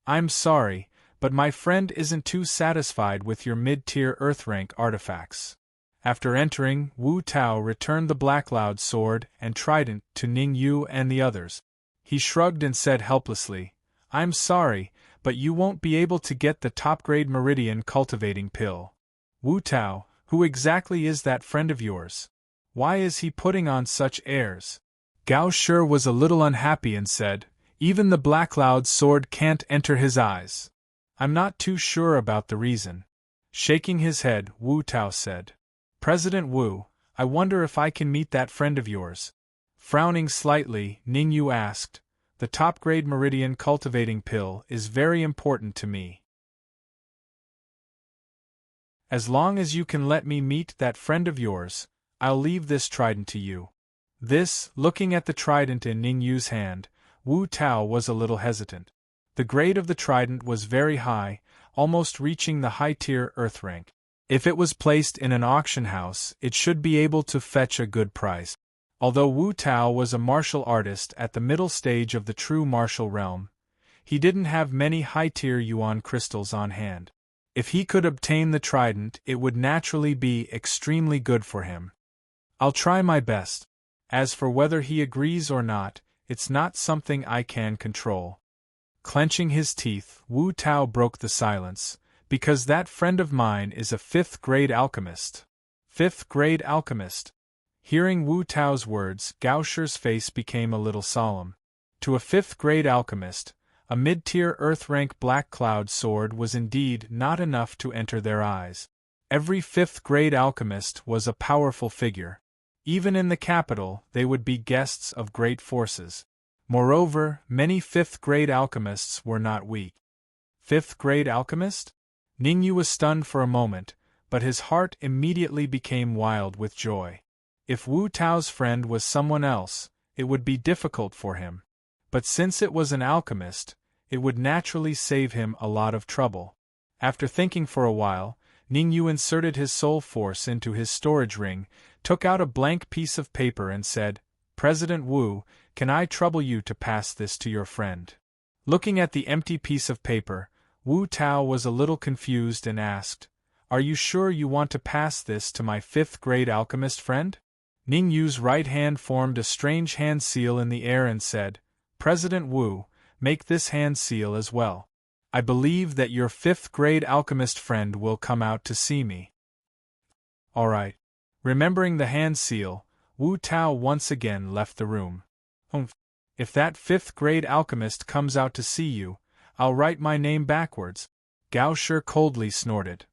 S1: I'm sorry, but my friend isn't too satisfied with your mid-tier earth-rank artifacts. After entering, Wu Tao returned the Blackcloud sword and trident to Ningyu and the others. He shrugged and said helplessly, I'm sorry, but you won't be able to get the top-grade meridian cultivating pill. Wu Tao, who exactly is that friend of yours? Why is he putting on such airs? Gao Shi was a little unhappy and said, even the Black Cloud sword can't enter his eyes. I'm not too sure about the reason. Shaking his head, Wu Tao said, President Wu, I wonder if I can meet that friend of yours. Frowning slightly, Ning Yu asked, the top-grade meridian cultivating pill is very important to me. As long as you can let me meet that friend of yours, I'll leave this trident to you. This, looking at the trident in Ning Yu's hand, Wu Tao was a little hesitant. The grade of the trident was very high, almost reaching the high-tier earth rank. If it was placed in an auction house, it should be able to fetch a good price. Although Wu Tao was a martial artist at the middle stage of the true martial realm, he didn't have many high-tier yuan crystals on hand. If he could obtain the trident, it would naturally be extremely good for him. I'll try my best. As for whether he agrees or not, it's not something I can control. Clenching his teeth, Wu Tao broke the silence, because that friend of mine is a 5th-grade alchemist. 5th-grade alchemist. Hearing Wu Tao's words, Gao Shi's face became a little solemn. To a 5th-grade alchemist, a mid-tier earth-rank Black Cloud sword was indeed not enough to enter their eyes. Every 5th-grade alchemist was a powerful figure. Even in the capital, they would be guests of great forces. Moreover, many 5th-grade alchemists were not weak. 5th-grade alchemist? Ning Yu was stunned for a moment, but his heart immediately became wild with joy. If Wu Tao's friend was someone else, it would be difficult for him. But since it was an alchemist, it would naturally save him a lot of trouble. After thinking for a while, Ning Yu inserted his soul force into his storage ring, took out a blank piece of paper and said, President Wu, can I trouble you to pass this to your friend? Looking at the empty piece of paper, Wu Tao was a little confused and asked, Are you sure you want to pass this to my 5th-grade alchemist friend? Ning Yu's right hand formed a strange hand seal in the air and said, President Wu, make this hand seal as well. I believe that your 5th-grade alchemist friend will come out to see me. All right. Remembering the hand seal, Wu Tao once again left the room. If that 5th-grade alchemist comes out to see you, I'll write my name backwards. Gao Shi coldly snorted.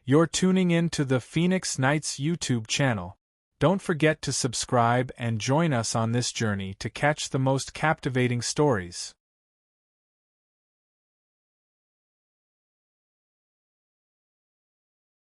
S1: You're tuning in to the Phoenix Knights YouTube channel. Don't forget to subscribe and join us on this journey to catch the most captivating stories.